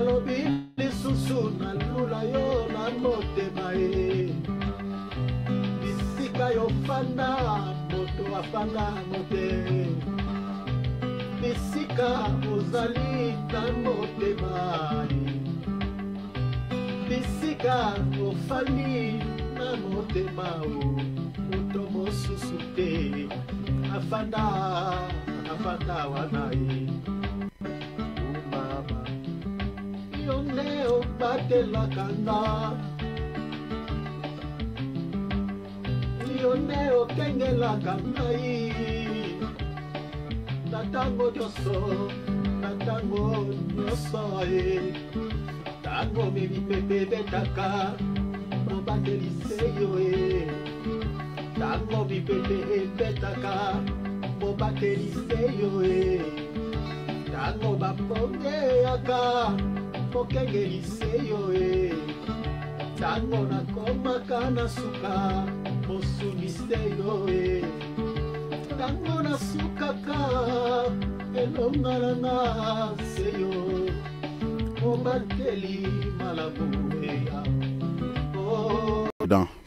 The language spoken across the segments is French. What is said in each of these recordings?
nalobi lisusu nalula yo na motema ye bisika yo fanda moto afanda mote bisika ozali na motema ye bisika ofali na motema o moto mosusu te afanda wana ye mama yone obatelaka nga yone okengelaka ngai na ntango nyonso ye ntango mimipepe betaka mobandelise yo ye ntango mipepe ebetaka mobandelise yo ye ntango bapongeyaka mokengelise yo ye ntango nakomaka na suka mosunise yo ye ntango nasukaka elonga nanga se yo mobateli malamu eya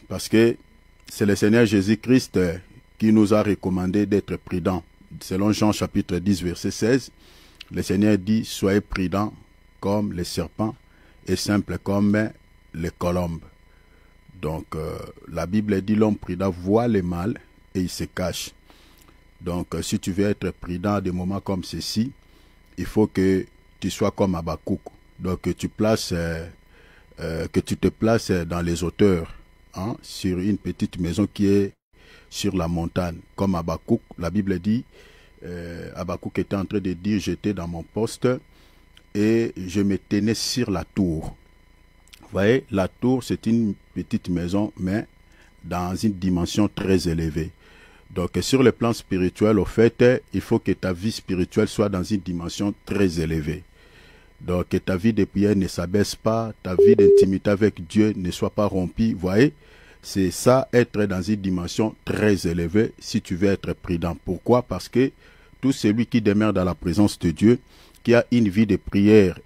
parce que c'est le Seigneur Jésus-Christ qui nous a recommandé d'être prudents. Selon Jean chapitre 10 verset 16, le Seigneur dit: soyez prudents comme les serpents et simples comme les colombes. Donc la Bible dit: l'homme prudent voit le mal et il se cache. Donc si tu veux être prudent à des moments comme ceci, il faut que tu sois comme Habakkuk. Donc que tu te places dans les hauteurs, hein, sur une petite maison qui est sur la montagne. Comme Habakkuk, la Bible dit, Habakkuk était en train de dire: j'étais dans mon poste et je me tenais sur la tour. Vous voyez, la tour, c'est une petite maison, mais dans une dimension très élevée. Donc sur le plan spirituel, au fait, il faut que ta vie spirituelle soit dans une dimension très élevée. Donc que ta vie de prière ne s'abaisse pas, ta vie d'intimité avec Dieu ne soit pas rompue. Vous voyez, c'est ça, être dans une dimension très élevée si tu veux être prudent. Pourquoi? Parce que tout celui qui demeure dans la présence de Dieu, qui a une vie de prière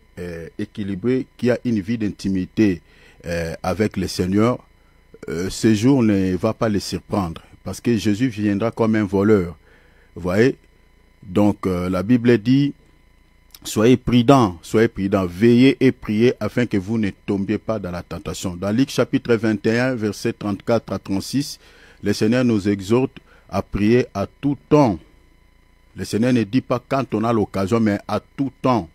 équilibrée, qui a une vie d'intimité avec le Seigneur, ce jour ne va pas le surprendre. Parce que Jésus viendra comme un voleur. Vous voyez? Donc la Bible dit: soyez prudents, veillez et priez afin que vous ne tombiez pas dans la tentation. Dans Luc chapitre 21, versets 34 à 36, le Seigneur nous exhorte à prier à tout temps. Le Seigneur ne dit pas quand on a l'occasion, mais à tout temps.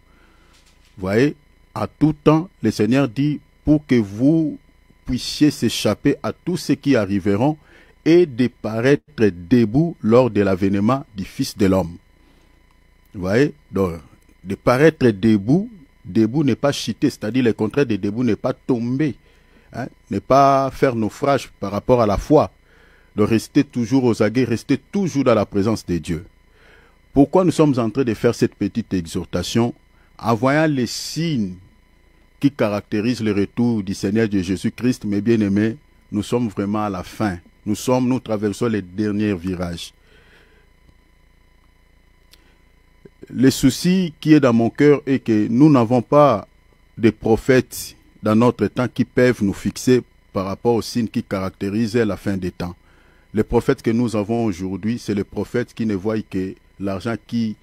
Vous voyez, à tout temps, le Seigneur dit pour que vous puissiez s'échapper à tous ceux qui arriveront et de paraître debout lors de l'avènement du Fils de l'homme. Vous voyez, donc, de paraître debout, debout n'est pas chuter, c'est-à-dire le contraire de debout n'est pas tomber, hein, n'est pas faire naufrage par rapport à la foi, de rester toujours aux aguets, rester toujours dans la présence de Dieu. Pourquoi nous sommes en train de faire cette petite exhortation? En voyant les signes qui caractérisent le retour du Seigneur de Jésus-Christ, mes bien-aimés, nous sommes vraiment à la fin. Nous traversons les derniers virages. Le souci qui est dans mon cœur est que nous n'avons pas de prophètes dans notre temps qui peuvent nous fixer par rapport aux signes qui caractérisent la fin des temps. Les prophètes que nous avons aujourd'hui, c'est les prophètes qui ne voient que l'argent qui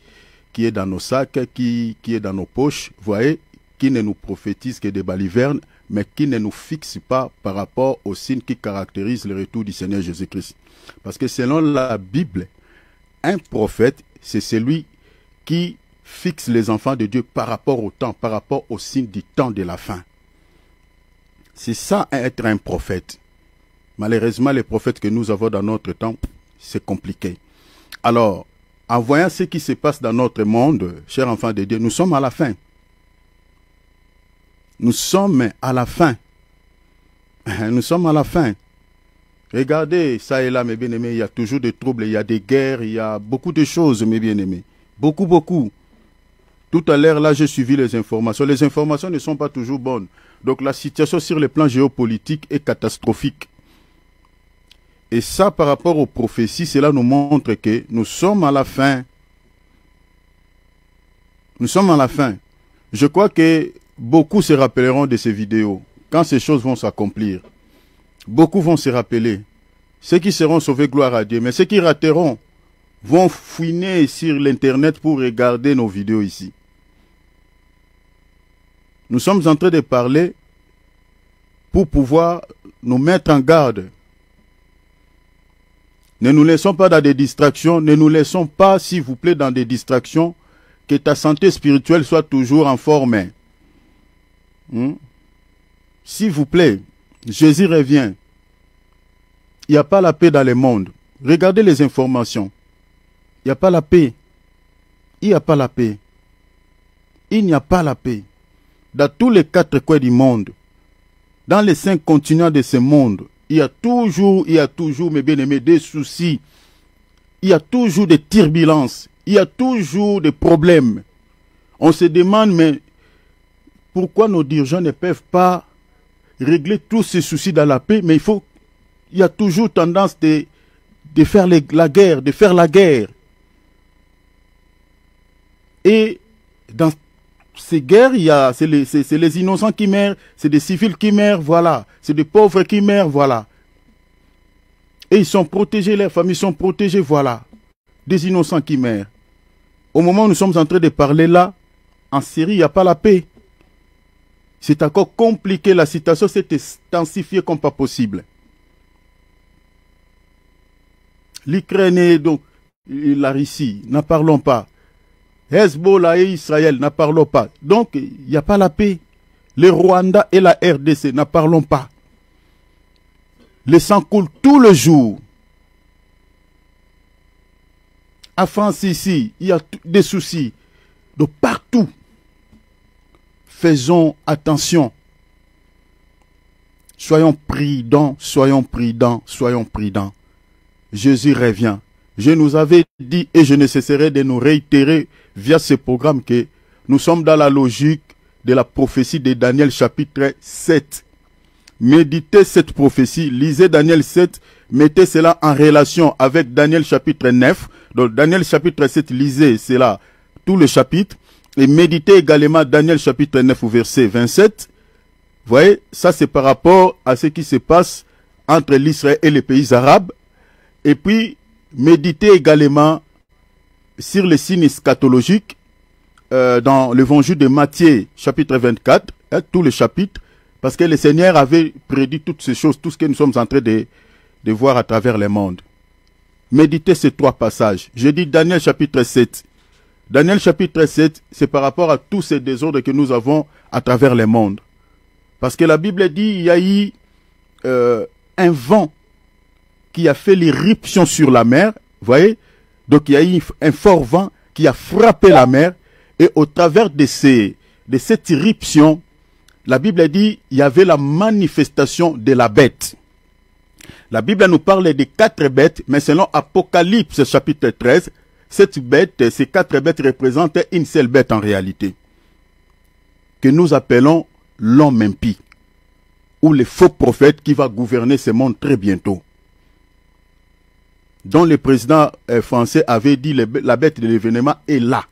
est dans nos sacs, qui est dans nos poches, vous voyez, qui ne nous prophétisent que des balivernes, mais qui ne nous fixent pas par rapport aux signes qui caractérisent le retour du Seigneur Jésus-Christ. Parce que selon la Bible, un prophète, c'est celui qui fixe les enfants de Dieu par rapport au temps, par rapport aux signes du temps de la fin. C'est ça être un prophète. Malheureusement, les prophètes que nous avons dans notre temps, c'est compliqué. Alors, en voyant ce qui se passe dans notre monde, chers enfants de Dieu, nous sommes à la fin. Nous sommes à la fin. Nous sommes à la fin. Regardez, ça et là, mes bien-aimés, il y a toujours des troubles, il y a des guerres, il y a beaucoup de choses, mes bien-aimés. Beaucoup, beaucoup. Tout à l'heure, là, j'ai suivi les informations. Les informations ne sont pas toujours bonnes. Donc, la situation sur le plan géopolitique est catastrophique. Et ça, par rapport aux prophéties, cela nous montre que nous sommes à la fin. Nous sommes à la fin. Je crois que beaucoup se rappelleront de ces vidéos. Quand ces choses vont s'accomplir, beaucoup vont se rappeler. Ceux qui seront sauvés, gloire à Dieu. Mais ceux qui rateront vont fouiner sur l'internet pour regarder nos vidéos ici. Nous sommes en train de parler pour pouvoir nous mettre en garde. Ne nous laissons pas dans des distractions. Ne nous laissons pas, s'il vous plaît, dans des distractions. Que ta santé spirituelle soit toujours en forme. S'il vous plaît, Jésus revient. Il n'y a pas la paix dans le monde. Regardez les informations. Il n'y a pas la paix. Il n'y a pas la paix. Il n'y a pas la paix. Dans tous les 4 coins du monde, dans les 5 continents de ce monde, il y a toujours, mes bien-aimés, des soucis. Il y a toujours des turbulences. Il y a toujours des problèmes. On se demande, mais pourquoi nos dirigeants ne peuvent pas régler tous ces soucis dans la paix? Mais il y a toujours tendance de faire la guerre, Et dans ces guerres, c'est les innocents qui meurent, c'est des civils qui meurent, voilà. C'est des pauvres qui meurent, voilà. Et ils sont protégés, leurs familles sont protégées, voilà. Des innocents qui meurent. Au moment où nous sommes en train de parler là, en Syrie, il n'y a pas la paix. C'est encore compliqué, la situation s'est intensifiée comme pas possible. L'Ukraine et donc la Russie, n'en parlons pas. Hezbollah et Israël, n'en parlons pas. Donc, il n'y a pas la paix. Le Rwanda et la RDC, n'en parlons pas. Le sang coule tout le jour. En France ici, il y a des soucis de partout. Faisons attention. Soyons prudents, soyons prudents, soyons prudents. Jésus revient. Je nous avais dit et je ne cesserai de nous réitérer via ce programme que nous sommes dans la logique de la prophétie de Daniel chapitre 7. Méditez cette prophétie, lisez Daniel 7, mettez cela en relation avec Daniel chapitre 9. Donc Daniel chapitre 7, lisez cela, tout le chapitre. Et méditez également Daniel chapitre 9 au verset 27. Vous voyez, ça c'est par rapport à ce qui se passe entre l'Israël et les pays arabes. Et puis, méditez également sur les signes eschatologiques dans l'évangile de Matthieu, chapitre 24, tout le chapitre, parce que le Seigneur avait prédit toutes ces choses, tout ce que nous sommes en train de voir à travers le monde. Méditez ces 3 passages. Je dis Daniel chapitre 7. Daniel chapitre 7, c'est par rapport à tous ces désordres que nous avons à travers le monde. Parce que la Bible dit il y a eu un vent qui a fait l'irruption sur la mer, vous voyez? Donc il y a eu un fort vent qui a frappé la mer, et au travers de cette irruption, la Bible dit il y avait la manifestation de la bête. La Bible nous parle de 4 bêtes, mais selon Apocalypse chapitre 13, ces 4 bêtes représentent une seule bête en réalité, que nous appelons l'homme impie, ou le faux prophète qui va gouverner ce monde très bientôt, dont le président français avait dit la bête de l'événement est là.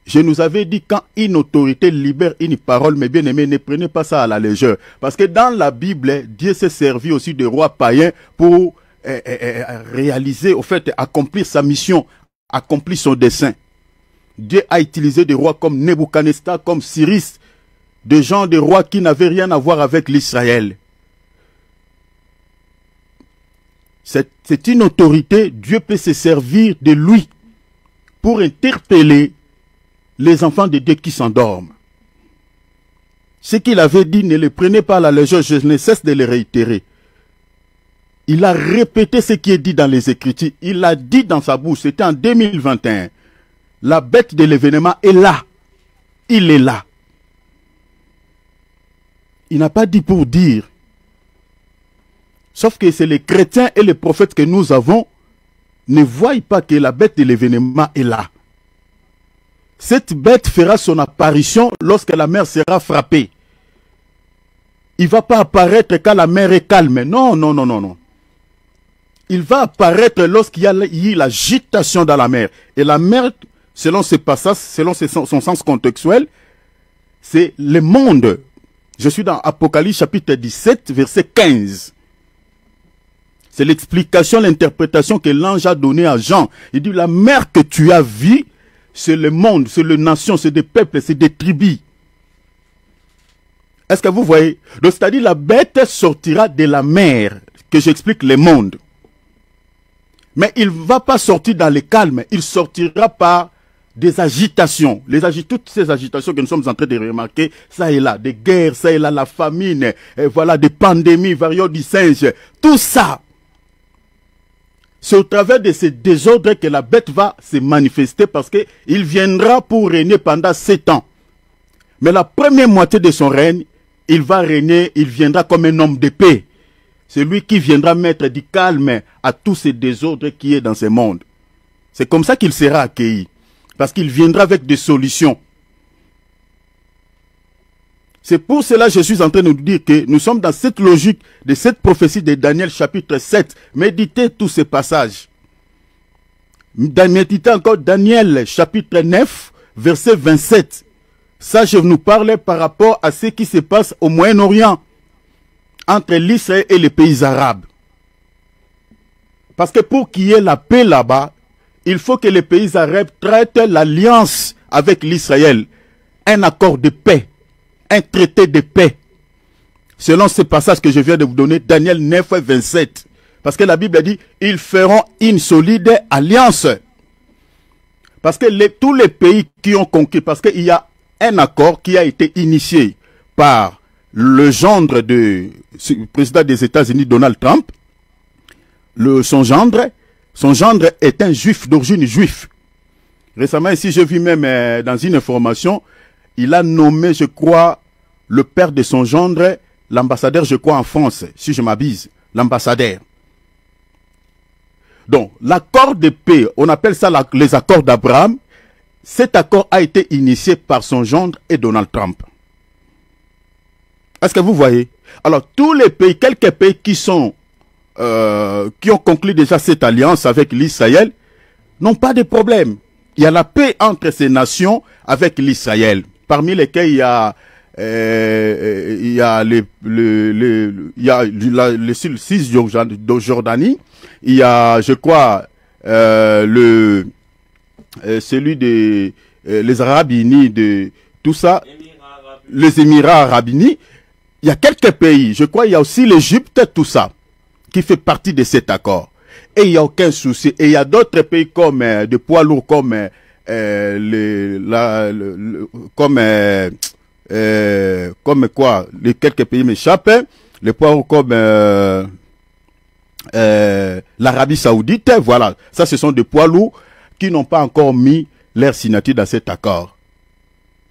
Je nous avais dit quand une autorité libère une parole, mes bien-aimés, ne prenez pas ça à la légère. Parce que dans la Bible, Dieu s'est servi aussi de rois païens pour réaliser, au fait, accomplir sa mission, accomplir son dessein. Dieu a utilisé des rois comme Nebuchadnezzar, comme Cyrus, des gens, des rois qui n'avaient rien à voir avec l'Israël. C'est une autorité, Dieu peut se servir de lui pour interpeller les enfants de Dieu qui s'endorment. Ce qu'il avait dit, ne le prenez pas à la légère, je ne cesse de le réitérer. Il a répété ce qui est dit dans les Écritures. Il a dit dans sa bouche, c'était en 2021. La bête de l'événement est là. Il est là. Il n'a pas dit pour dire. Sauf que c'est les chrétiens et les prophètes que nous avons ne voient pas que la bête de l'événement est là. Cette bête fera son apparition lorsque la mer sera frappée. Il ne va pas apparaître quand la mer est calme. Non, non, non, non, non. Il va apparaître lorsqu'il y a eu l'agitation dans la mer. Et la mer, selon ses passages, selon son sens contextuel, c'est le monde. Je suis dans Apocalypse chapitre 17, verset 15. C'est l'explication, l'interprétation que l'ange a donnée à Jean. Il dit, la mer que tu as vue, c'est le monde, c'est les nations, c'est des peuples, c'est des tribus. Est-ce que vous voyez? Donc, c'est-à-dire, la bête sortira de la mer, que j'explique le monde. Mais il ne va pas sortir dans le calme, il sortira par des agitations. Toutes ces agitations que nous sommes en train de remarquer, ça et là, des guerres, ça et là, la famine, et voilà, des pandémies, variole du singe, tout ça. C'est au travers de ces désordres que la bête va se manifester parce qu'il viendra pour régner pendant 7 ans. Mais la première moitié de son règne, il va régner, il viendra comme un homme de paix. C'est lui qui viendra mettre du calme à tous ces désordres qui est dans ce monde. C'est comme ça qu'il sera accueilli. Parce qu'il viendra avec des solutions. C'est pour cela que je suis en train de nous dire que nous sommes dans cette logique de cette prophétie de Daniel chapitre 7. Méditez tous ces passages. Méditez encore Daniel chapitre 9, verset 27. Ça, je nous parle par rapport à ce qui se passe au Moyen-Orient, entre l'Israël et les pays arabes. Parce que pour qu'il y ait la paix là-bas, il faut que les pays arabes traitent l'alliance avec l'Israël. Un accord de paix, un traité de paix. Selon ce passage que je viens de vous donner, Daniel 9, 27. Parce que la Bible dit, ils feront une solide alliance. Parce que tous les pays qui ont conquis, parce qu'il y a un accord qui a été initié par le gendre du président des États-Unis, Donald Trump. Son gendre est un juif, d'origine juif. Récemment, ici, je vis même dans une information, il a nommé, je crois, le père de son gendre, l'ambassadeur, je crois, en France, si je m'abuse, l'ambassadeur. Donc, l'accord de paix, on appelle ça les accords d'Abraham. Cet accord a été initié par son gendre et Donald Trump. Est-ce que vous voyez? Alors, tous les pays, quelques pays qui ont conclu déjà cette alliance avec l'Israël, n'ont pas de problème. Il y a la paix entre ces nations avec l'Israël, parmi lesquels il y a le Cisjordanie, il y a, je crois, celui des les Arabes Unis, de tout ça, les Émirats Arabes Unis. Il y a quelques pays, je crois, il y a aussi l'Égypte, tout ça, qui fait partie de cet accord. Et il n'y a aucun souci. Et il y a d'autres pays comme de poids lourds comme comme quoi, les quelques pays m'échappent, les poids lourds comme l'Arabie Saoudite, voilà. Ça, ce sont des poids lourds qui n'ont pas encore mis leur signature dans cet accord.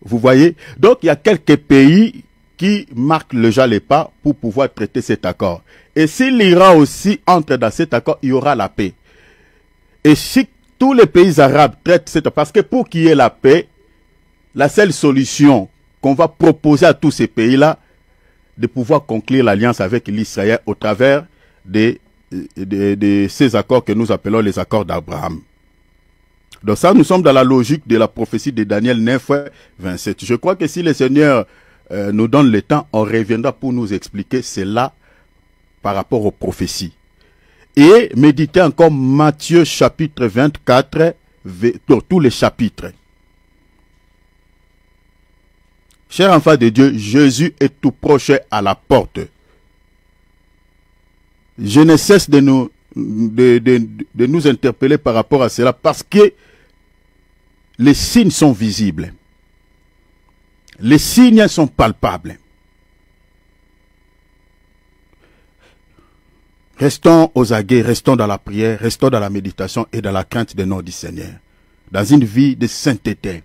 Vous voyez? Donc, il y a quelques pays qui marquent déjà les pas pour pouvoir traiter cet accord. Et si l'Iran aussi entre dans cet accord, il y aura la paix. Et si tous les pays arabes traitent cet accord, parce que pour qu'il y ait la paix, la seule solution qu'on va proposer à tous ces pays-là, de pouvoir conclure l'alliance avec l'Israël au travers de ces accords que nous appelons les accords d'Abraham. Donc ça, nous sommes dans la logique de la prophétie de Daniel 9, 27. Je crois que si le Seigneur nous donne le temps, on reviendra pour nous expliquer cela par rapport aux prophéties. Et méditez encore Matthieu chapitre 24, tous les chapitres. Chers enfants de Dieu, Jésus est tout proche à la porte. Je ne cesse de nous interpeller par rapport à cela parce que les signes sont visibles. Les signes sont palpables. Restons aux aguets, restons dans la prière, restons dans la méditation et dans la crainte du nom du Seigneur. Dans une vie de sainteté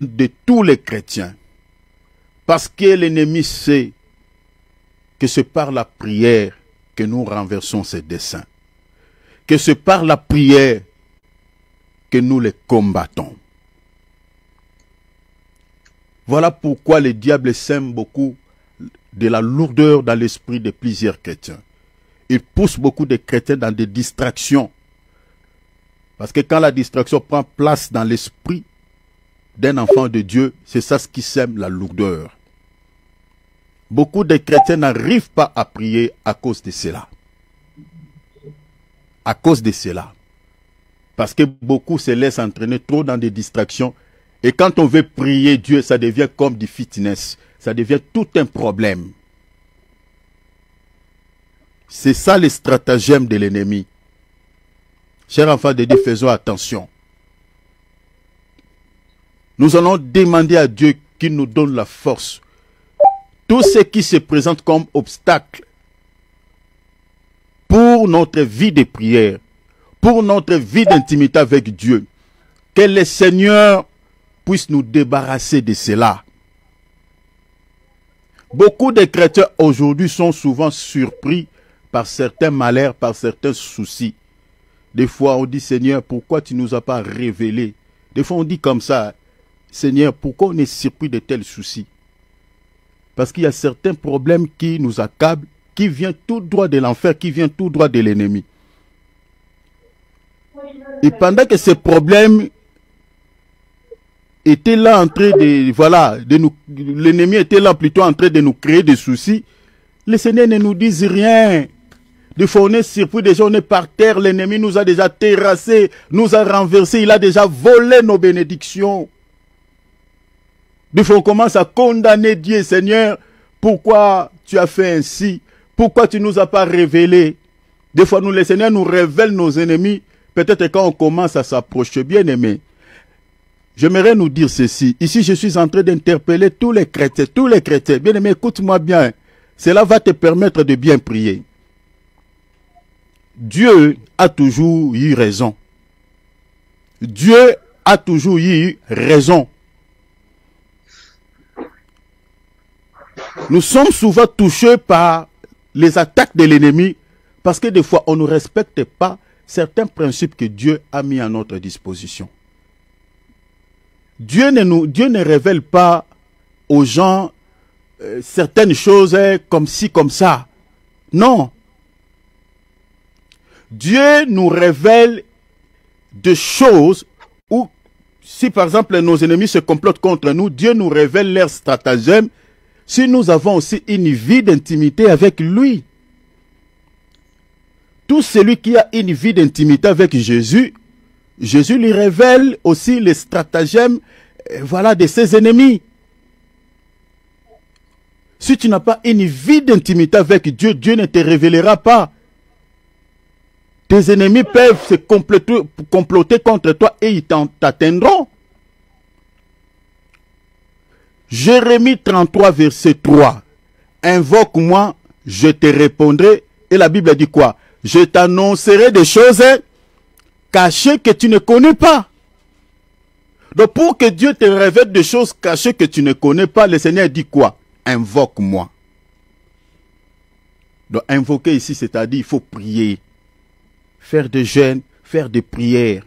de tous les chrétiens. Parce que l'ennemi sait que c'est par la prière que nous renversons ses desseins. Que c'est par la prière que nous les combattons. Voilà pourquoi le diable sème beaucoup de la lourdeur dans l'esprit de plusieurs chrétiens. Il pousse beaucoup de chrétiens dans des distractions. Parce que quand la distraction prend place dans l'esprit, d'un enfant de Dieu, c'est ça ce qui sème la lourdeur. Beaucoup de chrétiens n'arrivent pas à prier à cause de cela. À cause de cela. Parce que beaucoup se laissent entraîner trop dans des distractions. Et quand on veut prier Dieu, ça devient comme du fitness. Ça devient tout un problème. C'est ça le stratagème de l'ennemi. Chers enfants de Dieu, faisons attention. Nous allons demander à Dieu qu'il nous donne la force. Tout ce qui se présente comme obstacle pour notre vie de prière, pour notre vie d'intimité avec Dieu, que le Seigneur puisse nous débarrasser de cela. Beaucoup de chrétiens aujourd'hui sont souvent surpris par certains malheurs, par certains soucis. Des fois on dit, Seigneur, pourquoi tu ne nous as pas révélé? Des fois on dit comme ça, Seigneur, pourquoi on est surpris de tels soucis? Parce qu'il y a certains problèmes qui nous accablent, qui viennent tout droit de l'enfer, qui viennent tout droit de l'ennemi. Et pendant que ces problèmes étaient là en train de, voilà, l'ennemi était là plutôt en train de nous créer des soucis, le Seigneur ne nous dit rien. Des fois on est surpris, déjà on est par terre, l'ennemi nous a déjà terrassés, nous a renversés, il a déjà volé nos bénédictions. Des fois on commence à condamner Dieu, Seigneur, pourquoi tu as fait ainsi? Pourquoi tu ne nous as pas révélé? Des fois le Seigneur nous révèle nos ennemis, peut-être quand on commence à s'approcher, bien aimé. J'aimerais nous dire ceci. Ici, je suis en train d'interpeller tous les chrétiens. Bien aimé, écoute-moi bien. Cela va te permettre de bien prier. Dieu a toujours eu raison. Dieu a toujours eu raison. Nous sommes souvent touchés par les attaques de l'ennemi parce que des fois, on ne respecte pas certains principes que Dieu a mis à notre disposition. Dieu ne révèle pas aux gens certaines choses comme ci, comme ça. Non. Dieu nous révèle des choses où, si par exemple nos ennemis se complotent contre nous, Dieu nous révèle leurs stratagèmes si nous avons aussi une vie d'intimité avec lui. Tout celui qui a une vie d'intimité avec Jésus, Jésus lui révèle aussi les stratagèmes voilà, de ses ennemis. Si tu n'as pas une vie d'intimité avec Dieu, Dieu ne te révélera pas. Tes ennemis peuvent se comploter contre toi et ils t'atteindront. Jérémie 33, verset 3. Invoque-moi, je te répondrai. Et la Bible dit quoi? Je t'annoncerai des choses cachées que tu ne connais pas. Donc pour que Dieu te révèle des choses cachées que tu ne connais pas, le Seigneur dit quoi? Invoque-moi. Donc invoquer ici, c'est-à-dire il faut prier. Faire des jeûnes, faire des prières.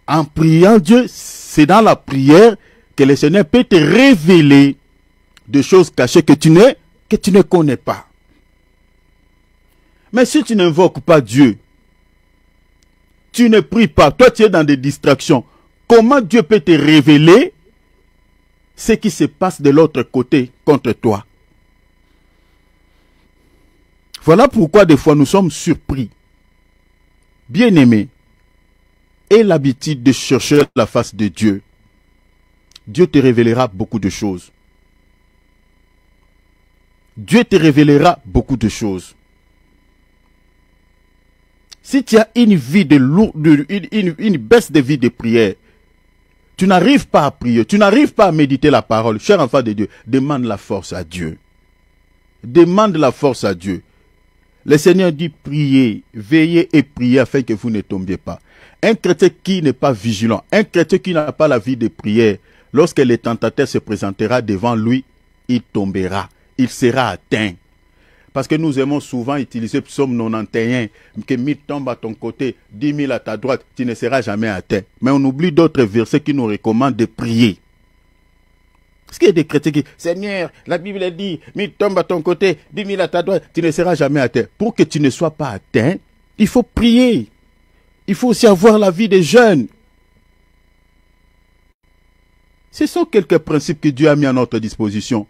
En priant Dieu, c'est dans la prière que le Seigneur peut te révéler des choses cachées que tu ne connais pas. Mais si tu n'invoques pas Dieu, tu ne pries pas, toi tu es dans des distractions, comment Dieu peut te révéler ce qui se passe de l'autre côté contre toi? Voilà pourquoi des fois nous sommes surpris. Bien-aimés, aie l'habitude de chercher la face de Dieu. Dieu te révélera beaucoup de choses. Dieu te révélera beaucoup de choses. Si tu as une vie une baisse de vie de prière, tu n'arrives pas à prier, tu n'arrives pas à méditer la parole, cher enfant de Dieu, demande la force à Dieu. Demande la force à Dieu. Le Seigneur dit priez, veillez et priez afin que vous ne tombiez pas. Un chrétien qui n'est pas vigilant, un chrétien qui n'a pas la vie de prière, lorsque le tentateur se présentera devant lui, il tombera, il sera atteint. Parce que nous aimons souvent utiliser Psaume 91, que 1000 tombent à ton côté, 10 000 à ta droite, tu ne seras jamais atteint. Mais on oublie d'autres versets qui nous recommandent de prier. Parce qu'il y a des chrétiens qui disent, Seigneur, la Bible dit, 1000 tombent à ton côté, 10 000 à ta droite, tu ne seras jamais atteint. Pour que tu ne sois pas atteint, il faut prier. Il faut aussi avoir la vie des jeunes. Ce sont quelques principes que Dieu a mis à notre disposition.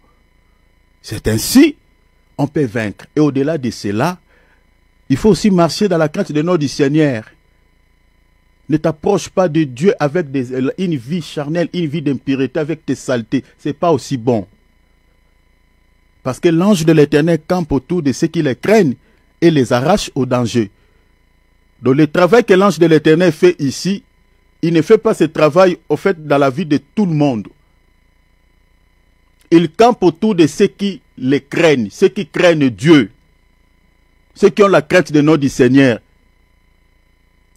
C'est ainsi, on peut vaincre. Et au-delà de cela, il faut aussi marcher dans la crainte de notre Seigneur. Ne t'approche pas de Dieu avec une vie charnelle, une vie d'impureté, avec tes saletés. Ce n'est pas aussi bon. Parce que l'ange de l'Éternel campe autour de ceux qui les craignent et les arrache au danger. Donc le travail que l'ange de l'Éternel fait ici, il ne fait pas ce travail au fait dans la vie de tout le monde. Il campe autour de ceux qui les craignent, ceux qui craignent Dieu, ceux qui ont la crainte de notre Seigneur.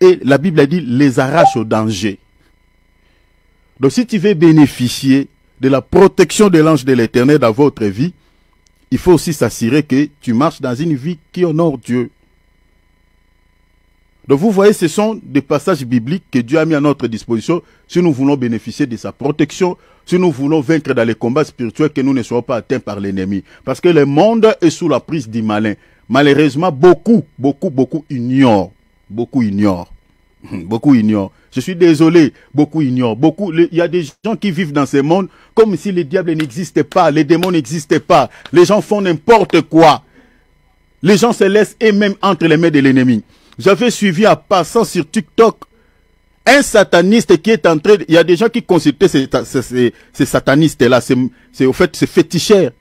Et la Bible a dit, les arrache au danger. Donc si tu veux bénéficier de la protection de l'ange de l'Éternel dans votre vie, il faut aussi s'assurer que tu marches dans une vie qui honore Dieu. Donc vous voyez, ce sont des passages bibliques que Dieu a mis à notre disposition si nous voulons bénéficier de sa protection, si nous voulons vaincre dans les combats spirituels, que nous ne soyons pas atteints par l'ennemi. Parce que le monde est sous la prise du malin. Malheureusement, beaucoup ignorent. Beaucoup ignorent. Beaucoup ignorent. Je suis désolé, beaucoup ignorent. Il y a des gens qui vivent dans ce monde comme si le diable n'existait pas, les démons n'existaient pas. Les gens font n'importe quoi. Les gens se laissent eux-mêmes entre les mains de l'ennemi. J'avais suivi en passant sur TikTok un sataniste qui est en train... Il y a des gens qui consultaient ces satanistes-là, c'est au fait ces féticheurs,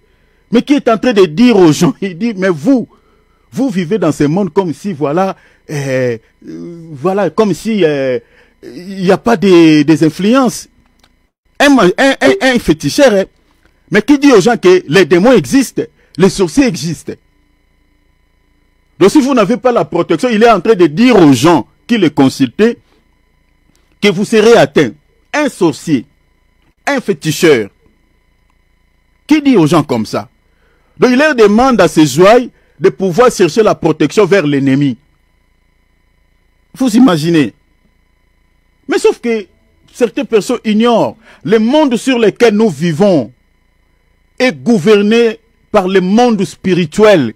mais qui est en train de dire aux gens, il dit, mais vous vivez dans ce monde comme si, voilà, comme si il n'y a pas des influences. Un féticheur, mais qui dit aux gens que les démons existent, les sorciers existent. Donc si vous n'avez pas la protection, il est en train de dire aux gens qui le consultent que vous serez atteints. Un sorcier, un féticheur, qui dit aux gens comme ça? Donc il leur demande à ces ouailles de pouvoir chercher la protection vers l'ennemi. Vous imaginez? Mais sauf que certaines personnes ignorent le monde sur lequel nous vivons est gouverné par le monde spirituel.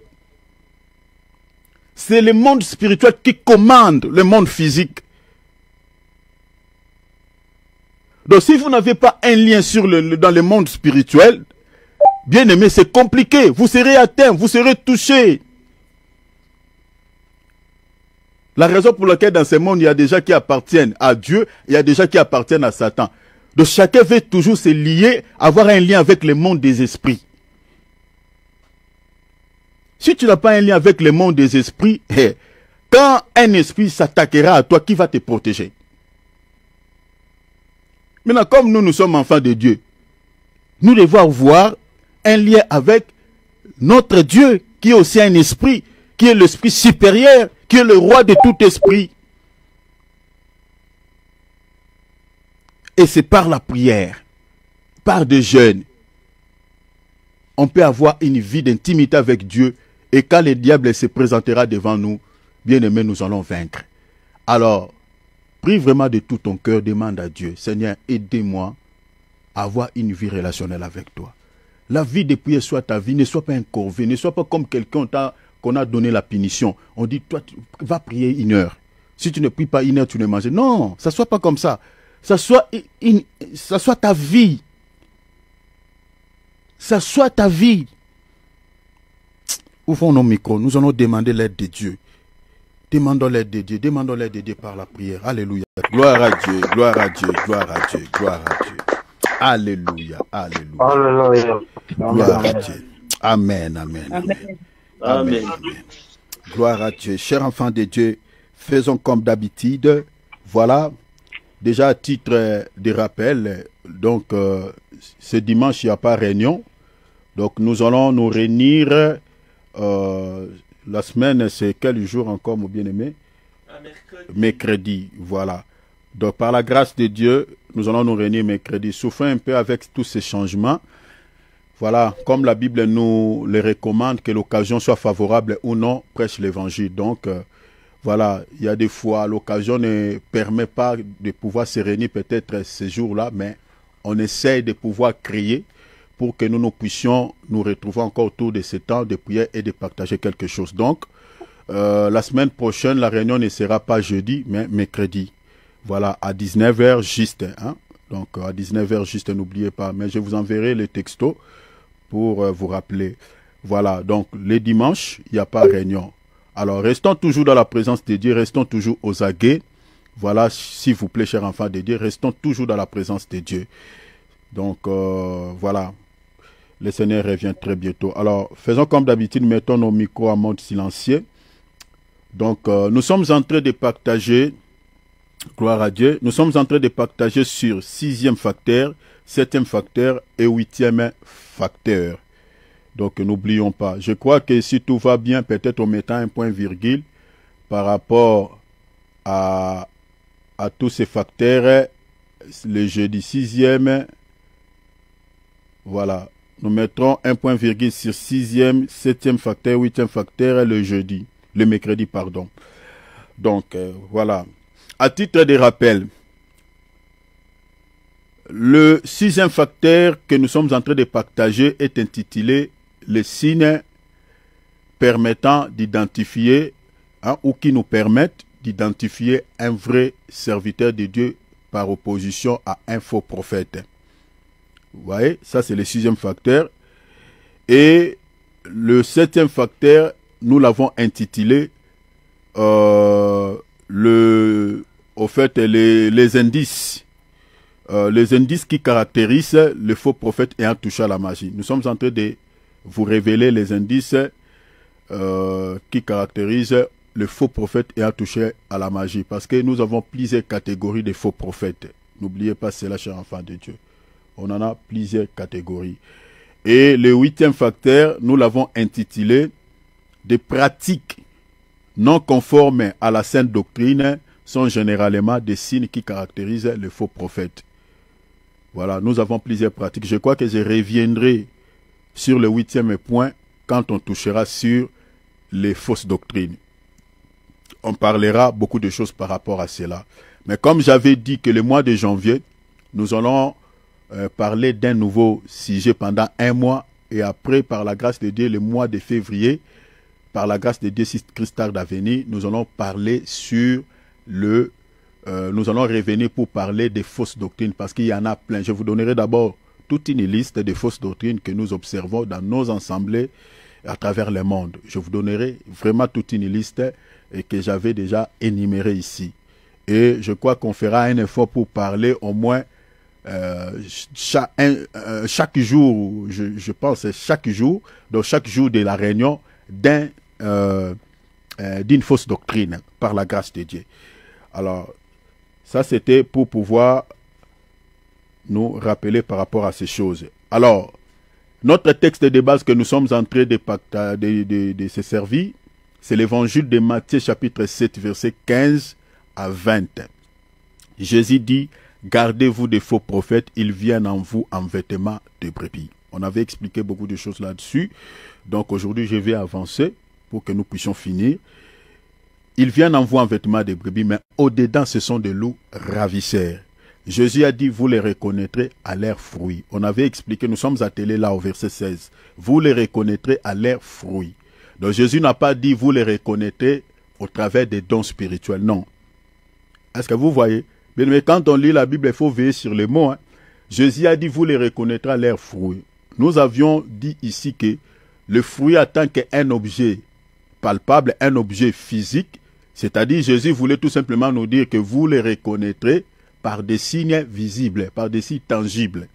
C'est le monde spirituel qui commande le monde physique. Donc si vous n'avez pas un lien dans le monde spirituel, bien aimé, c'est compliqué. Vous serez atteint, vous serez touché. La raison pour laquelle dans ce monde, il y a des gens qui appartiennent à Dieu, il y a des gens qui appartiennent à Satan. Donc chacun veut toujours se lier, avoir un lien avec le monde des esprits. Si tu n'as pas un lien avec le monde des esprits, quand un esprit s'attaquera à toi, qui va te protéger? Maintenant, comme nous sommes enfants de Dieu, nous devons avoir un lien avec notre Dieu, qui est aussi un esprit, qui est l'esprit supérieur, qui est le roi de tout esprit. Et c'est par la prière, par des jeûnes, on peut avoir une vie d'intimité avec Dieu. Et quand le diable se présentera devant nous, bien aimé, nous allons vaincre. Alors, prie vraiment de tout ton cœur, demande à Dieu, Seigneur, aidez-moi à avoir une vie relationnelle avec toi. La vie de prière soit ta vie, ne sois pas un corvée, ne sois pas comme quelqu'un qu'on a donné la punition. On dit, toi, va prier 1 heure. Si tu ne pries pas 1 heure, tu ne manges. Non, ça ne soit pas comme ça. Ça soit ta vie. Ça soit ta vie. Ouvrons nos micros, nous allons demander l'aide de Dieu. Demandons l'aide de Dieu, demandons l'aide de Dieu par la prière. Alléluia. Gloire à Dieu, gloire à Dieu, gloire à Dieu, gloire à Dieu. Alléluia, alléluia. Alléluia. Gloire à Dieu. Amen, amen, amen. Amen, amen. Gloire à Dieu. Chers enfants de Dieu, faisons comme d'habitude. Voilà, déjà à titre de rappel, donc ce dimanche, il n'y a pas réunion. Donc nous allons nous réunir. La semaine, c'est quel jour encore, mon bien-aimé? Mercredi, voilà. Donc, par la grâce de Dieu, nous allons nous réunir mercredi. Souffrons un peu avec tous ces changements. Voilà, comme la Bible nous le recommande, que l'occasion soit favorable ou non, prêche l'évangile. Donc, voilà, il y a des fois, l'occasion ne permet pas de pouvoir se réunir peut-être ces jours-là, mais on essaie de pouvoir créer pour que nous puissions nous retrouver encore autour de ce temps de prière et de partager quelque chose. Donc, la semaine prochaine, la réunion ne sera pas jeudi, mais mercredi. Voilà, à 19 h juste. Hein? Donc à 19h juste, n'oubliez pas. Mais je vous enverrai les textos pour vous rappeler. Voilà, donc les dimanches, il n'y a pas réunion. Alors restons toujours dans la présence de Dieu, restons toujours aux aguets. Voilà, s'il vous plaît, chers enfants de Dieu, restons toujours dans la présence de Dieu. Donc voilà, le Seigneur revient très bientôt. Alors faisons comme d'habitude, mettons nos micros en mode silencieux. Donc nous sommes en train de partager, gloire à Dieu, nous sommes en train de partager sur 6e facteur, 7e facteur et 8e facteur. Donc n'oublions pas. Je crois que si tout va bien, peut-être en mettant un point virgule par rapport à tous ces facteurs, le jeudi 6e, voilà. Nous mettrons un point virgule sur 6e, 7e facteur, 8e facteur le mercredi, pardon. Donc voilà. À titre de rappel, le 6e facteur que nous sommes en train de partager est intitulé les signes permettant d'identifier ou qui nous permettent d'identifier un vrai serviteur de Dieu par opposition à un faux prophète. Vous voyez, ça c'est le 6e facteur. Et le 7e facteur, nous l'avons intitulé les indices. Les indices qui caractérisent le faux prophète ayant touché à la magie. Nous sommes en train de vous révéler les indices qui caractérisent le faux prophète ayant touché à la magie. Parce que nous avons plusieurs catégories de faux prophètes. N'oubliez pas cela, chers enfants de Dieu. On en a plusieurs catégories. Et le 8e facteur, nous l'avons intitulé des pratiques non conformes à la sainte doctrine sont généralement des signes qui caractérisent le faux prophète. Voilà, nous avons plusieurs pratiques. Je crois que je reviendrai sur le 8e point quand on touchera sur les fausses doctrines. On parlera beaucoup de choses par rapport à cela. Mais comme j'avais dit que le mois de janvier, nous allons parler d'un nouveau sujet pendant un mois et après, par la grâce de Dieu, le mois de février, par la grâce de Dieu, si Christ tarde à venir, nous allons parler sur nous allons revenir pour parler des fausses doctrines parce qu'il y en a plein. Je vous donnerai d'abord toute une liste des fausses doctrines que nous observons dans nos assemblées à travers le monde. Je vous donnerai vraiment toute une liste et que j'avais déjà énumérée ici. Et je crois qu'on fera un effort pour parler au moins chaque jour, je pense chaque jour, donc chaque jour de la réunion d'une fausse doctrine par la grâce de Dieu. Alors, ça c'était pour pouvoir nous rappeler par rapport à ces choses. Alors, notre texte de base que nous sommes en train de se servir, c'est l'évangile de Matthieu chapitre 7, verset 15 à 20. Jésus dit, gardez-vous des faux prophètes, ils viennent en vous en vêtements de brebis. On avait expliqué beaucoup de choses là-dessus. Donc aujourd'hui, je vais avancer pour que nous puissions finir. Ils viennent en vous en vêtements de brebis, mais au-dedans, ce sont des loups ravisseurs. Jésus a dit, vous les reconnaîtrez à leurs fruits. On avait expliqué, nous sommes attelés là au verset 16. Vous les reconnaîtrez à leurs fruits. Donc Jésus n'a pas dit, vous les reconnaîtrez au travers des dons spirituels. Non. Est-ce que vous voyez? Mais quand on lit la Bible, il faut veiller sur les mots. Jésus a dit, vous les reconnaîtrez à leurs fruits. Nous avions dit ici que le fruit en tant qu'un objet palpable, un objet physique, c'est-à-dire Jésus voulait tout simplement nous dire que vous les reconnaîtrez par des signes visibles, par des signes tangibles.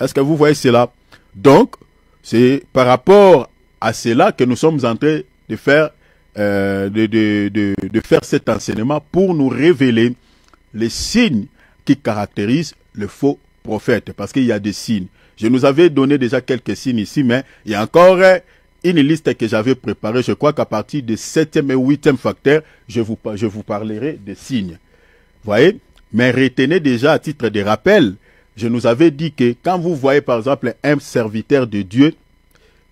Est-ce que vous voyez cela? Donc, c'est par rapport à cela que nous sommes en train de faire, de faire cet enseignement pour nous révéler les signes qui caractérisent le faux prophète. Parce qu'il y a des signes. Je nous avais donné déjà quelques signes ici, mais il y a encore une liste que j'avais préparée. Je crois qu'à partir du 7e et 8e facteur, je vous parlerai des signes. Voyez? Mais retenez déjà à titre de rappel, je nous avais dit que quand vous voyez par exemple un serviteur de Dieu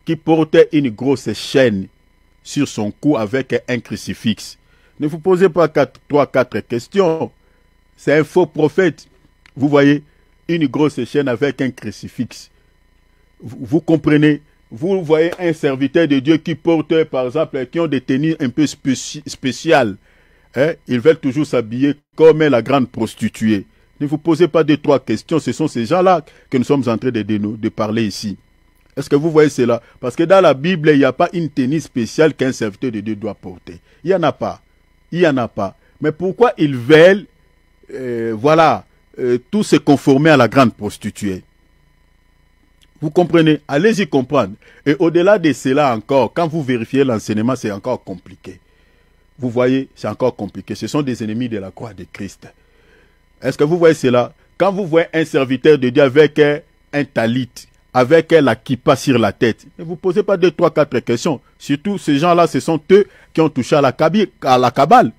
qui portait une grosse chaîne sur son cou avec un crucifix, ne vous posez pas 3-4 questions. C'est un faux prophète. Vous voyez, une grosse chaîne avec un crucifix. Vous comprenez? Vous voyez un serviteur de Dieu qui porte, par exemple, qui ont des tenues un peu spéciales. Ils veulent toujours s'habiller comme la grande prostituée. Ne vous posez pas 2-3 questions. Ce sont ces gens-là que nous sommes en train de parler ici. Est-ce que vous voyez cela? Parce que dans la Bible, il n'y a pas une tenue spéciale qu'un serviteur de Dieu doit porter. Il n'y en a pas. Il n'y en a pas. Mais pourquoi ils veulent, tous se conformer à la grande prostituée? Vous comprenez? Allez-y comprendre. Et au-delà de cela encore, quand vous vérifiez l'enseignement, c'est encore compliqué. Vous voyez, c'est encore compliqué. Ce sont des ennemis de la croix de Christ. Est-ce que vous voyez cela? Quand vous voyez un serviteur de Dieu avec un talit, avec la kippa sur la tête, ne vous posez pas 2, 3, 4 questions. Surtout, ces gens-là, ce sont eux qui ont touché à la Kabbale.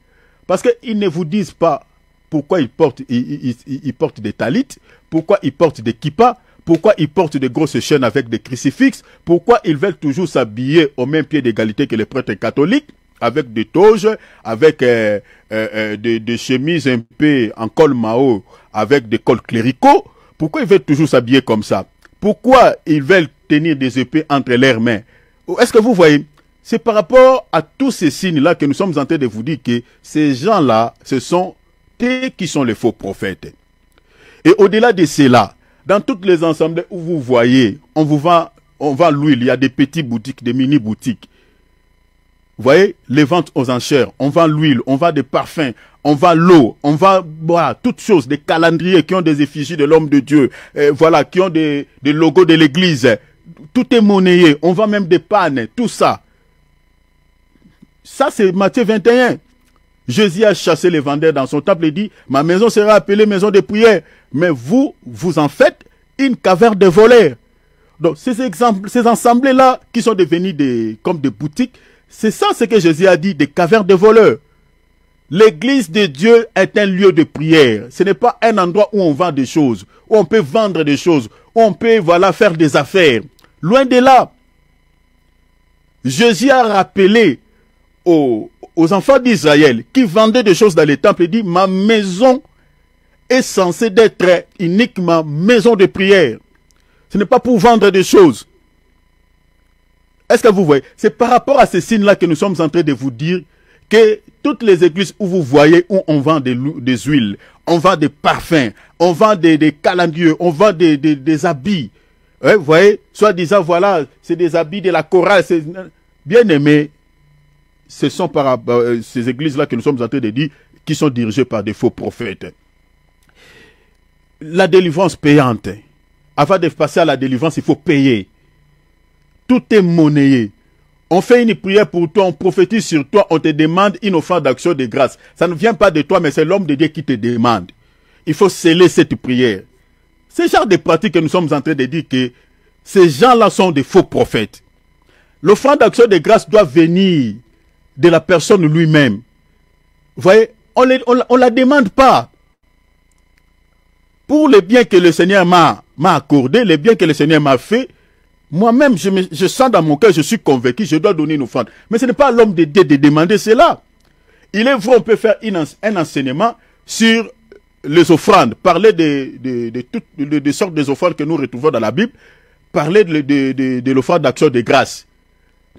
Parce qu'ils ne vous disent pas pourquoi ils portent des talits, pourquoi ils portent des kippas, pourquoi ils portent des grosses chaînes avec des crucifixes, pourquoi ils veulent toujours s'habiller au même pied d'égalité que les prêtres catholiques, avec des toges, avec des chemises un peu en col Mao, avec des cols cléricaux. Pourquoi ils veulent toujours s'habiller comme ça? Pourquoi ils veulent tenir des épées entre leurs mains? Est-ce que vous voyez? C'est par rapport à tous ces signes-là que nous sommes en train de vous dire que ces gens-là, ce sont eux qui sont les faux prophètes. Et au-delà de cela, dans toutes les ensembles où vous voyez, on vend l'huile, il y a des petites boutiques, des mini-boutiques. Vous voyez, les ventes aux enchères, on vend l'huile, on vend des parfums, on vend l'eau, on vend toutes choses, des calendriers qui ont des effigies de l'homme de Dieu, qui ont des logos de l'église. Tout est monnayé, on vend même des pannes, tout ça. Ça, c'est Matthieu 21. Jésus a chassé les vendeurs dans son temple et dit, ma maison sera appelée maison de prière. Mais vous en faites une caverne de voleurs. Donc, ces ensembles-là qui sont devenus comme des boutiques, c'est ça ce que Jésus a dit, des cavernes de voleurs. L'église de Dieu est un lieu de prière. Ce n'est pas un endroit où on vend des choses, où on peut vendre des choses, où on peut, faire des affaires. Loin de là. Jésus a rappelé aux enfants d'Israël qui vendaient des choses dans les temples et dit, ma maison est censée être uniquement maison de prière. Ce n'est pas pour vendre des choses. Est-ce que vous voyez? C'est par rapport à ces signes-là que nous sommes en train de vous dire que toutes les églises où vous voyez où on vend des huiles, on vend des parfums, on vend des calendriers, on vend des habits. Vous voyez? Soit-disant, c'est des habits de la chorale. Bien aimé, ce sont ces églises-là que nous sommes en train de dire qui sont dirigées par des faux prophètes. La délivrance payante. Avant de passer à la délivrance, il faut payer. Tout est monnayé. On fait une prière pour toi, on prophétise sur toi, on te demande une offrande d'action de grâce. Ça ne vient pas de toi, mais c'est l'homme de Dieu qui te demande. Il faut sceller cette prière. C'est genre de pratiques que nous sommes en train de dire que ces gens-là sont des faux prophètes. L'offrande d'action de grâce doit venir de la personne lui-même. Vous voyez, on la demande pas. Pour les biens que le Seigneur m'a accordé, les biens que le Seigneur m'a fait, moi-même, je sens dans mon cœur, je suis convaincu, je dois donner une offrande. Mais ce n'est pas à l'homme de Dieu de demander cela. Il est vrai, on peut faire un enseignement sur les offrandes, parler de toutes sortes des offrandes que nous retrouvons dans la Bible, parler de l'offrande d'action de grâce.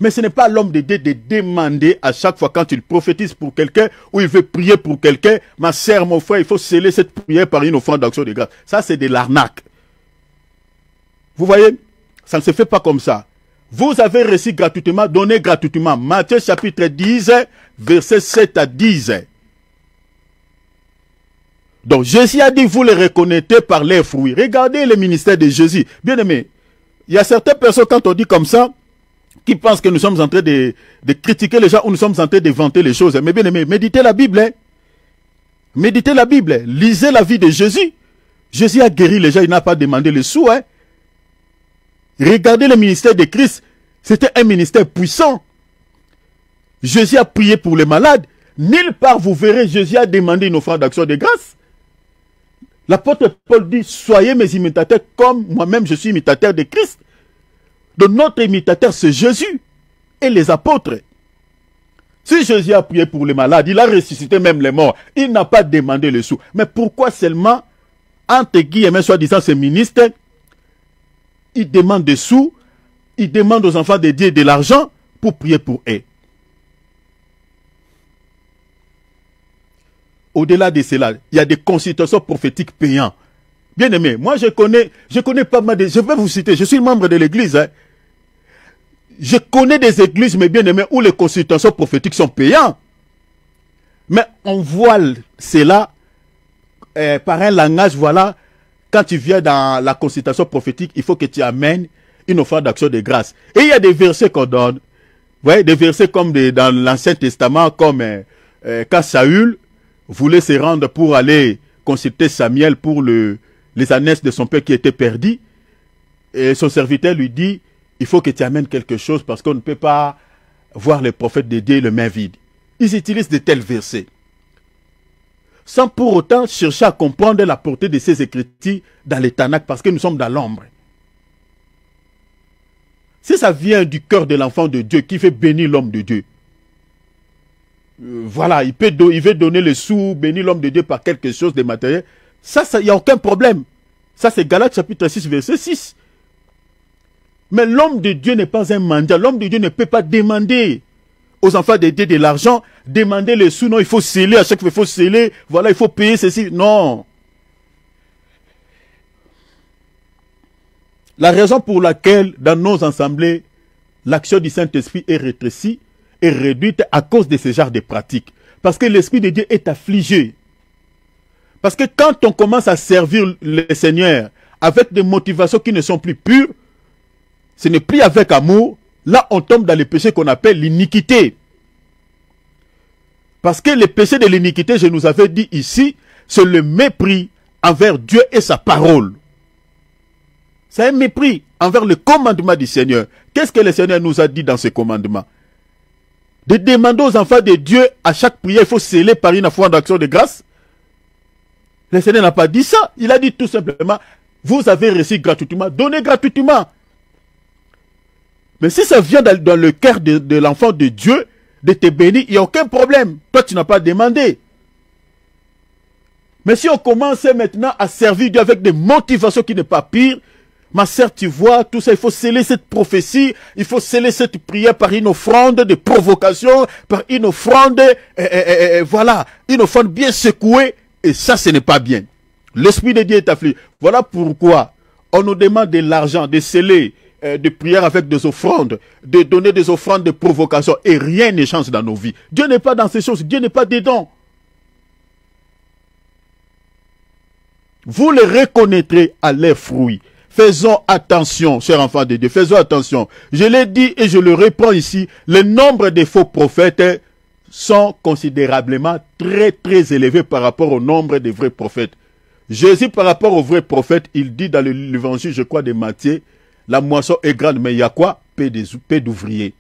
Mais ce n'est pas à l'homme de Dieu de demander à chaque fois quand il prophétise pour quelqu'un ou il veut prier pour quelqu'un, ma sœur, mon frère, il faut sceller cette prière par une offrande d'action de grâce. Ça, c'est de l'arnaque. Vous voyez? Ça ne se fait pas comme ça. Vous avez reçu gratuitement, donné gratuitement. Matthieu chapitre 10, versets 7 à 10. Donc Jésus a dit, vous les reconnaîtrez par leurs fruits. Regardez le ministère de Jésus. Bien aimé, il y a certaines personnes, quand on dit comme ça, qui pensent que nous sommes en train de critiquer les gens ou nous sommes en train de vanter les choses. Mais bien aimé, méditez la Bible. Hein? Méditez la Bible. Lisez la vie de Jésus. Jésus a guéri les gens, il n'a pas demandé les sous. Hein? Regardez le ministère de Christ. C'était un ministère puissant. Jésus a prié pour les malades. Nulle part vous verrez Jésus a demandé une offrande d'action de grâce. L'apôtre Paul dit, soyez mes imitateurs comme moi-même je suis imitateur de Christ. Donc notre imitateur c'est Jésus et les apôtres. Si Jésus a prié pour les malades, il a ressuscité même les morts. Il n'a pas demandé les sous. Mais pourquoi seulement, entre guillemets, soi-disant ces ministres, ils demandent des sous, ils demandent aux enfants de Dieu de l'argent pour prier pour eux. au-delà de cela, il y a des consultations prophétiques payantes. Bien aimé, moi je connais pas mal de... Je vais vous citer, je suis membre de l'église. Hein. Je connais des églises, mais bien aimé, où les consultations prophétiques sont payantes. Mais on voile cela par un langage, voilà, quand tu viens dans la consultation prophétique, il faut que tu amènes une offrande d'action de grâce. Et il y a des versets qu'on donne. Vous voyez, des versets comme dans l'Ancien Testament, comme quand Saül voulait se rendre pour aller consulter Samuel pour les ânesses de son père qui étaient perdus. Et son serviteur lui dit, il faut que tu amènes quelque chose parce qu'on ne peut pas voir les prophètes de Dieu les mains vides. Ils utilisent de tels versets, sans pour autant chercher à comprendre la portée de ces écritures dans les Tanakh, parce que nous sommes dans l'ombre. Si ça vient du cœur de l'enfant de Dieu qui fait bénir l'homme de Dieu, voilà, il veut donner les sous, bénir l'homme de Dieu par quelque chose de matériel, ça, il n'y a aucun problème. Ça, c'est Galates chapitre 6, verset 6. Mais l'homme de Dieu n'est pas un mendiant. L'homme de Dieu ne peut pas demander aux enfants de Dieu de l'argent, demander les sous. Non, il faut sceller, à chaque fois il faut sceller. Voilà, il faut payer ceci. Non. La raison pour laquelle, dans nos assemblées, l'action du Saint-Esprit est rétrécie, est réduite à cause de ce genre de pratiques. Parce que l'Esprit de Dieu est affligé. Parce que quand on commence à servir le Seigneur avec des motivations qui ne sont plus pures, ce n'est plus avec amour, là on tombe dans les péchés qu'on appelle l'iniquité. Parce que le péché de l'iniquité, je nous avais dit ici, c'est le mépris envers Dieu et sa parole. C'est un mépris envers le commandement du Seigneur. Qu'est-ce que le Seigneur nous a dit dans ce commandement? De demander aux enfants de Dieu, à chaque prière, il faut sceller par une offrande d'action de grâce. Le Seigneur n'a pas dit ça. Il a dit tout simplement, vous avez reçu gratuitement, donnez gratuitement. Mais si ça vient dans le cœur de l'enfant de Dieu, de te bénir, il n'y a aucun problème. Toi, tu n'as pas demandé. Mais si on commence maintenant à servir Dieu avec des motivations qui n'est pas pire, ma sœur, tu vois, tout ça, il faut sceller cette prophétie, il faut sceller cette prière par une offrande de provocation, par une offrande, voilà, une offrande bien secouée, et ça, ce n'est pas bien. L'Esprit de Dieu est affligé. Voilà pourquoi on nous demande de l'argent, de sceller, de prière avec des offrandes, de donner des offrandes de provocation, et rien ne change dans nos vies. Dieu n'est pas dans ces choses, Dieu n'est pas dedans. Vous les reconnaîtrez à leurs fruits. Faisons attention, chers enfants de Dieu, faisons attention. Je l'ai dit et je le reprends ici, le nombre de faux prophètes sont considérablement très élevé par rapport au nombre de vrais prophètes. Jésus, par rapport aux vrais prophètes, il dit dans l'évangile, je crois, de Matthieu, la moisson est grande, mais il y a quoi? Peu d'ouvriers.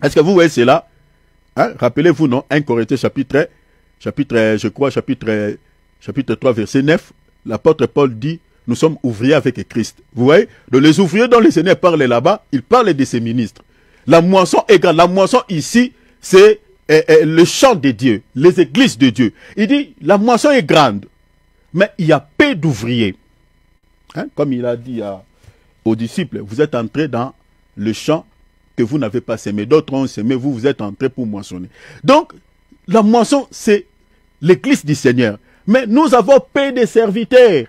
Est-ce que vous voyez cela? Hein? Rappelez-vous, non? 1 Corinthiens chapitre 3, verset 9, l'apôtre Paul dit, nous sommes ouvriers avec Christ. Vous voyez? Donc les ouvriers dont le Seigneur parle là-bas, il parle de ses ministres. La moisson est grande. La moisson ici, c'est le champ de Dieu, les églises de Dieu. Il dit, la moisson est grande, mais il y a peu d'ouvriers. Hein? Comme il a dit aux disciples, vous êtes entrés dans le champ que vous n'avez pas semé. D'autres ont semé, vous êtes entrés pour moissonner. Donc, la moisson, c'est l'église du Seigneur. Mais nous avons peu de serviteurs.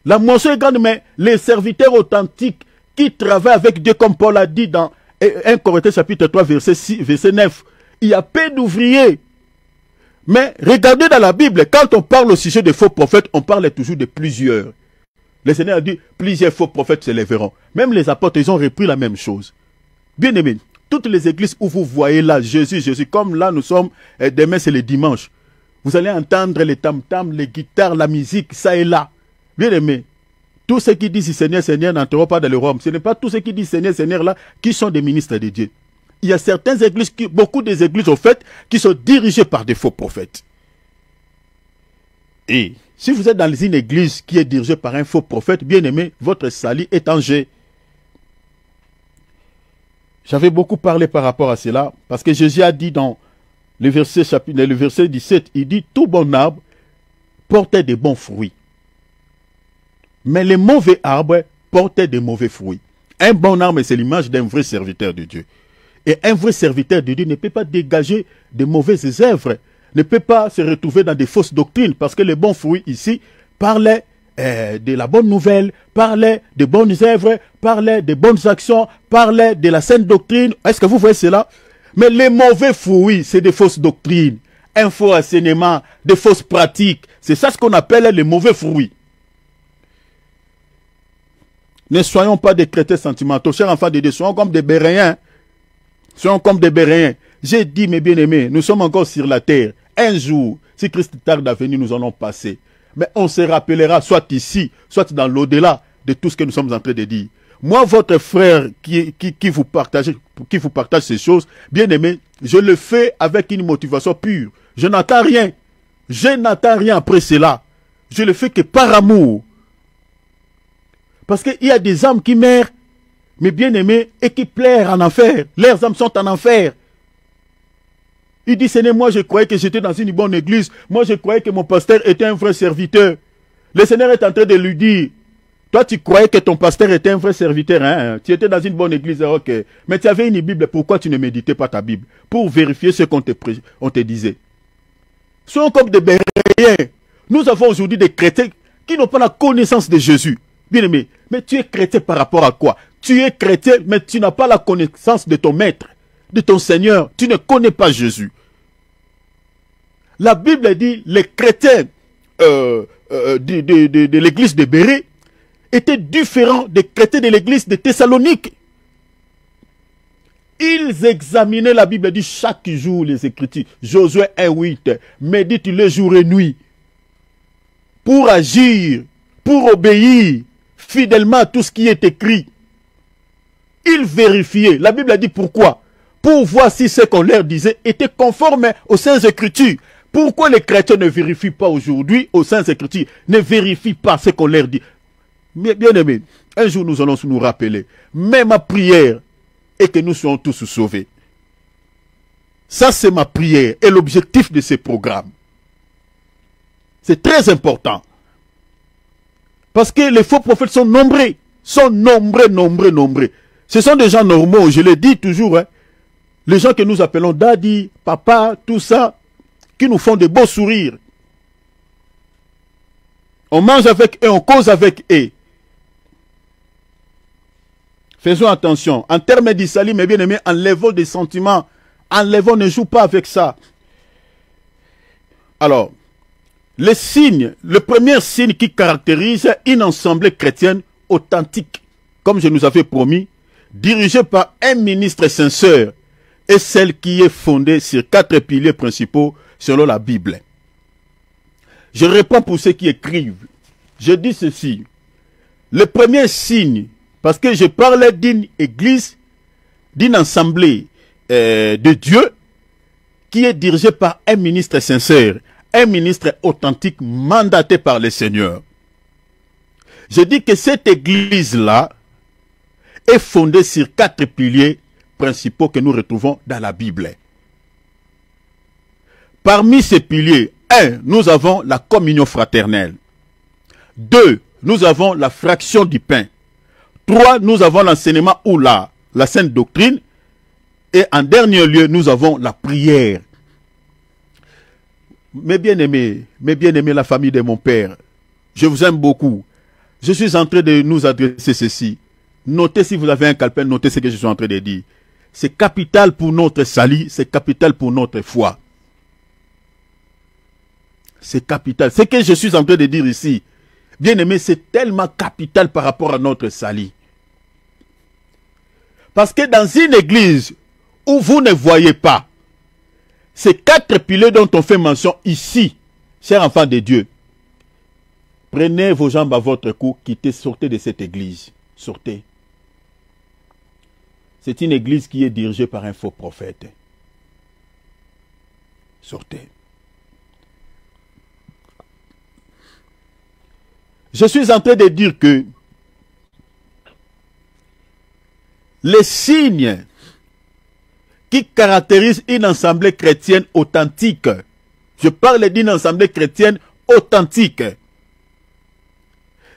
La moisson est grande, mais les serviteurs authentiques qui travaillent avec Dieu, comme Paul a dit dans 1 Corinthiens chapitre 3, verset 9, il y a peu d'ouvriers. Mais regardez dans la Bible, quand on parle au sujet des faux prophètes, on parle toujours de plusieurs. Le Seigneur a dit, plusieurs faux prophètes se lèveront. Même les apôtres, ils ont repris la même chose. Bien aimés, toutes les églises où vous voyez là, Jésus, comme là nous sommes, demain c'est le dimanche. Vous allez entendre les tam-tams, les guitares, la musique, ça et là. Bien aimé, tous ceux qui disent Seigneur, Seigneur n'entreront pas dans le royaume. Ce n'est pas tous ceux qui disent Seigneur, Seigneur là, qui sont des ministres de Dieu. Il y a certaines églises, beaucoup des églises au fait, qui sont dirigées par des faux prophètes. Et si vous êtes dans une église qui est dirigée par un faux prophète, bien aimé, votre salut est en jeu. J'avais beaucoup parlé par rapport à cela, parce que Jésus a dit dans le verset 17, il dit, tout bon arbre portait de bons fruits. Mais les mauvais arbres portaient de mauvais fruits. Un bon arbre, c'est l'image d'un vrai serviteur de Dieu. Et un vrai serviteur de Dieu ne peut pas dégager de mauvaises œuvres. ne peut pas se retrouver dans des fausses doctrines, parce que les bons fruits ici parlaient de la bonne nouvelle, parlaient de bonnes œuvres, parlaient de bonnes actions, parlaient de la saine doctrine. Est-ce que vous voyez cela? Mais les mauvais fruits, c'est des fausses doctrines, un faux enseignement, des fausses pratiques. C'est ça ce qu'on appelle les mauvais fruits. Ne soyons pas des chrétiens sentimentaux, chers enfants de Dieu, soyons comme des Béréens. Soyons comme des Béréens. J'ai dit, mes bien-aimés, nous sommes encore sur la terre. Un jour, si Christ tarde à venir, nous allons passer. Mais on se rappellera, soit ici, soit dans l'au-delà, de tout ce que nous sommes en train de dire. Moi, votre frère qui vous partage ces choses, bien-aimé, je le fais avec une motivation pure. Je n'attends rien. Je n'attends rien après cela. Je le fais que par amour. Parce qu'il y a des âmes qui meurent, mais bien-aimés, et qui pleurent en enfer. Leurs âmes sont en enfer. Il dit, Seigneur, moi je croyais que j'étais dans une bonne église. Moi je croyais que mon pasteur était un vrai serviteur. Le Seigneur est en train de lui dire, toi tu croyais que ton pasteur était un vrai serviteur, hein? Tu étais dans une bonne église, ok. Mais tu avais une Bible, pourquoi tu ne méditais pas ta Bible? Pour vérifier ce qu'on te disait. Soyons comme des Béréens. Nous avons aujourd'hui des chrétiens qui n'ont pas la connaissance de Jésus. Bien-aimé, mais tu es chrétien par rapport à quoi? Tu es chrétien, mais tu n'as pas la connaissance de ton maître, de ton Seigneur. Tu ne connais pas Jésus. La Bible dit, les chrétiens de l'église de Bérée étaient différents des chrétiens de l'église de Thessalonique. Ils examinaient la Bible, dit chaque jour les Écritures. Josué 1:8, médite le jour et nuit pour agir, pour obéir fidèlement à tout ce qui est écrit. Ils vérifiaient. La Bible a dit pourquoi? Pour voir si ce qu'on leur disait était conforme aux Saintes Écritures. Pourquoi les chrétiens ne vérifient pas aujourd'hui aux Saintes Écritures? Ne vérifient pas ce qu'on leur dit. Mais bien aimé, un jour nous allons nous rappeler. Mais ma prière est que nous soyons tous sauvés. Ça c'est ma prière et l'objectif de ce programme. C'est très important. Parce que les faux prophètes sont nombreux. Sont nombreux. Ce sont des gens normaux, je le dis toujours. Hein. Les gens que nous appelons daddy, papa, tout ça, qui nous font de beaux sourires. On mange avec eux, on cause avec eux. Faisons attention. En termes d'Isali, mes bien-aimés, enlevons des sentiments. Enlevons, ne joue pas avec ça. Alors, les signes, le premier signe qui caractérise une assemblée chrétienne authentique, comme je nous avais promis, dirigée par un ministre sincère, est celle qui est fondée sur 4 piliers principaux selon la Bible. Je réponds pour ceux qui écrivent. Je dis ceci. Le premier signe, parce que je parlais d'une église, d'une assemblée de Dieu, qui est dirigée par un ministre sincère, un ministre authentique mandaté par le Seigneur. Je dis que cette église-là est fondée sur 4 piliers principaux que nous retrouvons dans la Bible. Parmi ces piliers, 1, nous avons la communion fraternelle. 2, nous avons la fraction du pain. 3, nous avons l'enseignement ou la sainte doctrine. Et en dernier lieu, nous avons la prière. Mes bien-aimés, la famille de mon père, je vous aime beaucoup. Je suis en train de nous adresser ceci. Notez, si vous avez un calepin, notez ce que je suis en train de dire. C'est capital pour notre salut, c'est capital pour notre foi. C'est capital. Ce que je suis en train de dire ici, bien-aimé, c'est tellement capital par rapport à notre salut. Parce que dans une église où vous ne voyez pas ces 4 piliers dont on fait mention ici, chers enfants de Dieu, prenez vos jambes à votre cou, quittez, sortez de cette église. Sortez. C'est une église qui est dirigée par un faux prophète. Sortez. Je suis en train de dire que les signes qui caractérisent une assemblée chrétienne authentique, je parle d'une assemblée chrétienne authentique,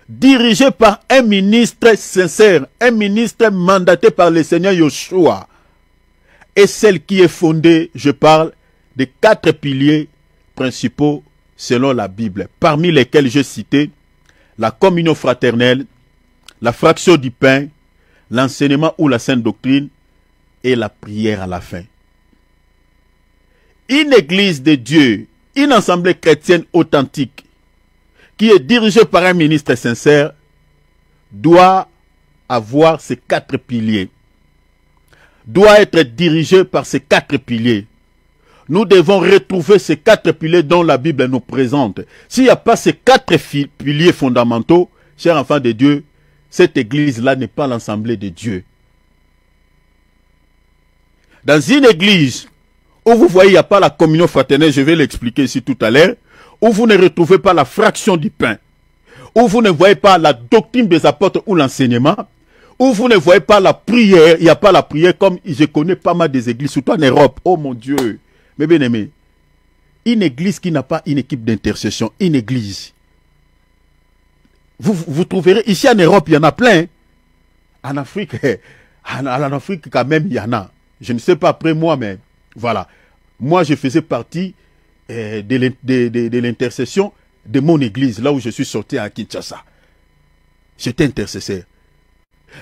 dirigée par un ministre sincère, un ministre mandaté par le Seigneur Yoshua, et celle qui est fondée, je parle, des 4 piliers principaux selon la Bible, parmi lesquels j'ai cité la communion fraternelle, la fraction du pain, l'enseignement ou la sainte doctrine et la prière à la fin. Une église de Dieu, une assemblée chrétienne authentique, qui est dirigée par un ministre sincère, doit avoir ces 4 piliers. Doit être dirigée par ces 4 piliers. Nous devons retrouver ces 4 piliers dont la Bible nous présente. S'il n'y a pas ces 4 piliers fondamentaux, chers enfants de Dieu, cette église-là n'est pas l'assemblée de Dieu. Dans une église où vous voyez, il n'y a pas la communion fraternelle, je vais l'expliquer ici tout à l'heure, où vous ne retrouvez pas la fraction du pain, où vous ne voyez pas la doctrine des apôtres ou l'enseignement, où vous ne voyez pas la prière, il n'y a pas la prière comme je connais pas mal des églises, surtout en Europe. Oh mon Dieu, mes bien-aimés, une église qui n'a pas une équipe d'intercession, une église. Vous trouverez, ici en Europe, il y en a plein. En Afrique, en Afrique quand même, il y en a. Je ne sais pas après moi, mais voilà. Moi, je faisais partie de l'intercession de mon église, là où je suis sorti à Kinshasa. J'étais intercesseur.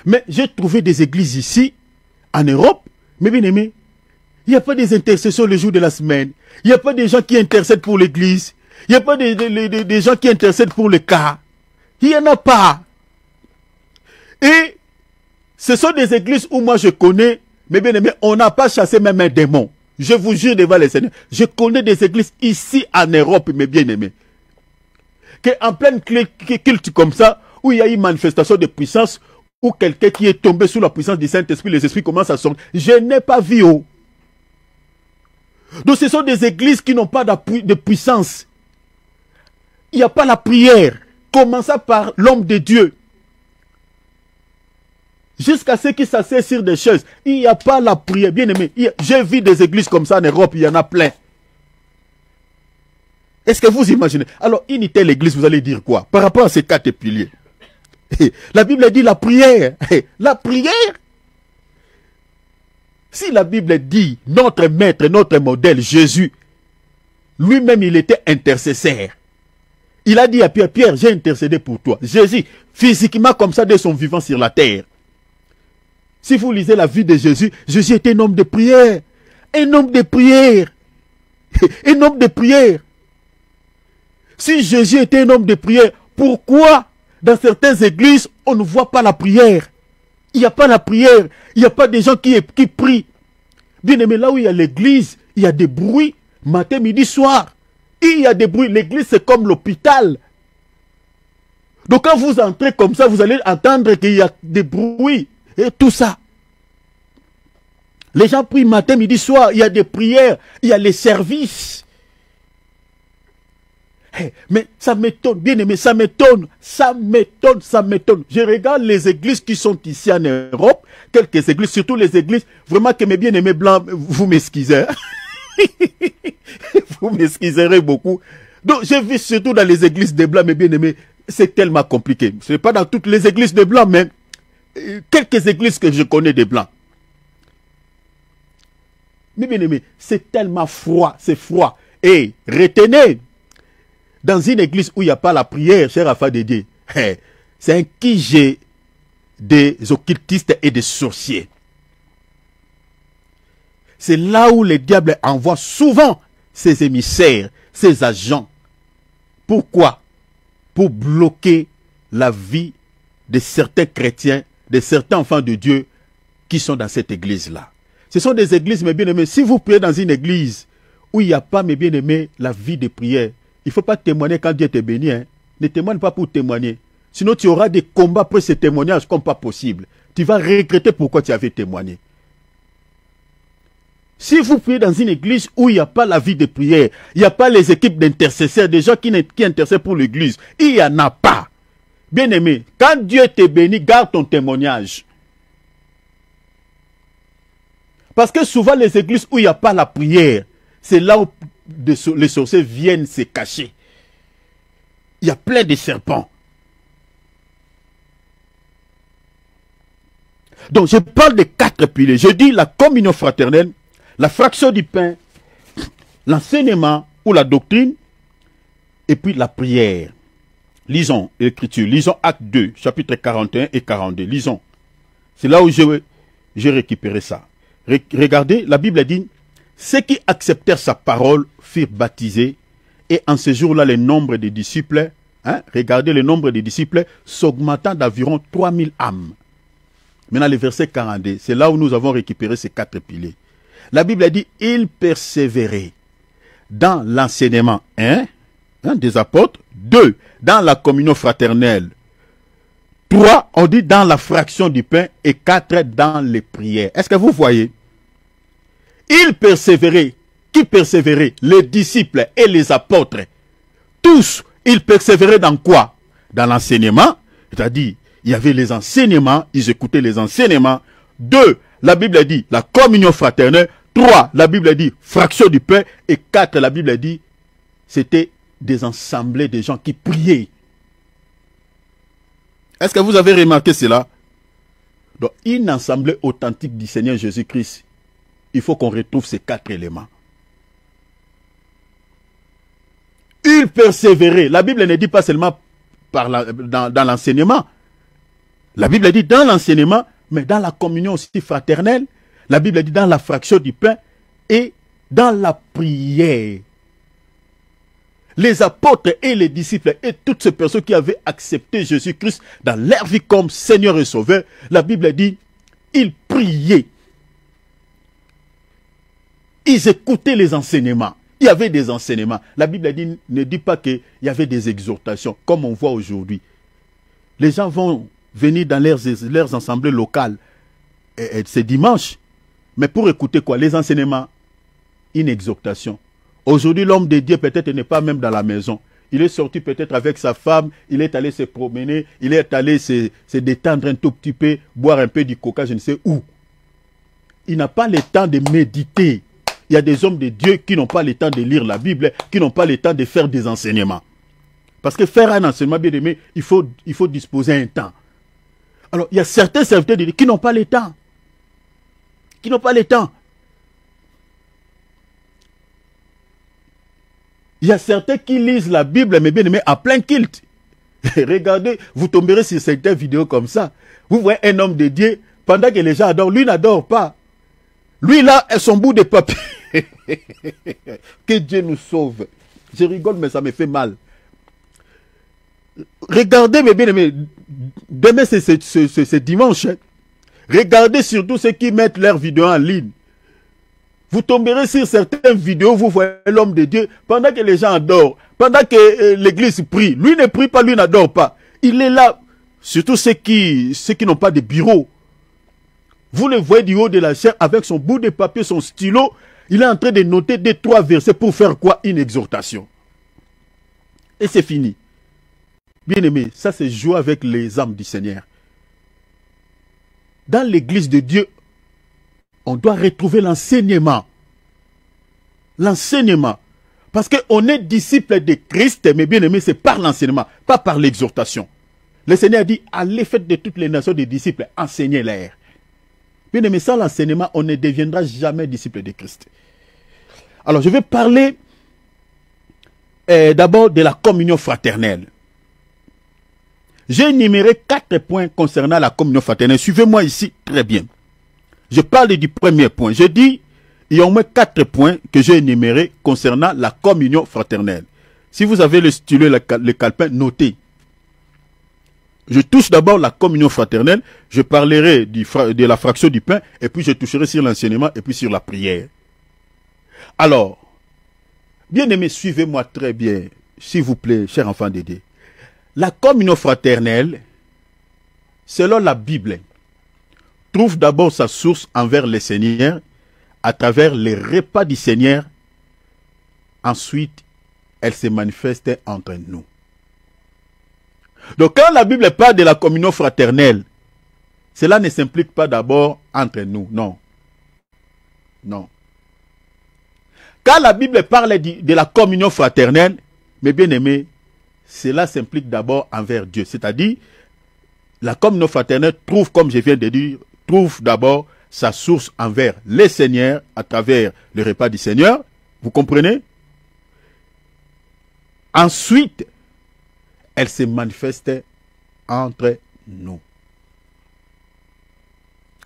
Mais j'ai trouvé des églises ici, en Europe, mais bien aimé, il n'y a pas des intercessions le jour de la semaine. Il n'y a pas des gens qui intercèdent pour l'église. Il n'y a pas des gens qui intercèdent pour le cas. Il n'y en a pas. Et ce sont des églises où moi je connais, mais bien aimé, on n'a pas chassé même un démon. Je vous jure devant les Seigneurs. Je connais des églises ici en Europe, mes bien-aimés. Qu'en pleine culte comme ça, où il y a une manifestation de puissance, où quelqu'un qui est tombé sous la puissance du Saint-Esprit, les esprits commencent à sortir. Je n'ai pas vu. Oh. Donc ce sont des églises qui n'ont pas de puissance. Il n'y a pas la prière. Commençant par l'homme de Dieu. Jusqu'à ceux qui s'asseyent sur des chaises. Il n'y a pas la prière. Bien aimé, j'ai vu des églises comme ça en Europe, il y en a plein. Est-ce que vous imaginez? Alors, une telle église, vous allez dire quoi? Par rapport à ces 4 piliers. La Bible dit la prière. La prière. Si la Bible dit notre maître, notre modèle, Jésus, lui-même il était intercesseur. Il a dit à Pierre, Pierre, j'ai intercédé pour toi. Jésus, physiquement comme ça, dès son vivant sur la terre. Si vous lisez la vie de Jésus, Jésus était un homme de prière. Un homme de prière. Un homme de prière. Si Jésus était un homme de prière, pourquoi dans certaines églises, on ne voit pas la prière? Il n'y a pas la prière. Il n'y a pas des gens qui prient. Bien aimé, là où il y a l'église, il y a des bruits, matin, midi, soir. Il y a des bruits. L'église, c'est comme l'hôpital. Donc quand vous entrez comme ça, vous allez entendre qu'il y a des bruits. Et tout ça. Les gens prient matin, midi, soir. Il y a des prières. Il y a les services. Mais ça m'étonne, bien aimé, ça m'étonne. Ça m'étonne, ça m'étonne. Je regarde les églises qui sont ici en Europe. Quelques églises, surtout les églises. Vraiment que mes bien-aimés blancs, vous m'excusez. Vous m'excuserez beaucoup. Donc, j'ai vu surtout dans les églises des blancs, mes bien-aimés, c'est tellement compliqué. Ce n'est pas dans toutes les églises des blancs, mais quelques églises que je connais des blancs. Mais bien-aimés, c'est tellement froid, c'est froid. Et retenez, dans une église où il n'y a pas la prière, cher enfant de Dieu, c'est un QG des occultistes et des sorciers. C'est là où le diable envoie souvent ses émissaires, ses agents. Pourquoi? Pour bloquer la vie de certains chrétiens, de certains enfants de Dieu qui sont dans cette église-là. Ce sont des églises, mes bien-aimés. Si vous priez dans une église où il n'y a pas, mes bien-aimés, la vie de prière, il ne faut pas témoigner quand Dieu te bénit. Hein. Ne témoigne pas pour témoigner. Sinon, tu auras des combats après ce témoignage comme pas possible. Tu vas regretter pourquoi tu avais témoigné. Si vous priez dans une église où il n'y a pas la vie de prière, il n'y a pas les équipes d'intercesseurs, des gens qui intercèdent pour l'église, il n'y en a pas. Bien aimé, quand Dieu te bénit, garde ton témoignage. Parce que souvent les églises où il n'y a pas la prière, c'est là où les sorciers viennent se cacher. Il y a plein de serpents. Donc je parle de 4 piliers. Je dis la communion fraternelle, la fraction du pain, l'enseignement ou la doctrine, et puis la prière. Lisons l'Écriture, lisons Actes 2, chapitre 41 et 42, lisons. C'est là où j'ai récupéré ça. Regardez, la Bible dit, ceux qui acceptèrent sa parole furent baptisés, et en ce jour-là, le nombre des disciples, regardez le nombre des disciples, s'augmentant d'environ 3000 âmes. Maintenant, le verset 42, c'est là où nous avons récupéré ces 4 piliers. La Bible dit, ils persévéraient dans l'enseignement, des apôtres, 2, dans la communion fraternelle, 3, on dit dans la fraction du pain, et 4, dans les prières. Est-ce que vous voyez? Ils persévéraient. Qui persévéraient? Les disciples et les apôtres. Tous, ils persévéraient dans quoi? Dans l'enseignement, c'est-à-dire, il y avait les enseignements, ils écoutaient les enseignements. 2, la Bible dit la communion fraternelle. 3, la Bible dit fraction du pain. Et 4, la Bible dit, c'était des assemblées de gens qui priaient. Est-ce que vous avez remarqué cela? Donc, une assemblée authentique du Seigneur Jésus-Christ, il faut qu'on retrouve ces 4 éléments. Ils persévéraient. La Bible ne dit pas seulement dans l'enseignement. La Bible dit dans l'enseignement, mais dans la communion aussi fraternelle. La Bible dit dans la fraction du pain et dans la prière. Les apôtres et les disciples et toutes ces personnes qui avaient accepté Jésus-Christ dans leur vie comme Seigneur et Sauveur, la Bible dit, ils priaient. Ils écoutaient les enseignements. Il y avait des enseignements. La Bible ne dit pas qu'il y avait des exhortations, comme on voit aujourd'hui. Les gens vont venir dans leurs assemblées locales. C'est dimanche. Mais pour écouter quoi? Les enseignements. Une exhortation. Aujourd'hui, l'homme de Dieu peut-être n'est pas même dans la maison. Il est sorti peut-être avec sa femme, il est allé se promener, il est allé se détendre un tout petit peu, boire un peu du coca, je ne sais où. Il n'a pas le temps de méditer. Il y a des hommes de Dieu qui n'ont pas le temps de lire la Bible, qui n'ont pas le temps de faire des enseignements. Parce que faire un enseignement, bien aimé, il faut disposer un temps. Alors, il y a certains serviteurs de Dieu qui n'ont pas le temps. Qui n'ont pas le temps. Il y a certains qui lisent la Bible, mais bien aimé, à plein kilt. Regardez, vous tomberez sur certaines vidéos comme ça. Vous voyez un homme de Dieu, pendant que les gens adorent, lui n'adore pas. Lui là, son bout de papier. Que Dieu nous sauve. Je rigole, mais ça me fait mal. Regardez, mes bien-aimés, demain c'est dimanche. Regardez surtout ceux qui mettent leurs vidéos en ligne. Vous tomberez sur certaines vidéos, vous voyez l'homme de Dieu, pendant que les gens adorent, pendant que l'église prie. Lui ne prie pas, lui n'adore pas. Il est là, surtout ceux qui n'ont pas de bureau. Vous le voyez du haut de la chair avec son bout de papier, son stylo. Il est en train de noter 2-3 versets pour faire quoi? Une exhortation. Et c'est fini. Bien aimé, ça c'est jouer avec les âmes du Seigneur. Dans l'église de Dieu, on doit retrouver l'enseignement. L'enseignement. Parce qu'on est disciple de Christ, mais bien aimé, c'est par l'enseignement, pas par l'exhortation. Le Seigneur dit, allez faites de toutes les nations des disciples, enseignez-les. Bien aimé, sans l'enseignement, on ne deviendra jamais disciple de Christ. Alors, je vais parler d'abord de la communion fraternelle. J'ai énuméré 4 points concernant la communion fraternelle. Suivez-moi ici très bien. Je parle du premier point. Je dis, il y a au moins 4 points que j'ai énumérés concernant la communion fraternelle. Si vous avez le stylo, le calepin, notez. Je touche d'abord la communion fraternelle, je parlerai de la fraction du pain, et puis je toucherai sur l'enseignement, et puis sur la prière. Alors, bien aimés, suivez-moi très bien, s'il vous plaît, chers enfants de Dieu. La communion fraternelle, selon la Bible, trouve d'abord sa source envers le Seigneur, à travers les repas du Seigneur. Ensuite, elle se manifeste entre nous. Donc quand la Bible parle de la communion fraternelle, cela ne s'implique pas d'abord entre nous, non. Non. Quand la Bible parle de la communion fraternelle, mes bien-aimés, cela s'implique d'abord envers Dieu. C'est-à-dire, la communion fraternelle trouve, comme je viens de dire, trouve d'abord sa source envers les Seigneurs à travers le repas du Seigneur. Vous comprenez? Ensuite, elle se manifeste entre nous.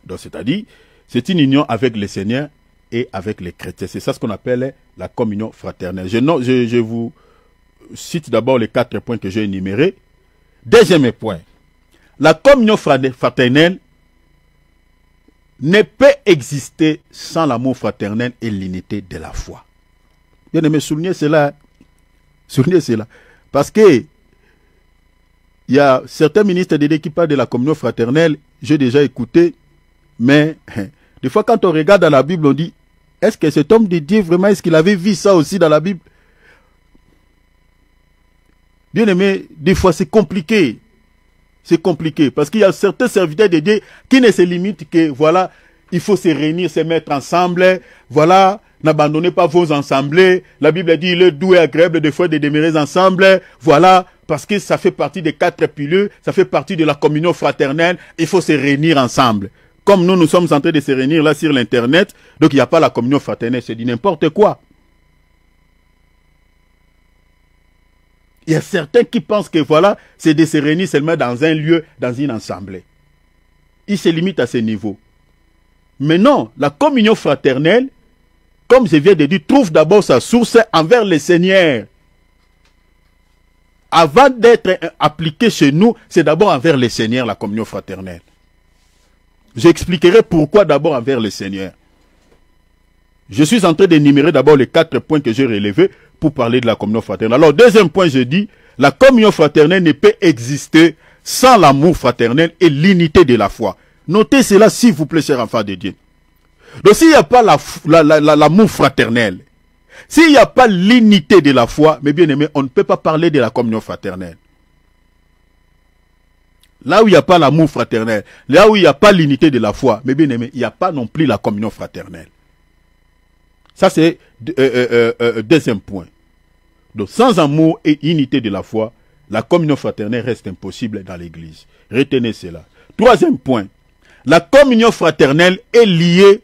Donc, c'est-à-dire, c'est une union avec le Seigneur et avec les chrétiens. C'est ça ce qu'on appelle la communion fraternelle. Je vous cite d'abord les 4 points que j'ai énumérés. Deuxième point, la communion fraternelle ne peut exister sans l'amour fraternel et l'unité de la foi. Bien aimé, soulignez cela. Soulignez cela. Parce que il y a certains ministres de qui parlent de la communion fraternelle, j'ai déjà écouté, mais des fois quand on regarde dans la Bible, on dit, est-ce que cet homme de Dieu, vraiment, est-ce qu'il avait vu ça aussi dans la Bible? Bien aimé, des fois c'est compliqué. C'est compliqué parce qu'il y a certains serviteurs de Dieu qui ne se limitent que, voilà, il faut se réunir, se mettre ensemble, voilà, n'abandonnez pas vos assemblées. La Bible dit, il est doux et agréable des fois de demeurer ensemble, voilà, parce que ça fait partie des 4 piliers, ça fait partie de la communion fraternelle, il faut se réunir ensemble. Comme nous sommes en train de se réunir là sur l'internet, donc il n'y a pas la communion fraternelle, c'est dit n'importe quoi. Il y a certains qui pensent que voilà, c'est de se réunir seulement dans un lieu, dans une assemblée. Ils se limitent à ce niveau. Mais non, la communion fraternelle, comme je viens de dire, trouve d'abord sa source envers le Seigneur. Avant d'être appliquée chez nous, c'est d'abord envers le Seigneur, la communion fraternelle. J'expliquerai pourquoi d'abord envers le Seigneur. Je suis en train d'énumérer d'abord les 4 points que j'ai relevés pour parler de la communion fraternelle. Alors, deuxième point, je dis, la communion fraternelle ne peut exister sans l'amour fraternel et l'unité de la foi. Notez cela, s'il vous plaît, chers enfants de Dieu. Donc, s'il n'y a pas l'amour fraternel, s'il n'y a pas l'unité de la foi, mes bien-aimés, on ne peut pas parler de la communion fraternelle. Là où il n'y a pas l'amour fraternel, là où il n'y a pas l'unité de la foi, mes bien-aimés, il n'y a pas non plus la communion fraternelle. Ça, c'est deuxième point. Donc, sans amour et unité de la foi, la communion fraternelle reste impossible dans l'Église. Retenez cela. Troisième point. La communion fraternelle est liée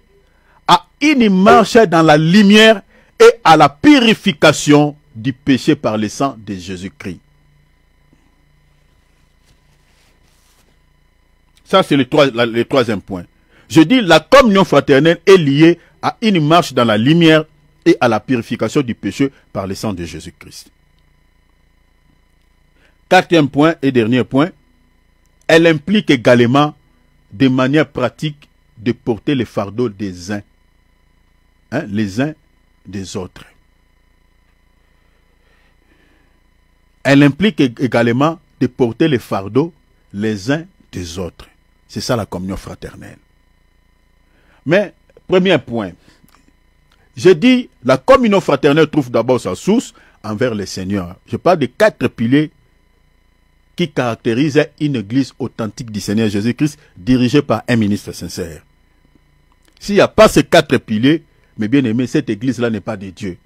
à une marche dans la lumière et à la purification du péché par le sang de Jésus-Christ. Ça, c'est le troisième point. Je dis, la communion fraternelle est liée à une marche dans la lumière et à la purification du péché par le sang de Jésus-Christ. Quatrième point et dernier point, elle implique également de manière pratique de porter le fardeau des uns, les uns des autres. Elle implique également de porter le fardeau les uns des autres. C'est ça la communion fraternelle. Mais, premier point, j'ai dit, la communion fraternelle trouve d'abord sa source envers le Seigneur. Je parle de 4 piliers qui caractérisent une église authentique du Seigneur Jésus-Christ dirigée par un ministre sincère. S'il n'y a pas ces 4 piliers, mes bien-aimés, cette église-là n'est pas de Dieu.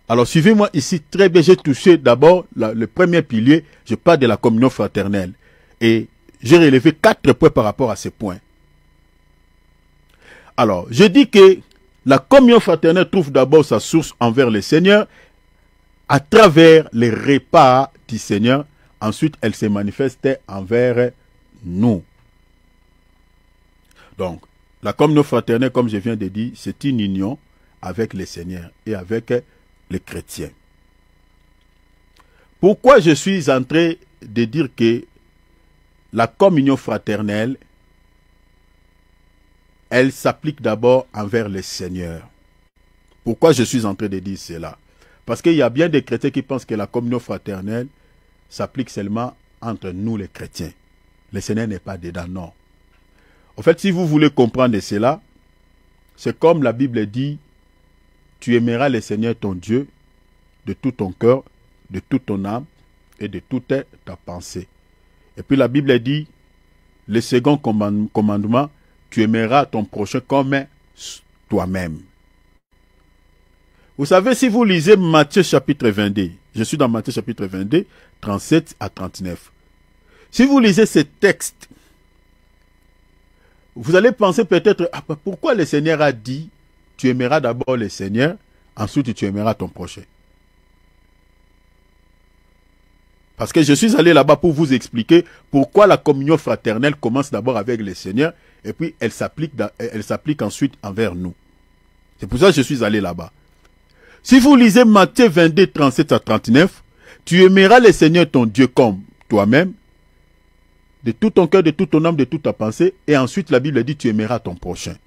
Alors, suivez-moi ici très bien. J'ai touché d'abord le premier pilier. Je parle de la communion fraternelle. Et j'ai relevé 4 points par rapport à ces points. Alors, je dis que la communion fraternelle trouve d'abord sa source envers le Seigneur à travers les repas du Seigneur. Ensuite, elle se manifeste envers nous. Donc, la communion fraternelle, comme je viens de dire, c'est une union avec le Seigneur et avec les chrétiens. Pourquoi je suis en train de dire que la communion fraternelle, elle s'applique d'abord envers le Seigneur? Pourquoi je suis en train de dire cela? Parce qu'il y a bien des chrétiens qui pensent que la communion fraternelle s'applique seulement entre nous les chrétiens. Le Seigneur n'est pas dedans, non. En fait, si vous voulez comprendre cela, c'est comme la Bible dit, tu aimeras le Seigneur ton Dieu de tout ton cœur, de toute ton âme et de toute ta pensée. Et puis la Bible dit, le second commandement, tu aimeras ton prochain comme toi-même. Vous savez, si vous lisez Matthieu chapitre 22, je suis dans Matthieu chapitre 22, 37 à 39. Si vous lisez ce texte, vous allez penser peut-être, pourquoi le Seigneur a dit, tu aimeras d'abord le Seigneur, ensuite tu aimeras ton prochain. Parce que je suis allé là-bas pour vous expliquer pourquoi la communion fraternelle commence d'abord avec le Seigneur et puis elle s'applique ensuite envers nous. C'est pour ça que je suis allé là-bas. Si vous lisez Matthieu 22, 37 à 39, tu aimeras le Seigneur ton Dieu comme toi-même, de tout ton cœur, de toute ton âme, de toute ta pensée, et ensuite la Bible dit tu aimeras ton prochain.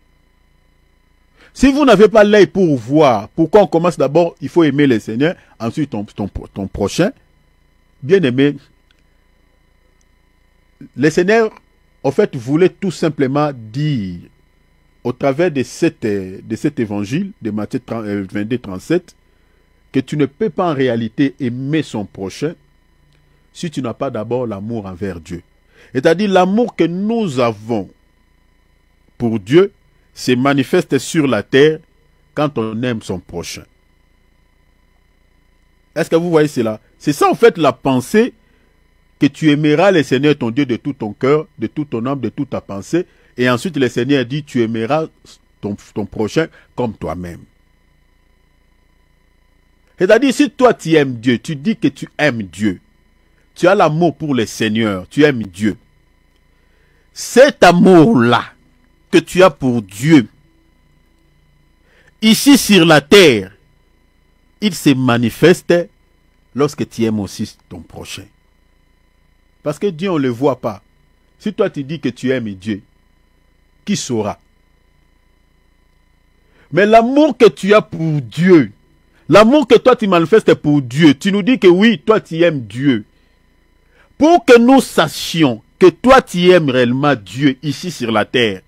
Si vous n'avez pas l'œil pour voir, pourquoi on commence d'abord, il faut aimer le Seigneur, ensuite ton prochain, bien aimé, le Seigneur, en fait, voulait tout simplement dire, au travers de cet évangile, de Matthieu 22, 37, que tu ne peux pas en réalité aimer son prochain si tu n'as pas d'abord l'amour envers Dieu. C'est-à-dire l'amour que nous avons pour Dieu se manifeste sur la terre quand on aime son prochain. Est-ce que vous voyez cela? C'est ça en fait la pensée, que tu aimeras le Seigneur ton Dieu de tout ton cœur, de toute ton âme, de toute ta pensée. Et ensuite le Seigneur dit tu aimeras ton prochain comme toi-même. C'est-à-dire si toi tu aimes Dieu, tu dis que tu aimes Dieu. Tu as l'amour pour le Seigneur, tu aimes Dieu. Cet amour-là que tu as pour Dieu, ici sur la terre, il se manifeste lorsque tu aimes aussi ton prochain. Parce que Dieu, on ne le voit pas. Si toi tu dis que tu aimes Dieu, qui saura? Mais l'amour que tu as pour Dieu, l'amour que toi tu manifestes pour Dieu, tu nous dis que oui, toi tu aimes Dieu. Pour que nous sachions que toi tu aimes réellement Dieu ici sur la terre,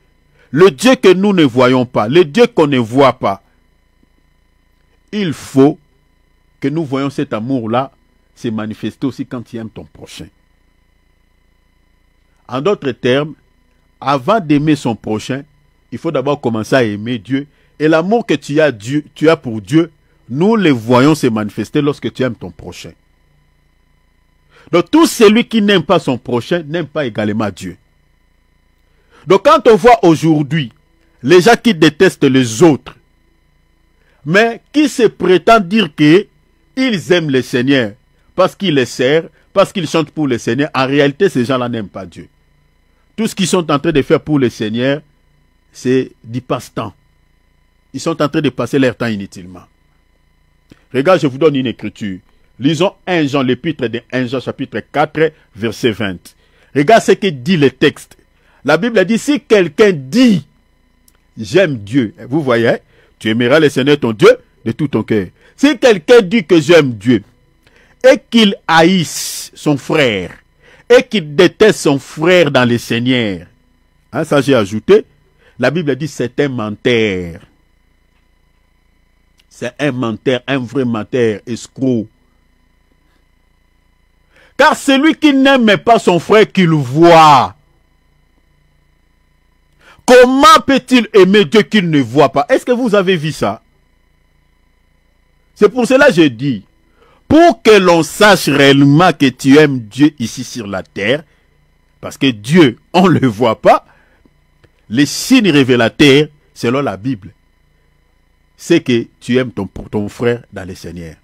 le Dieu que nous ne voyons pas, le Dieu qu'on ne voit pas, il faut que nous voyons cet amour-là se manifester aussi quand tu aimes ton prochain. En d'autres termes, avant d'aimer son prochain, il faut d'abord commencer à aimer Dieu. Et l'amour que tu as pour Dieu, nous le voyons se manifester lorsque tu aimes ton prochain. Donc tout celui qui n'aime pas son prochain n'aime pas également Dieu. Donc quand on voit aujourd'hui les gens qui détestent les autres, mais qui se prétendent dire qu'ils aiment le Seigneur parce qu'ils les servent, parce qu'ils chantent pour le Seigneur, en réalité ces gens-là n'aiment pas Dieu. Tout ce qu'ils sont en train de faire pour le Seigneur, c'est du passe-temps. Ils sont en train de passer leur temps inutilement. Regarde, je vous donne une écriture. Lisons 1 Jean, l'épître de 1 Jean, chapitre 4, verset 20. Regarde ce que dit le texte. La Bible dit, si quelqu'un dit, j'aime Dieu, vous voyez, tu aimeras le Seigneur ton Dieu de tout ton cœur. Si quelqu'un dit que j'aime Dieu, et qu'il haïsse son frère, et qu'il déteste son frère dans le Seigneur, hein, ça j'ai ajouté, la Bible dit, c'est un menteur. C'est un menteur, un vrai menteur, escroc. Car celui qui n'aime pas son frère qu'il voit, comment peut-il aimer Dieu qu'il ne voit pas? Est-ce que vous avez vu ça? C'est pour cela que je dis, pour que l'on sache réellement que tu aimes Dieu ici sur la terre, parce que Dieu, on ne le voit pas, les signes révélateurs, selon la Bible, c'est que tu aimes ton frère dans le Seigneur.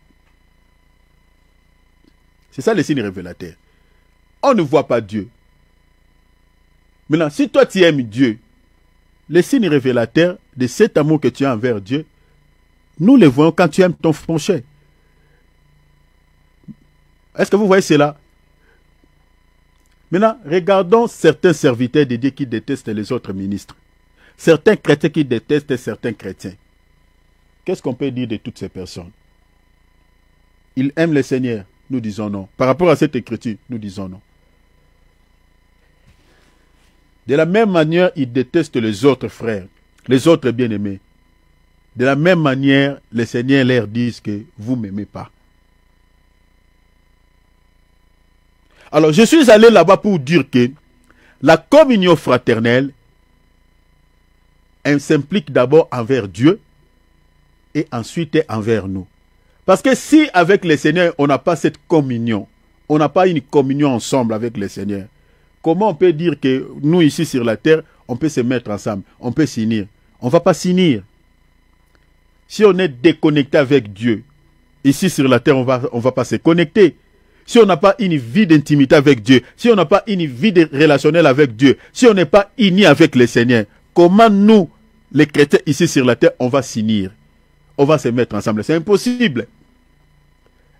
C'est ça les signes révélateurs. On ne voit pas Dieu. Maintenant, si toi tu aimes Dieu, les signes révélateurs de cet amour que tu as envers Dieu, nous les voyons quand tu aimes ton prochain. Est-ce que vous voyez cela? Maintenant, regardons certains serviteurs de Dieu qui détestent les autres ministres. Certains chrétiens qui détestent certains chrétiens. Qu'est-ce qu'on peut dire de toutes ces personnes? Ils aiment le Seigneur, nous disons non. Par rapport à cette écriture, nous disons non. De la même manière, ils détestent les autres frères, les autres bien-aimés. De la même manière, le Seigneur leur dit que vous ne m'aimez pas. Alors, je suis allé là-bas pour dire que la communion fraternelle, elle s'implique d'abord envers Dieu et ensuite envers nous. Parce que si avec le Seigneur, on n'a pas cette communion, on n'a pas une communion ensemble avec le Seigneur, comment on peut dire que nous ici sur la terre, on peut se mettre ensemble, on peut s'unir? On ne va pas s'unir. Si on est déconnecté avec Dieu, ici sur la terre, on va pas se connecter. si on n'a pas une vie d'intimité avec Dieu, si on n'a pas une vie relationnelle avec Dieu, si on n'est pas uni avec le Seigneur, comment nous, les chrétiens ici sur la terre, on va s'unir? On va se mettre ensemble. C'est impossible.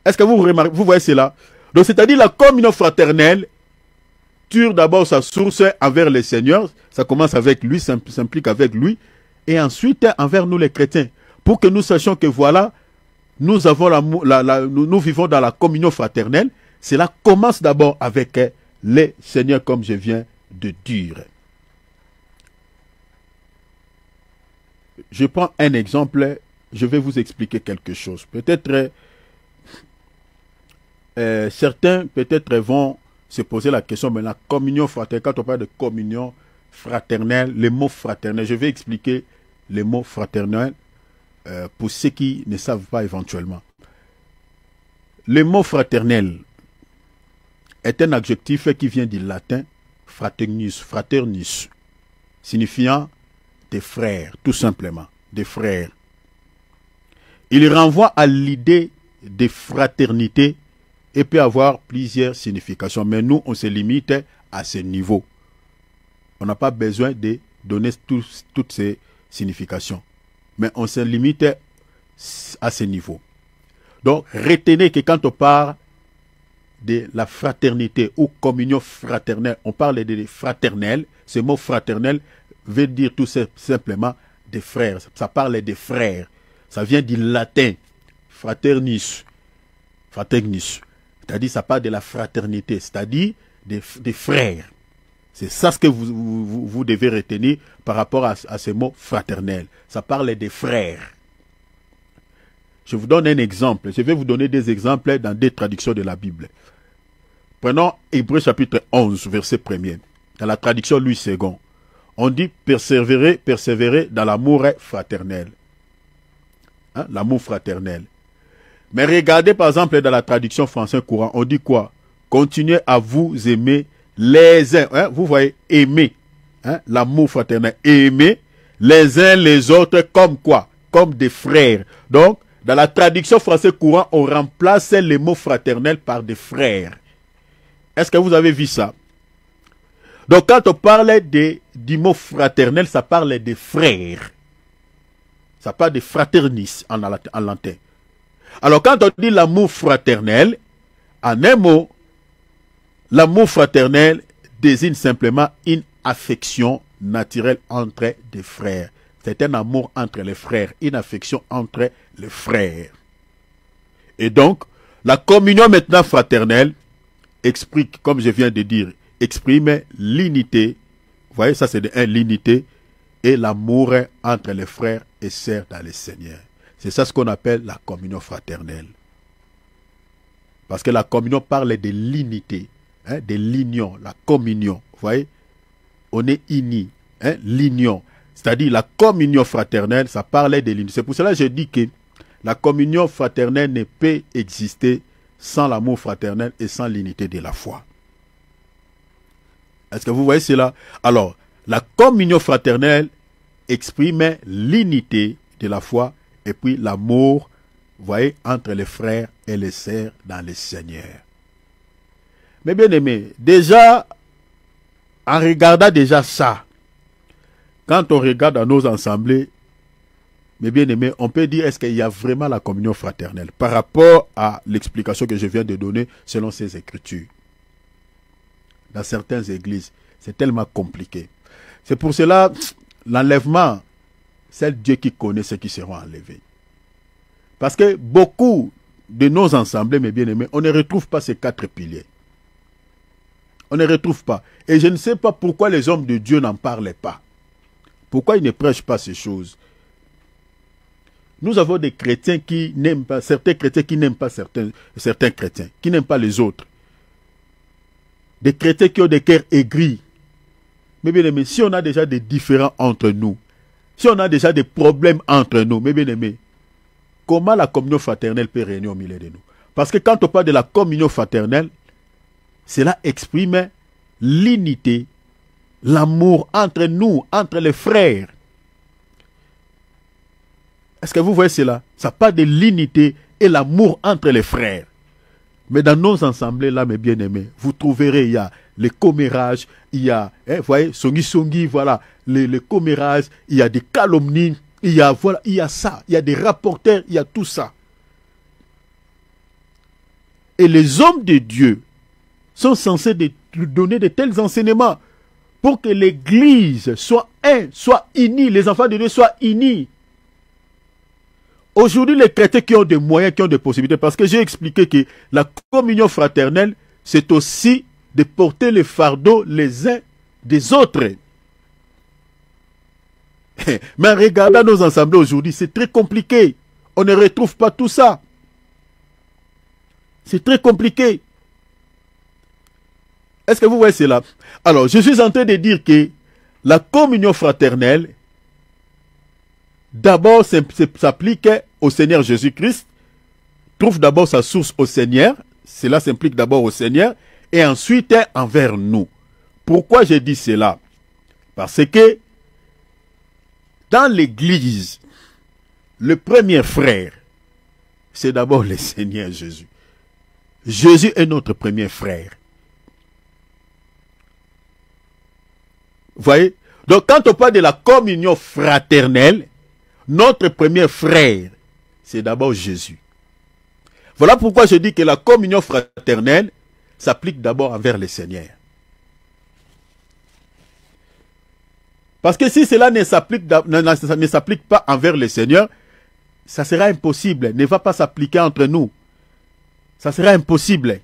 Est-ce que vous voyez cela? Donc, c'est-à-dire la communion fraternelle tire d'abord sa source envers le Seigneur. Ça commence avec lui, s'implique avec lui. Et ensuite, envers nous les chrétiens. Pour que nous sachions que voilà, nous avons nous vivons dans la communion fraternelle. Cela commence d'abord avec les Seigneurs, comme je viens de dire. Je prends un exemple, je vais vous expliquer quelque chose. Peut-être certains vont se poser la question, mais la communion fraternelle, quand on parle de communion fraternelle, le mot fraternel, je vais expliquer le mot fraternel pour ceux qui ne savent pas éventuellement. Le mot fraternel est un adjectif qui vient du latin fraternus, signifiant des frères, tout simplement, des frères. Il renvoie à l'idée de fraternité et peut avoir plusieurs significations. Mais nous, on se limite à ce niveau. On n'a pas besoin de donner toutes ces significations. Mais on se limite à ce niveau. Donc, retenez que quand on parle de la fraternité ou communion fraternelle, on parle de fraternel. Ce mot fraternel veut dire tout simplement des frères. Ça parle des frères. Ça vient du latin fraternus. Fraternus. C'est-à-dire ça parle de la fraternité, c'est-à-dire des frères. C'est ça ce que vous devez retenir par rapport à ce mot fraternel. Ça parle des frères. Je vous donne un exemple. Je vais vous donner des exemples dans des traductions de la Bible. Prenons Hébreux chapitre 11, verset 1er. Dans la traduction Louis II, on dit persévérer dans l'amour fraternel. Hein? L'amour fraternel. Mais regardez par exemple dans la traduction française courant, on dit quoi? Continuez à vous aimer les uns. Hein? Vous voyez, aimer. Hein? L'amour fraternel. Aimer les uns les autres comme quoi? Comme des frères. Donc, dans la traduction française courant, on remplace les mots fraternels par des frères. Est-ce que vous avez vu ça? Donc, quand on parle du mot fraternel, ça parle des frères. Ça parle de fraternis en latin. Alors, quand on dit l'amour fraternel, en un mot, l'amour fraternel désigne simplement une affection naturelle entre des frères. C'est un amour entre les frères, une affection entre les frères. Et donc, la communion maintenant fraternelle explique, comme je viens de dire, exprime l'unité. Vous voyez, ça c'est l'unité et l'amour entre les frères et sœurs dans le Seigneur. C'est ça ce qu'on appelle la communion fraternelle. Parce que la communion parle de l'unité, hein, de l'union, la communion. Vous voyez, on est unis, hein, l'union. C'est-à-dire la communion fraternelle, ça parle de l'unité. C'est pour cela que je dis que la communion fraternelle ne peut exister sans l'amour fraternel et sans l'unité de la foi. Est-ce que vous voyez cela? Alors, la communion fraternelle exprime l'unité de la foi et puis l'amour, vous voyez, entre les frères et les sœurs dans le Seigneur. Mais bien aimé, déjà, en regardant déjà ça, quand on regarde dans nos assemblées, mais bien aimé, on peut dire est-ce qu'il y a vraiment la communion fraternelle par rapport à l'explication que je viens de donner selon ces Écritures. Dans certaines églises, c'est tellement compliqué. C'est pour cela, l'enlèvement, c'est Dieu qui connaît ceux qui seront enlevés. Parce que beaucoup de nos assemblées, mes bien-aimés, on ne retrouve pas ces 4 piliers. On ne retrouve pas. Et je ne sais pas pourquoi les hommes de Dieu n'en parlent pas. Pourquoi ils ne prêchent pas ces choses. Nous avons des chrétiens qui n'aiment pas, certains chrétiens qui n'aiment pas certains chrétiens, qui n'aiment pas les autres. Des chrétiens qui ont des cœurs aigris. Mais bien aimé, si on a déjà des différends entre nous, si on a déjà des problèmes entre nous, mes bien-aimés, comment la communion fraternelle peut régner au milieu de nous? Parce que quand on parle de la communion fraternelle, cela exprime l'unité, l'amour entre nous, entre les frères. Est-ce que vous voyez cela? Ça parle de l'unité et l'amour entre les frères. Mais dans nos assemblées, là, mes bien-aimés, vous trouverez, il y a les commérages, il y a, vous voyez, songi, voilà, les commérages, il y a des calomnies, il y a, voilà, il y a ça, il y a des rapporteurs, il y a tout ça. Et les hommes de Dieu sont censés donner de tels enseignements pour que l'Église soit soit unie, les enfants de Dieu soient unis. Aujourd'hui, les chrétiens qui ont des moyens, qui ont des possibilités, parce que j'ai expliqué que la communion fraternelle, c'est aussi de porter les fardeaux les uns des autres. Mais en regardant nos assemblées aujourd'hui, c'est très compliqué. On ne retrouve pas tout ça. C'est très compliqué. Est-ce que vous voyez cela? Alors, je suis en train de dire que la communion fraternelle, d'abord, s'applique au Seigneur Jésus-Christ, trouve d'abord sa source au Seigneur, cela s'implique d'abord au Seigneur, et ensuite envers nous. Pourquoi j'ai dit cela? Parce que dans l'Église, le premier frère, c'est d'abord le Seigneur Jésus. Jésus est notre premier frère. Vous voyez? Donc quand on parle de la communion fraternelle, notre premier frère, c'est d'abord Jésus. Voilà pourquoi je dis que la communion fraternelle s'applique d'abord envers le Seigneur. Parce que si cela ne s'applique pas envers le Seigneur, ça sera impossible, ne va pas s'appliquer entre nous. Ça sera impossible.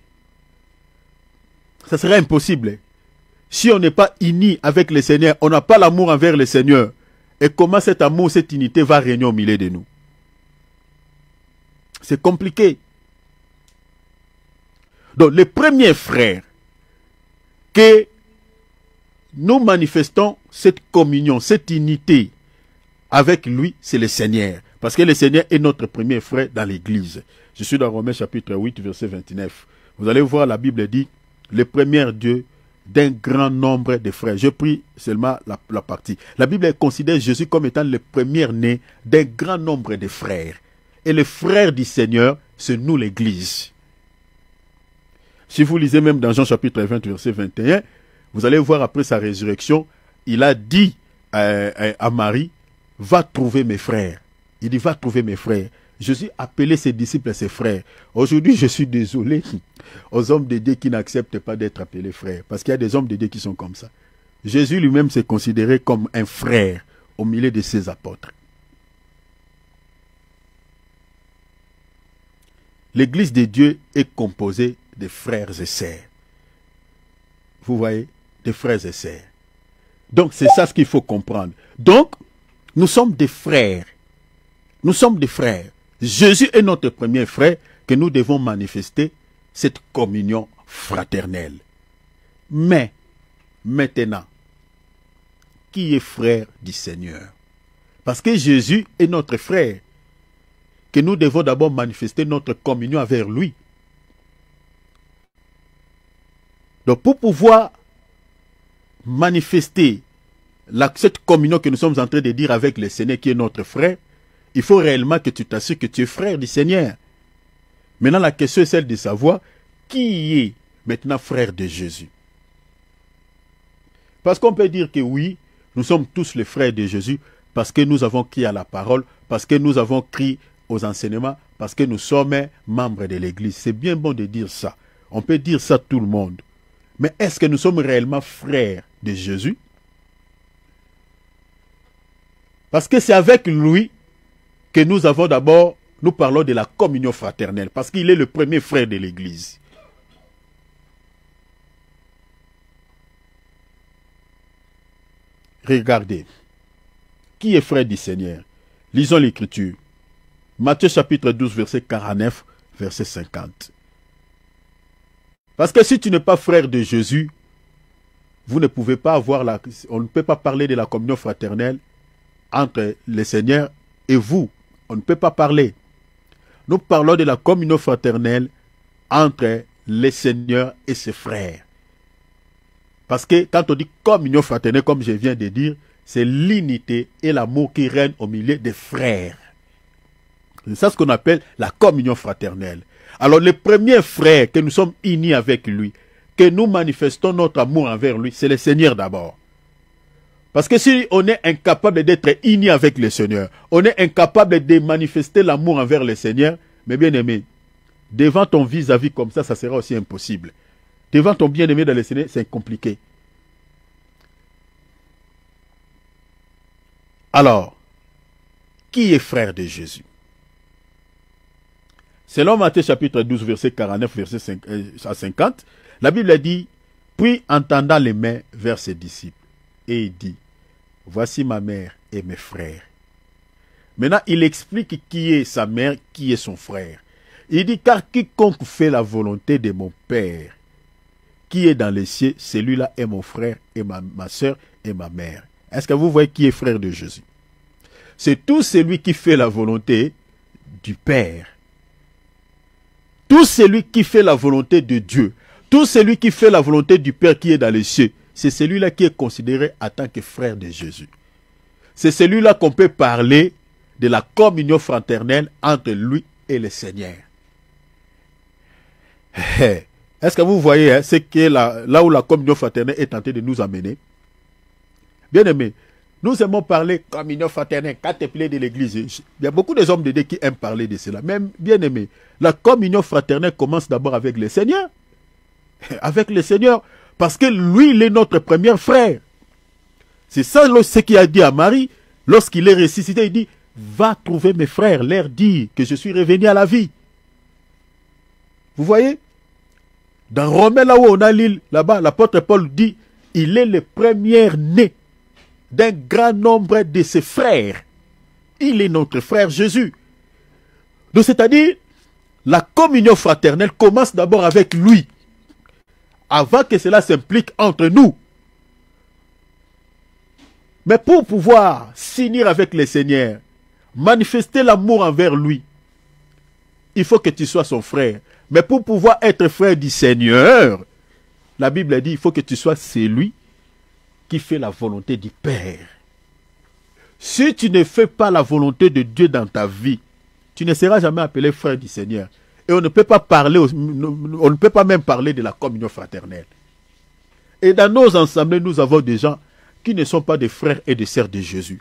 Ça sera impossible. Si on n'est pas uni avec le Seigneur, on n'a pas l'amour envers le Seigneur. Et comment cet amour, cette unité va régner au milieu de nous? C'est compliqué. Donc, le premier frère que nous manifestons cette communion, cette unité avec lui, c'est le Seigneur. Parce que le Seigneur est notre premier frère dans l'Église. Je suis dans Romains chapitre 8, verset 29. Vous allez voir, la Bible dit, le premier Dieu d'un grand nombre de frères. Je prie seulement la partie. La Bible considère Jésus comme étant le premier-né d'un grand nombre de frères. Et les frères du Seigneur, c'est nous l'Église. Si vous lisez même dans Jean chapitre 20, verset 21, vous allez voir après sa résurrection, il a dit à Marie, va trouver mes frères. Il dit, va trouver mes frères. Jésus appelait ses disciples ses frères. Aujourd'hui, je suis désolé aux hommes de Dieu qui n'acceptent pas d'être appelés frères. Parce qu'il y a des hommes de Dieu qui sont comme ça. Jésus lui-même s'est considéré comme un frère au milieu de ses apôtres. L'église de Dieu est composée de frères et sœurs. Vous voyez, des frères et sœurs. Donc, c'est ça ce qu'il faut comprendre. Donc, nous sommes des frères. Nous sommes des frères. Jésus est notre premier frère que nous devons manifester cette communion fraternelle. Mais, maintenant, qui est frère du Seigneur? Parce que Jésus est notre frère, que nous devons d'abord manifester notre communion avec lui. Donc, pour pouvoir manifester cette communion que nous sommes en train de dire avec le Seigneur qui est notre frère, il faut réellement que tu t'assures que tu es frère du Seigneur. Maintenant, la question est celle de savoir qui est maintenant frère de Jésus. Parce qu'on peut dire que oui, nous sommes tous les frères de Jésus parce que nous avons crié à la parole, parce que nous avons crié aux enseignements, parce que nous sommes membres de l'Église. C'est bien bon de dire ça. On peut dire ça tout le monde. Mais est-ce que nous sommes réellement frères de Jésus? Parce que c'est avec lui que nous avons d'abord, nous parlons de la communion fraternelle, parce qu'il est le premier frère de l'Église. Regardez, qui est frère du Seigneur? Lisons l'Écriture. Matthieu chapitre 12, verset 49, verset 50. Parce que si tu n'es pas frère de Jésus, vous ne pouvez pas avoir on ne peut pas parler de la communion fraternelle entre le Seigneur et vous. On ne peut pas parler. Nous parlons de la communion fraternelle entre le Seigneur et ses frères. Parce que quand on dit communion fraternelle, comme je viens de dire, c'est l'unité et l'amour qui règne au milieu des frères. C'est ça ce qu'on appelle la communion fraternelle. Alors le premier frère que nous sommes unis avec lui, que nous manifestons notre amour envers lui, c'est le Seigneur d'abord. Parce que si on est incapable d'être unis avec le Seigneur, on est incapable de manifester l'amour envers le Seigneur, mais bien aimé, devant ton vis-à-vis comme ça sera aussi impossible. Devant ton bien-aimé dans le Seigneur, c'est compliqué. Alors, qui est frère de Jésus? Selon Matthieu chapitre 12, verset 49, verset 5 à 50, la Bible dit, puis entendant les mains vers ses disciples, et il dit, voici ma mère et mes frères. Maintenant, il explique qui est sa mère, qui est son frère. Il dit, car quiconque fait la volonté de mon Père, qui est dans les cieux, celui-là est mon frère et ma soeur et ma mère. Est-ce que vous voyez qui est frère de Jésus? C'est tout celui qui fait la volonté du Père. Tout celui qui fait la volonté de Dieu. Tout celui qui fait la volonté du Père qui est dans les cieux. C'est celui-là qui est considéré en tant que frère de Jésus. C'est celui-là qu'on peut parler de la communion fraternelle entre lui et le Seigneur. Est-ce que vous voyez ce qui est là où la communion fraternelle est tentée de nous amener? Bien aimé, nous aimons parler communion fraternelle, quatre-plaies de l'église. Il y a beaucoup des hommes de Dieu qui aiment parler de cela. Même bien aimé, la communion fraternelle commence d'abord avec le Seigneur. Avec le Seigneur, parce que lui, il est notre premier frère. C'est ça ce qu'il a dit à Marie, lorsqu'il est ressuscité, il dit, va trouver mes frères, leur dire que je suis revenu à la vie. Vous voyez? Dans Romains, là où on a l'île, là-bas, l'apôtre Paul dit, il est le premier né d'un grand nombre de ses frères. Il est notre frère Jésus. Donc, c'est-à-dire, la communion fraternelle commence d'abord avec lui, avant que cela s'implique entre nous. Mais pour pouvoir s'unir avec le Seigneur, manifester l'amour envers lui, il faut que tu sois son frère. Mais pour pouvoir être frère du Seigneur, la Bible dit, il faut que tu sois celui qui fait la volonté du Père. Si tu ne fais pas la volonté de Dieu dans ta vie, tu ne seras jamais appelé frère du Seigneur. Et on ne peut pas parler, on ne peut pas même parler de la communion fraternelle. Et dans nos assemblées, nous avons des gens qui ne sont pas des frères et des sœurs de Jésus.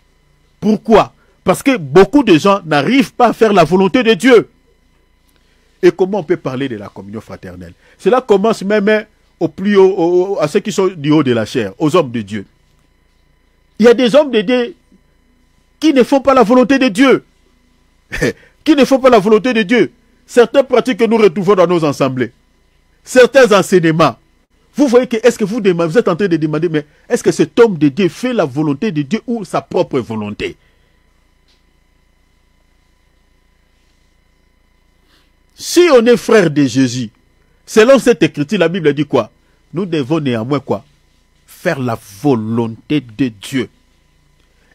Pourquoi? Parce que beaucoup de gens n'arrivent pas à faire la volonté de Dieu. Et comment on peut parler de la communion fraternelle? Cela commence même au plus haut, à ceux qui sont du haut de la chair, aux hommes de Dieu. Il y a des hommes de Dieu qui ne font pas la volonté de Dieu. Qui ne font pas la volonté de Dieu. Certaines pratiques que nous retrouvons dans nos assemblées. Certains enseignements. Vous voyez que, est-ce que vous êtes en train de demander, mais est-ce que cet homme de Dieu fait la volonté de Dieu ou sa propre volonté? Si on est frère de Jésus, selon cette écriture, la Bible dit quoi? Nous devons néanmoins quoi? Faire la volonté de Dieu.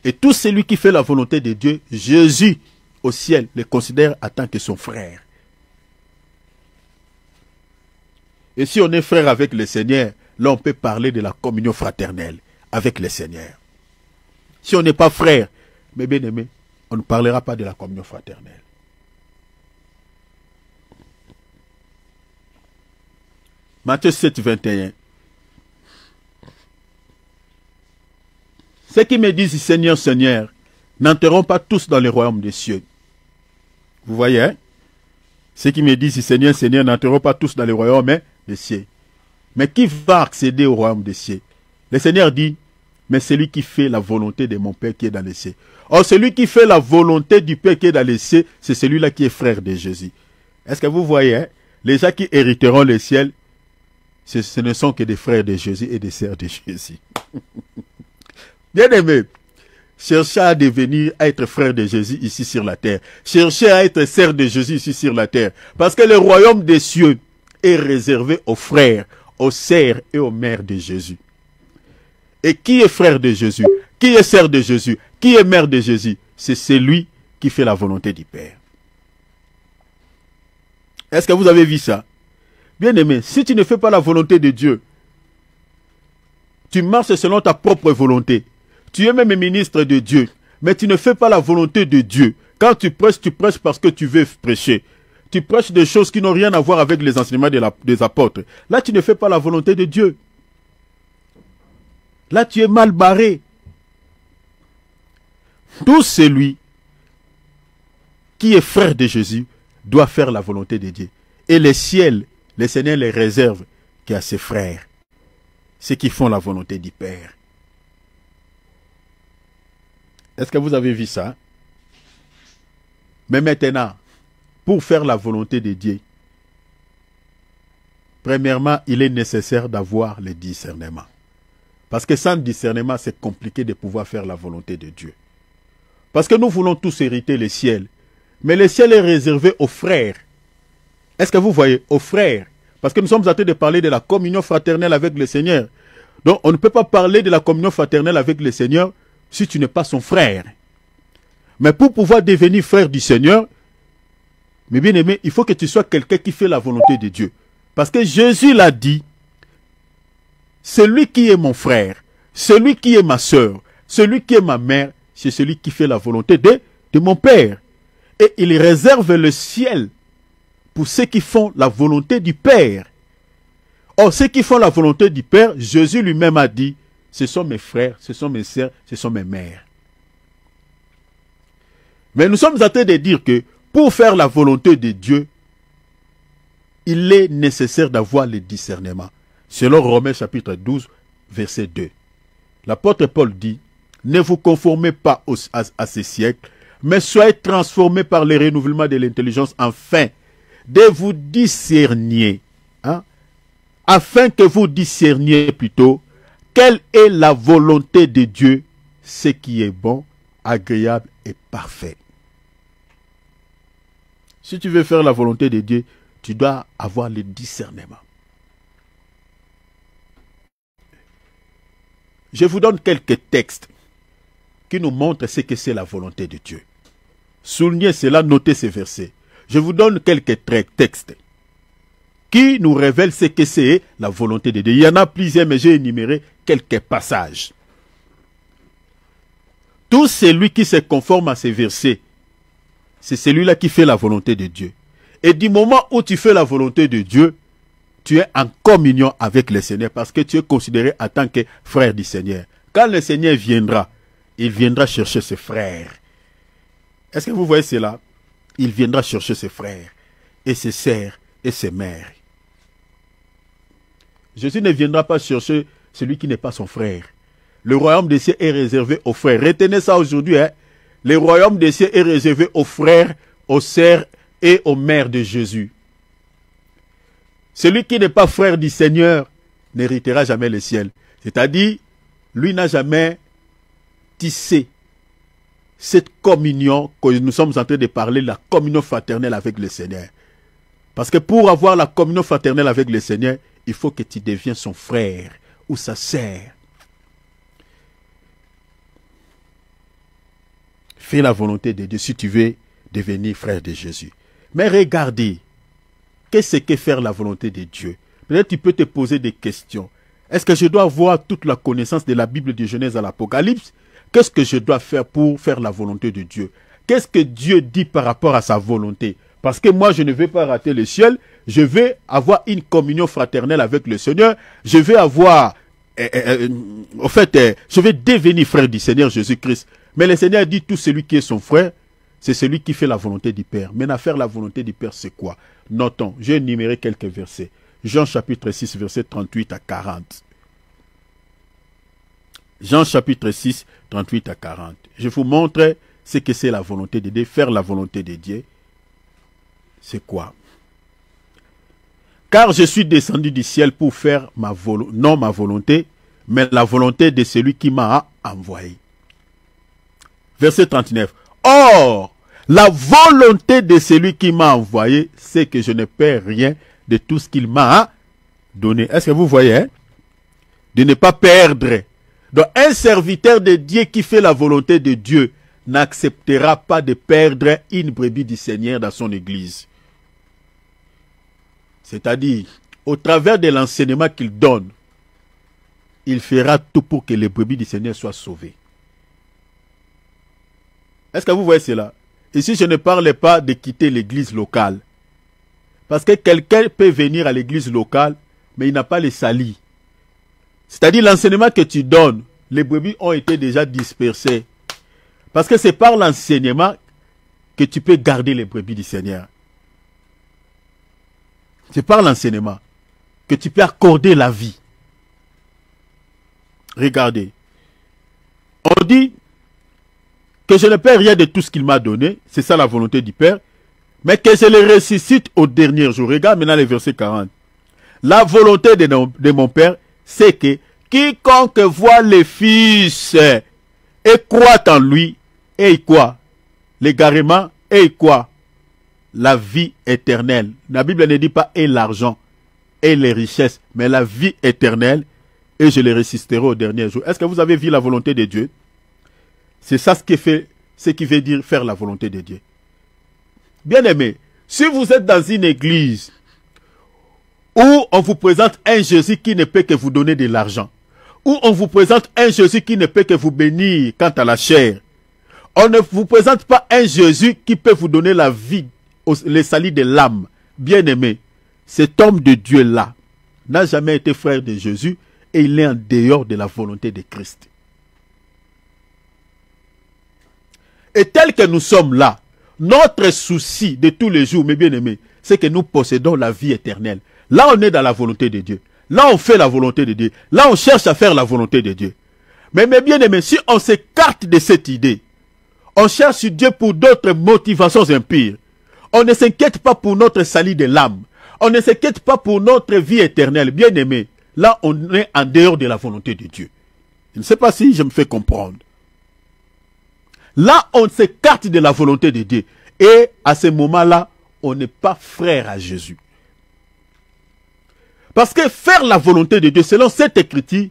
Et tout celui qui fait la volonté de Dieu, Jésus au ciel le considère en tant que son frère. Et si on est frère avec le Seigneur, là on peut parler de la communion fraternelle avec le Seigneur. Si on n'est pas frère, mais bien aimé, on ne parlera pas de la communion fraternelle. Matthieu 7, 21. Ceux qui me disent Seigneur, Seigneur, n'entreront pas tous dans le royaume des cieux. Vous voyez, hein? Ceux qui me disent Seigneur, Seigneur, n'entreront pas tous dans le royaume des cieux. Mais qui va accéder au royaume des cieux? Le Seigneur dit, mais celui qui fait la volonté de mon Père qui est dans les cieux. Or, celui qui fait la volonté du Père qui est dans les cieux, c'est celui-là qui est frère de Jésus. Est-ce que vous voyez, hein? Les gens qui hériteront le ciel, ce ne sont que des frères de Jésus et des sœurs de Jésus. Bien aimé, cherchez à devenir, à être frère de Jésus ici sur la terre. Cherchez à être sœur de Jésus ici sur la terre. Parce que le royaume des cieux est réservé aux frères, aux sœurs et aux mères de Jésus. Et qui est frère de Jésus? Qui est sœur de Jésus? Qui est mère de Jésus? C'est celui qui fait la volonté du Père. Est-ce que vous avez vu ça? Bien aimé, si tu ne fais pas la volonté de Dieu, tu marches selon ta propre volonté. Tu es même ministre de Dieu, mais tu ne fais pas la volonté de Dieu. Quand tu prêches parce que tu veux prêcher. tu prêches des choses qui n'ont rien à voir avec les enseignements des apôtres. Là, tu ne fais pas la volonté de Dieu. Là, tu es mal barré. Tout celui qui est frère de Jésus doit faire la volonté de Dieu. Et les ciels, le Seigneur les réserve qu'à ses frères, ceux qui font la volonté du Père. Est-ce que vous avez vu ça? Mais maintenant, pour faire la volonté de Dieu, premièrement, il est nécessaire d'avoir le discernement. Parce que sans discernement, c'est compliqué de pouvoir faire la volonté de Dieu. Parce que nous voulons tous hériter le ciel. Mais le ciel est réservé aux frères. Est-ce que vous voyez? Aux frères. Parce que nous sommes en train de parler de la communion fraternelle avec le Seigneur. Donc, on ne peut pas parler de la communion fraternelle avec le Seigneur si tu n'es pas son frère. Mais pour pouvoir devenir frère du Seigneur, mes bien-aimés, il faut que tu sois quelqu'un qui fait la volonté de Dieu. Parce que Jésus l'a dit, celui qui est mon frère, celui qui est ma soeur, celui qui est ma mère, c'est celui qui fait la volonté de mon Père. Et il réserve le ciel pour ceux qui font la volonté du Père. Or, ceux qui font la volonté du Père, Jésus lui-même a dit, ce sont mes frères, ce sont mes sœurs, ce sont mes mères. Mais nous sommes en train de dire que pour faire la volonté de Dieu, il est nécessaire d'avoir le discernement. Selon Romains chapitre 12, verset 2. L'apôtre Paul dit, ne vous conformez pas à ces siècles, mais soyez transformés par le renouvellement de l'intelligence afin de vous discerniez, afin que vous discerniez plutôt quelle est la volonté de Dieu, ce qui est bon, agréable et parfait. Si tu veux faire la volonté de Dieu, tu dois avoir le discernement. Je vous donne quelques textes qui nous montrent ce que c'est la volonté de Dieu. Soulignez cela, notez ces versets. Je vous donne quelques textes qui nous révèlent ce que c'est la volonté de Dieu. Il y en a plusieurs, mais j'ai énuméré quelques passages. Tout celui qui se conforme à ces versets, c'est celui-là qui fait la volonté de Dieu. Et du moment où tu fais la volonté de Dieu, tu es en communion avec le Seigneur parce que tu es considéré en tant que frère du Seigneur. Quand le Seigneur viendra, il viendra chercher ses frères. Est-ce que vous voyez cela? Il viendra chercher ses frères et ses sœurs et ses mères. Jésus ne viendra pas chercher celui qui n'est pas son frère. Le royaume des cieux est réservé aux frères. Retenez ça aujourd'hui. Le royaume des cieux est réservé aux frères, aux sœurs et aux mères de Jésus. Celui qui n'est pas frère du Seigneur n'héritera jamais le ciel. C'est-à-dire, lui n'a jamais tissé cette communion que nous sommes en train de parler, la communion fraternelle avec le Seigneur. Parce que pour avoir la communion fraternelle avec le Seigneur, il faut que tu deviens son frère ou sa sœur. Fais la volonté de Dieu si tu veux devenir frère de Jésus. Mais regardez, qu'est-ce que faire la volonté de Dieu? Peut-être tu peux te poser des questions. Est-ce que je dois avoir toute la connaissance de la Bible de Genèse à l'Apocalypse? Qu'est-ce que je dois faire pour faire la volonté de Dieu? Qu'est-ce que Dieu dit par rapport à sa volonté? Parce que moi, je ne vais pas rater le ciel. Je vais avoir une communion fraternelle avec le Seigneur. Je vais avoir... je vais devenir frère du Seigneur Jésus-Christ. Mais le Seigneur dit, tout celui qui est son frère, c'est celui qui fait la volonté du Père. Maintenant, faire la volonté du Père, c'est quoi? Notons, j'ai énuméré quelques versets. Jean chapitre 6, versets 38 à 40. Jean chapitre 6, 38 à 40. Je vous montre ce que c'est la volonté de Dieu. Faire la volonté de Dieu, c'est quoi? Car je suis descendu du ciel pour faire non ma volonté, mais la volonté de celui qui m'a envoyé. Verset 39. Or, la volonté de celui qui m'a envoyé, c'est que je ne perds rien de tout ce qu'il m'a donné. Est-ce que vous voyez? De ne pas perdre. Donc, un serviteur de Dieu qui fait la volonté de Dieu n'acceptera pas de perdre une brebis du Seigneur dans son église. C'est-à-dire, au travers de l'enseignement qu'il donne, il fera tout pour que les brebis du Seigneur soient sauvées. Est-ce que vous voyez cela? Ici, je ne parle pas de quitter l'église locale. Parce que quelqu'un peut venir à l'église locale, mais il n'a pas les salis. C'est-à-dire l'enseignement que tu donnes, les brebis ont été déjà dispersées. Parce que c'est par l'enseignement que tu peux garder les brebis du Seigneur. C'est par l'enseignement que tu peux accorder la vie. Regardez. On dit que je ne perds rien de tout ce qu'il m'a donné. C'est ça la volonté du Père. Mais que je le ressuscite au dernier jour. Regarde maintenant le verset 40. La volonté de mon Père, c'est que quiconque voit le Fils et croit en lui, et quoi? L'égarement, et quoi? La vie éternelle. La Bible ne dit pas et l'argent, et les richesses, mais la vie éternelle, et je le ressusciterai au dernier jour. Est-ce que vous avez vu la volonté de Dieu? C'est ça ce qui veut dire faire la volonté de Dieu. Bien aimé, si vous êtes dans une église où on vous présente un Jésus qui ne peut que vous donner de l'argent, où on vous présente un Jésus qui ne peut que vous bénir quant à la chair, on ne vous présente pas un Jésus qui peut vous donner la vie, les salis de l'âme. Bien aimé, cet homme de Dieu-là n'a jamais été frère de Jésus et il est en dehors de la volonté de Christ. Et tel que nous sommes là, notre souci de tous les jours, mes bien-aimés, c'est que nous possédons la vie éternelle. Là, on est dans la volonté de Dieu. Là, on fait la volonté de Dieu. Là, on cherche à faire la volonté de Dieu. Mais mes bien-aimés, si on s'écarte de cette idée, on cherche Dieu pour d'autres motivations impures. On ne s'inquiète pas pour notre salut de l'âme. On ne s'inquiète pas pour notre vie éternelle. Bien-aimés, là, on est en dehors de la volonté de Dieu. Je ne sais pas si je me fais comprendre. Là, on s'écarte de la volonté de Dieu. Et à ce moment-là, on n'est pas frère à Jésus. Parce que faire la volonté de Dieu, selon cette écriture,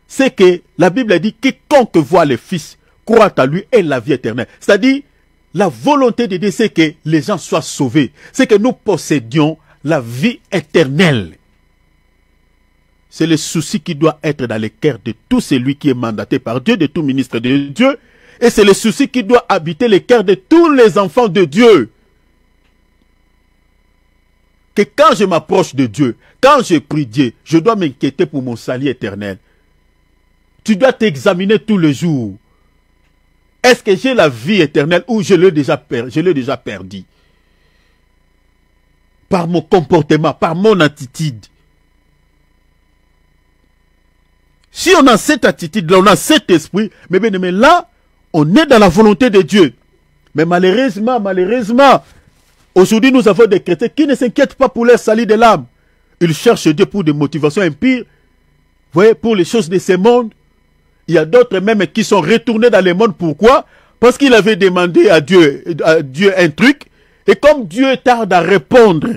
c'est que la Bible dit quiconque voit le Fils croit à lui et la vie éternelle. C'est-à-dire, la volonté de Dieu, c'est que les gens soient sauvés. C'est que nous possédions la vie éternelle. C'est le souci qui doit être dans le cœur de tout celui qui est mandaté par Dieu, de tout ministre de Dieu. Et c'est le souci qui doit habiter le cœur de tous les enfants de Dieu. Que quand je m'approche de Dieu, quand je prie Dieu, je dois m'inquiéter pour mon salut éternel. Tu dois t'examiner tous les jours. Est-ce que j'ai la vie éternelle ou je l'ai déjà perdu? Par mon comportement, par mon attitude. Si on a cette attitude-là, on a cet esprit, mais bien aimé, là, on est dans la volonté de Dieu. Mais malheureusement, aujourd'hui nous avons des chrétiens qui ne s'inquiètent pas pour leur salut de l'âme. Ils cherchent Dieu pour des motivations impures. Vous voyez, pour les choses de ce monde. Il y a d'autres même qui sont retournés dans le monde. Pourquoi? Parce qu'ils avaient demandé à Dieu un truc. Et comme Dieu tarde à répondre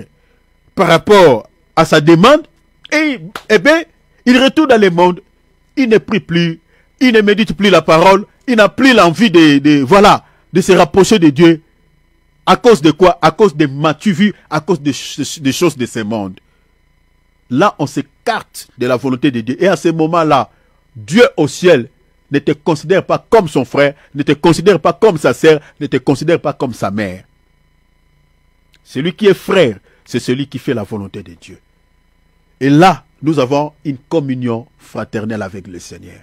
par rapport à sa demande, eh bien, il retourne dans le monde. Il ne prie plus. Il ne médite plus la parole. Il n'a plus l'envie de se rapprocher de Dieu. À cause de quoi? À cause des m'as-tu vu, à cause des choses de ce monde. Là, on s'écarte de la volonté de Dieu. Et à ce moment-là, Dieu au ciel ne te considère pas comme son frère, ne te considère pas comme sa sœur, ne te considère pas comme sa mère. Celui qui est frère, c'est celui qui fait la volonté de Dieu. Et là, nous avons une communion fraternelle avec le Seigneur.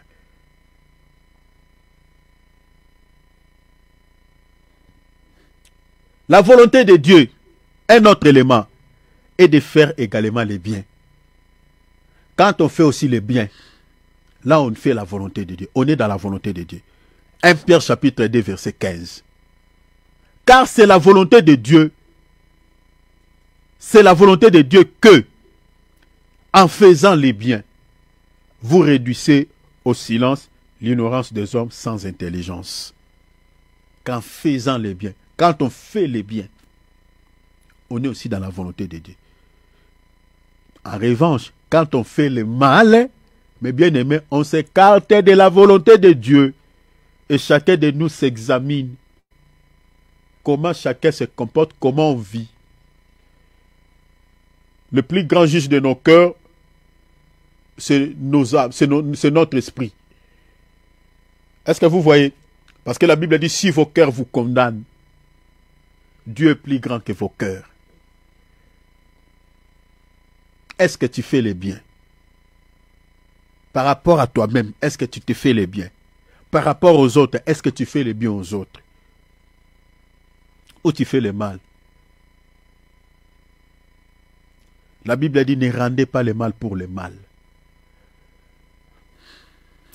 La volonté de Dieu, un autre élément, est de faire également les biens. Quand on fait aussi les biens, là on fait la volonté de Dieu. On est dans la volonté de Dieu. 1 Pierre chapitre 2 verset 15. Car c'est la volonté de Dieu. C'est la volonté de Dieu que, en faisant les biens, vous réduisez au silence l'ignorance des hommes sans intelligence. Qu'en faisant les biens, quand on fait les biens, on est aussi dans la volonté de Dieu. En revanche, quand on fait le mal, mes bien-aimés, on s'écarte de la volonté de Dieu. Et chacun de nous s'examine. Comment chacun se comporte, comment on vit. Le plus grand juge de nos cœurs, c'est nos âmes, c'est notre esprit. Est-ce que vous voyez? Parce que la Bible dit, si vos cœurs vous condamnent, Dieu est plus grand que vos cœurs. est-ce que tu fais le bien? Par rapport à toi-même, est-ce que tu te fais le bien? Par rapport aux autres, est-ce que tu fais le bien aux autres? Ou tu fais le mal? La Bible dit, ne rendez pas le mal pour le mal.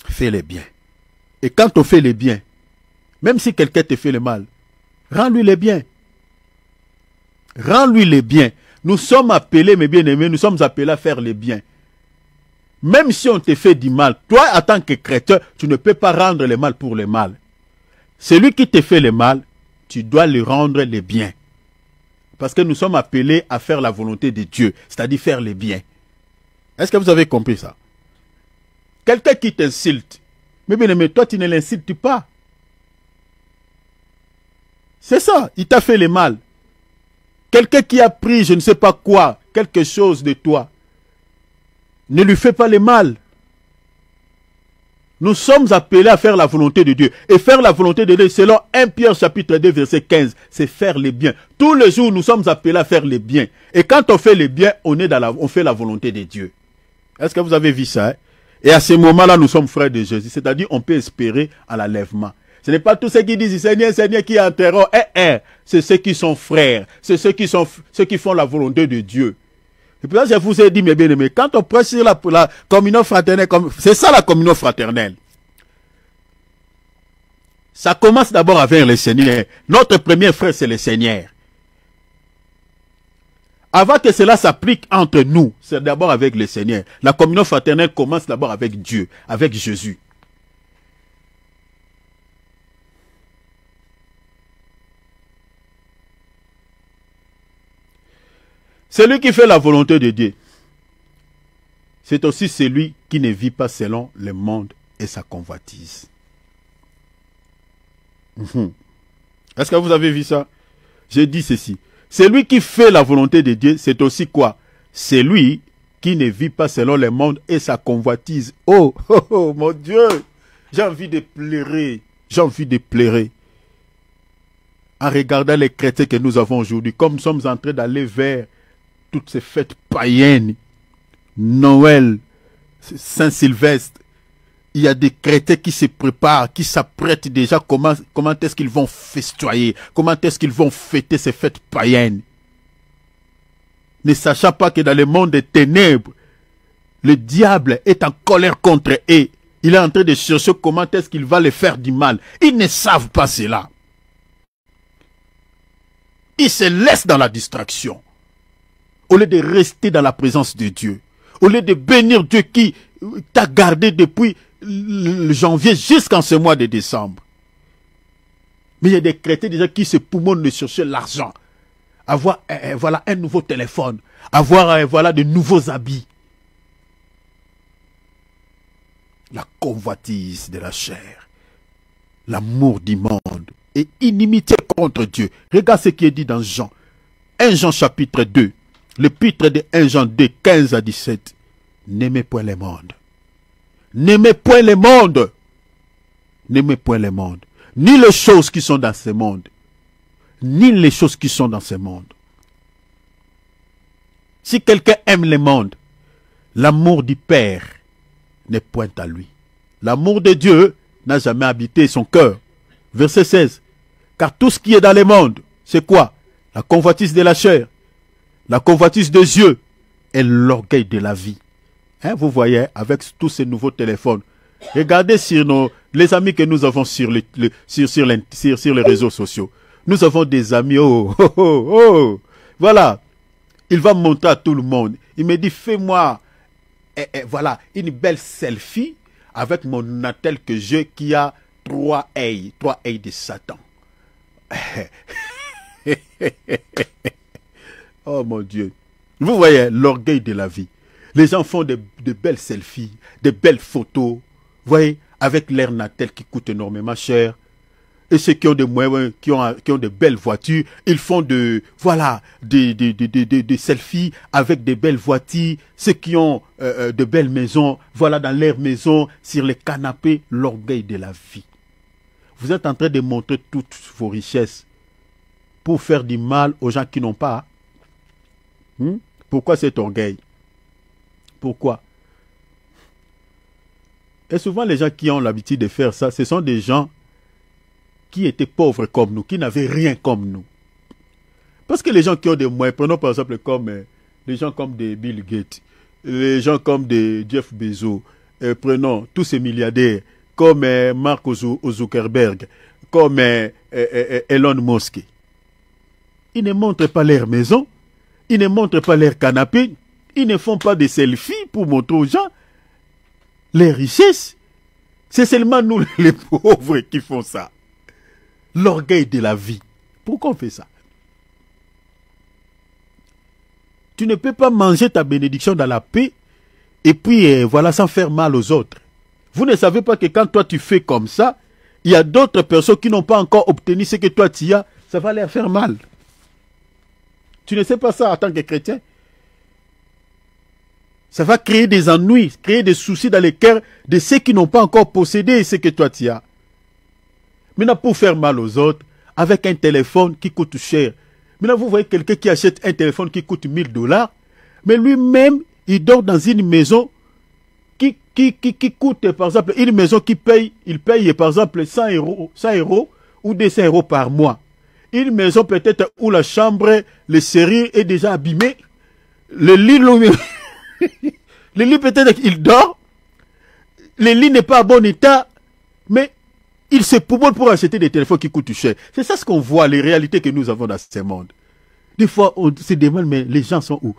Fais le bien. Et quand on fait le bien, même si quelqu'un te fait le mal, rends-lui le bien. Rends-lui le bien. Nous sommes appelés, mes bien-aimés, nous sommes appelés à faire le bien. Même si on te fait du mal, toi, en tant que chrétien, tu ne peux pas rendre le mal pour le mal. Celui qui te fait le mal, tu dois lui rendre le bien. Parce que nous sommes appelés à faire la volonté de Dieu, c'est-à-dire faire le bien. Est-ce que vous avez compris ça? Quelqu'un qui t'insulte, mais bien aimé, toi tu ne l'insultes pas. C'est ça, il t'a fait le mal. Quelqu'un qui a pris je ne sais pas quoi, quelque chose de toi, ne lui fais pas le mal. Nous sommes appelés à faire la volonté de Dieu. Et faire la volonté de Dieu, selon 1 Pierre chapitre 2, verset 15, c'est faire le bien. Tous les jours, nous sommes appelés à faire le bien. Et quand on fait le bien, on fait la volonté de Dieu. Est-ce que vous avez vu ça? Hein? Et à ce moment-là, nous sommes frères de Jésus. C'est-à-dire, on peut espérer à l'enlèvement. Ce n'est pas tous ceux qui disent Seigneur, Seigneur, qui enterreront. C'est ceux qui sont frères. C'est ceux qui font la volonté de Dieu. Et puis là, je vous ai dit, mes bien-aimés, quand on prêche sur la communion fraternelle, c'est ça la communion fraternelle. Ça commence d'abord avec le Seigneur. Notre premier frère, c'est le Seigneur. Avant que cela s'applique entre nous, c'est d'abord avec le Seigneur. La communion fraternelle commence d'abord avec Dieu, avec Jésus. Celui qui fait la volonté de Dieu, c'est aussi celui qui ne vit pas selon le monde et sa convoitise. Est-ce que vous avez vu ça? J'ai dit ceci. Celui qui fait la volonté de Dieu, c'est aussi quoi? Celui qui ne vit pas selon le monde et sa convoitise. Oh, oh, oh, mon Dieu! J'ai envie de pleurer. J'ai envie de pleurer. En regardant les chrétiens que nous avons aujourd'hui, comme nous sommes en train d'aller vers toutes ces fêtes païennes, Noël, Saint-Sylvestre, il y a des chrétiens qui se préparent, qui s'apprêtent déjà comment est-ce qu'ils vont festoyer, comment est-ce qu'ils vont fêter ces fêtes païennes. Ne sachant pas que dans le monde des ténèbres, le diable est en colère contre eux. Il est en train de chercher comment est-ce qu'il va les faire du mal. Ils ne savent pas cela. Ils se laissent dans la distraction. Au lieu de rester dans la présence de Dieu. Au lieu de bénir Dieu qui t'a gardé depuis le janvier jusqu'en ce mois de décembre. Mais il y a des chrétiens déjà qui se poumonnent de chercher l'argent. Avoir voilà, un nouveau téléphone. Avoir voilà, de nouveaux habits. La convoitise de la chair. L'amour du monde. Et inimitié contre Dieu. Regarde ce qui est dit dans Jean. 1 Jean chapitre 2. L'épître de 1 Jean 2, 15 à 17. N'aimez point le monde. N'aimez point le monde. N'aimez point le monde. Ni les choses qui sont dans ce monde. Ni les choses qui sont dans ce monde. Si quelqu'un aime le monde, l'amour du Père n'est point à lui. L'amour de Dieu n'a jamais habité son cœur. Verset 16. Car tout ce qui est dans le monde, c'est quoi? La convoitise de la chair, la convoitise des yeux et l'orgueil de la vie. Hein, vous voyez, avec tous ces nouveaux téléphones, regardez sur les amis que nous avons sur les réseaux sociaux. Nous avons des amis, voilà. Il va montrer à tout le monde. Il me dit, fais-moi, voilà, une belle selfie avec mon attel que j'ai qui a 3 ailes de Satan. Oh mon Dieu. Vous voyez l'orgueil de la vie. Les gens font de belles selfies, de belles photos, vous voyez, avec l'air natel qui coûte énormément cher. Et ceux qui ont des moyens, qui ont de belles voitures, ils font des selfies avec de belles voitures. Ceux qui ont de belles maisons, voilà, dans leur maison, sur les canapés, l'orgueil de la vie. Vous êtes en train de montrer toutes vos richesses pour faire du mal aux gens qui n'ont pas. Pourquoi cet orgueil? Pourquoi? Et souvent, les gens qui ont l'habitude de faire ça, ce sont des gens qui étaient pauvres comme nous, qui n'avaient rien comme nous. Parce que les gens qui ont des moyens, prenons par exemple comme les gens comme des Bill Gates, les gens comme des Jeff Bezos, prenons tous ces milliardaires, comme Mark Zuckerberg, comme Elon Musk. Ils ne montrent pas leur maison, ils ne montrent pas leur canapé, ils ne font pas de selfies pour montrer aux gens les richesses. C'est seulement nous les pauvres qui font ça. L'orgueil de la vie. Pourquoi on fait ça? Tu ne peux pas manger ta bénédiction dans la paix et puis voilà, sans faire mal aux autres. Vous ne savez pas que quand toi tu fais comme ça, il y a d'autres personnes qui n'ont pas encore obtenu ce que toi tu as, ça va leur faire mal. Tu ne sais pas ça en tant que chrétien? Ça va créer des ennuis, créer des soucis dans les cœurs de ceux qui n'ont pas encore possédé ce que toi tu as. Maintenant, pour faire mal aux autres, avec un téléphone qui coûte cher. Maintenant, vous voyez quelqu'un qui achète un téléphone qui coûte $1000, mais lui-même, il dort dans une maison qui coûte, par exemple, une maison il paye, par exemple, 100 euros ou 200 euros par mois. Une maison peut-être où la chambre, le serrure est déjà abîmé. Le lit, le lit peut-être qu'il dort. Le lit n'est pas en bon état, mais il se pourvoit pour acheter des téléphones qui coûtent cher. C'est ça ce qu'on voit, les réalités que nous avons dans ce monde. Des fois, on se demande, mais les gens sont où?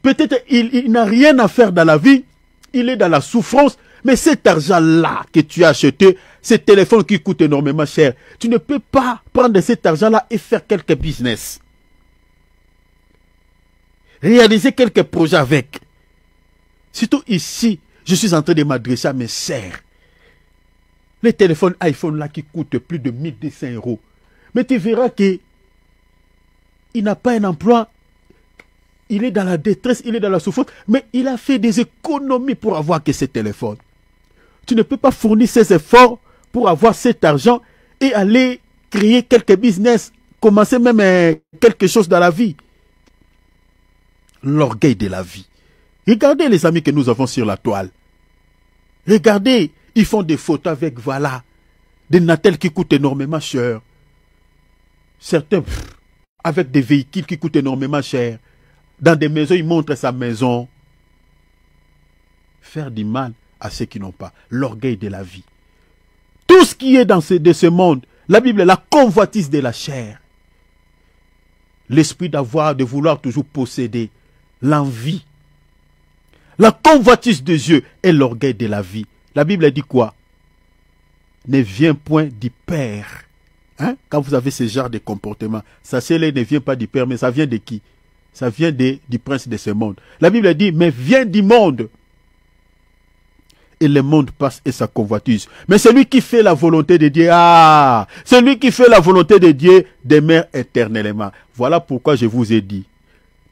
Peut-être il n'a rien à faire dans la vie, il est dans la souffrance, mais cet argent-là que tu as acheté, ces téléphones qui coûtent énormément cher, tu ne peux pas prendre cet argent-là et faire quelques business. Réaliser quelques projets avec. Surtout ici, je suis en train de m'adresser à mes sœurs. Les téléphones iPhone là qui coûtent plus de 1200 euros. Mais tu verras que il n'a pas un emploi. Il est dans la détresse, il est dans la souffrance. Mais il a fait des économies pour avoir que ces téléphones. Tu ne peux pas fournir ces efforts pour avoir cet argent et aller créer quelques business. Commencer même quelque chose dans la vie. L'orgueil de la vie. Regardez les amis que nous avons sur la toile. Regardez, ils font des photos avec, voilà, des natels qui coûtent énormément cher. Certains, avec des véhicules qui coûtent énormément cher. Dans des maisons, ils montrent sa maison. Faire du mal à ceux qui n'ont pas. L'orgueil de la vie. Tout ce qui est de ce monde, la Bible est la convoitise de la chair. L'esprit de vouloir toujours posséder. L'envie. La convoitise de Dieu est l'orgueil de la vie. La Bible dit quoi? Ne vient point du Père. Hein? Quand vous avez ce genre de comportement, sachez-le, ne vient pas du Père, mais ça vient de qui? Ça vient du prince de ce monde. La Bible dit, mais vient du monde. Et le monde passe et sa convoitise. Mais celui qui fait la volonté de Dieu, celui qui fait la volonté de Dieu demeure éternellement. Voilà pourquoi je vous ai dit,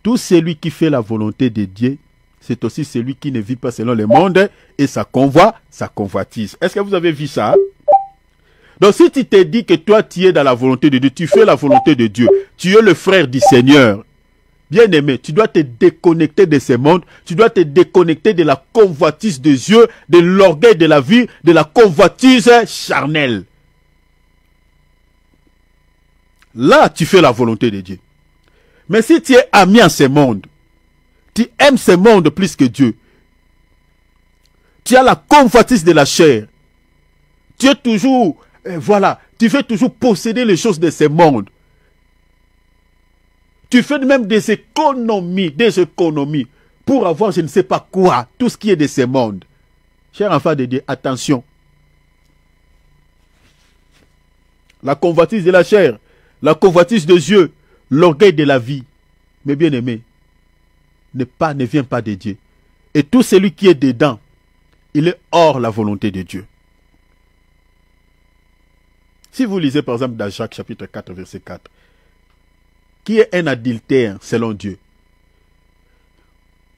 tout celui qui fait la volonté de Dieu, c'est aussi celui qui ne vit pas selon le monde et sa convoitise. Est-ce que vous avez vu ça? Donc si tu te dis que toi tu es dans la volonté de Dieu, tu fais la volonté de Dieu, tu es le frère du Seigneur, bien aimé, tu dois te déconnecter de ce monde, tu dois te déconnecter de la convoitise de Dieu, de l'orgueil de la vie, de la convoitise charnelle. Là, tu fais la volonté de Dieu. Mais si tu es ami en ce monde, tu aimes ce monde plus que Dieu, tu as la convoitise de la chair, tu es toujours, voilà, tu veux toujours posséder les choses de ce monde. Tu fais même des économies pour avoir je ne sais pas quoi, tout ce qui est de ce monde. Cher enfant de Dieu, attention. La convoitise de la chair, la convoitise de Dieu, l'orgueil de la vie. Mais bien aimé, ne vient pas de Dieu. Et tout celui qui est dedans, il est hors la volonté de Dieu. Si vous lisez par exemple dans Jacques chapitre 4 verset 4, qui est un adultère selon Dieu?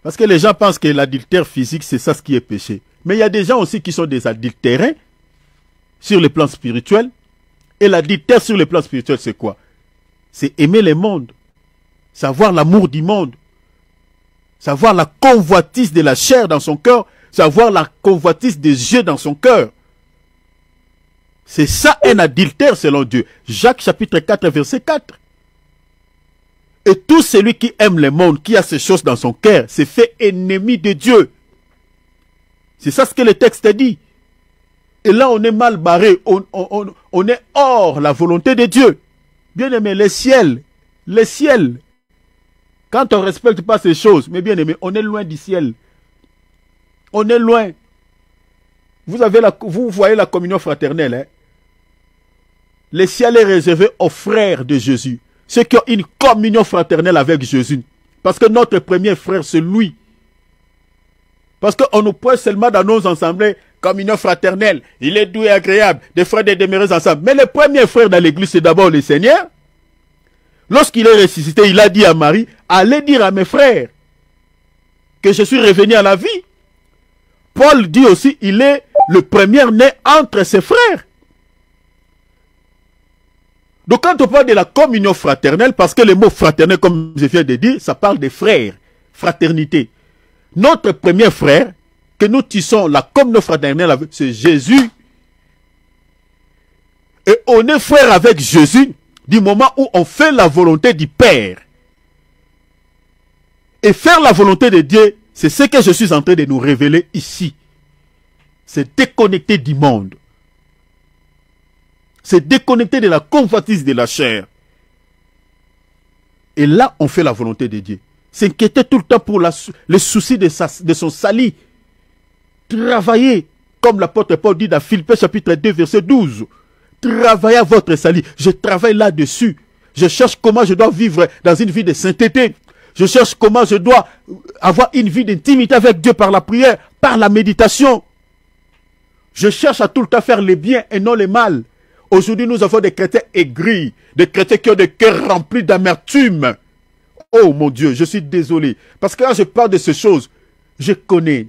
Parce que les gens pensent que l'adultère physique c'est ça ce qui est péché. Mais il y a des gens aussi qui sont des adultérins sur le plan spirituel. Et l'adultère sur le plan spirituel c'est quoi? C'est aimer le monde, savoir l'amour du monde. C'est avoir la convoitise de la chair dans son cœur. C'est avoir la convoitise des yeux dans son cœur. C'est ça un adultère selon Dieu. Jacques chapitre 4 verset 4. Et tout celui qui aime le monde, qui a ces choses dans son cœur, s'est fait ennemi de Dieu. C'est ça ce que le texte dit. Et là, on est mal barré. On est hors la volonté de Dieu. Bien aimé, le ciel. Quand on ne respecte pas ces choses, mais bien aimé, on est loin du ciel. On est loin. Vous voyez la communion fraternelle. Hein? Le ciel est réservé aux frères de Jésus. Ceux qui ont une communion fraternelle avec Jésus. Parce que notre premier frère, c'est lui. Parce qu'on nous prête seulement dans nos assemblées communion fraternelle. Il est doux et agréable. Des frères de demeurer ensemble. Mais le premier frère dans l'église, c'est d'abord le Seigneur. Lorsqu'il est ressuscité, il a dit à Marie, allez dire à mes frères que je suis revenu à la vie. Paul dit aussi, il est le premier-né entre ses frères. Donc quand on parle de la communion fraternelle, parce que le mot fraternel, comme je viens de dire, ça parle des frères, fraternité. Notre premier frère, que nous tissons la communion fraternelle avec, c'est Jésus. Et on est frère avec Jésus du moment où on fait la volonté du Père. Et faire la volonté de Dieu, c'est ce que je suis en train de nous révéler ici. C'est déconnecter du monde. C'est déconnecter de la convoitise de la chair. Et là, on fait la volonté de Dieu. S'inquiéter tout le temps pour les soucis de son salut. Travailler, comme l'apôtre Paul dit dans Philippiens chapitre 2, verset 12. Travaillez à votre salut. Je travaille là-dessus. Je cherche comment je dois vivre dans une vie de sainteté. Je cherche comment je dois avoir une vie d'intimité avec Dieu par la prière, par la méditation. Je cherche à tout le temps faire le bien et non le mal. Aujourd'hui, nous avons des chrétiens aigris, des chrétiens qui ont des cœurs remplis d'amertume. Oh mon Dieu, je suis désolé. Parce que quand je parle de ces choses, je connais.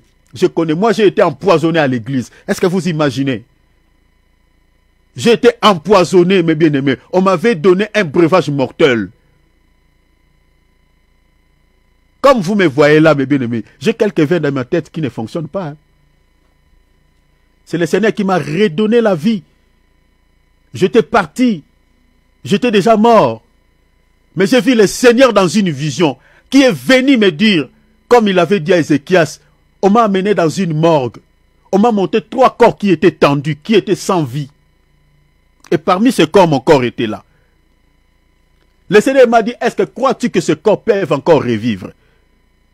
Moi, j'ai été empoisonné à l'église. Est-ce que vous imaginez? J'ai été empoisonné, mes bien-aimés. On m'avait donné un breuvage mortel. Comme vous me voyez là, mes bien-aimés, j'ai quelques veines dans ma tête qui ne fonctionnent pas. Hein. C'est le Seigneur qui m'a redonné la vie. J'étais parti. J'étais déjà mort. Mais j'ai vu le Seigneur dans une vision qui est venu me dire, comme il avait dit à Ézéchias, on m'a amené dans une morgue. On m'a monté 3 corps qui étaient tendus, qui étaient sans vie. Et parmi ces corps, mon corps était là. Le Seigneur m'a dit, est-ce que crois-tu que ces corps peuvent encore revivre?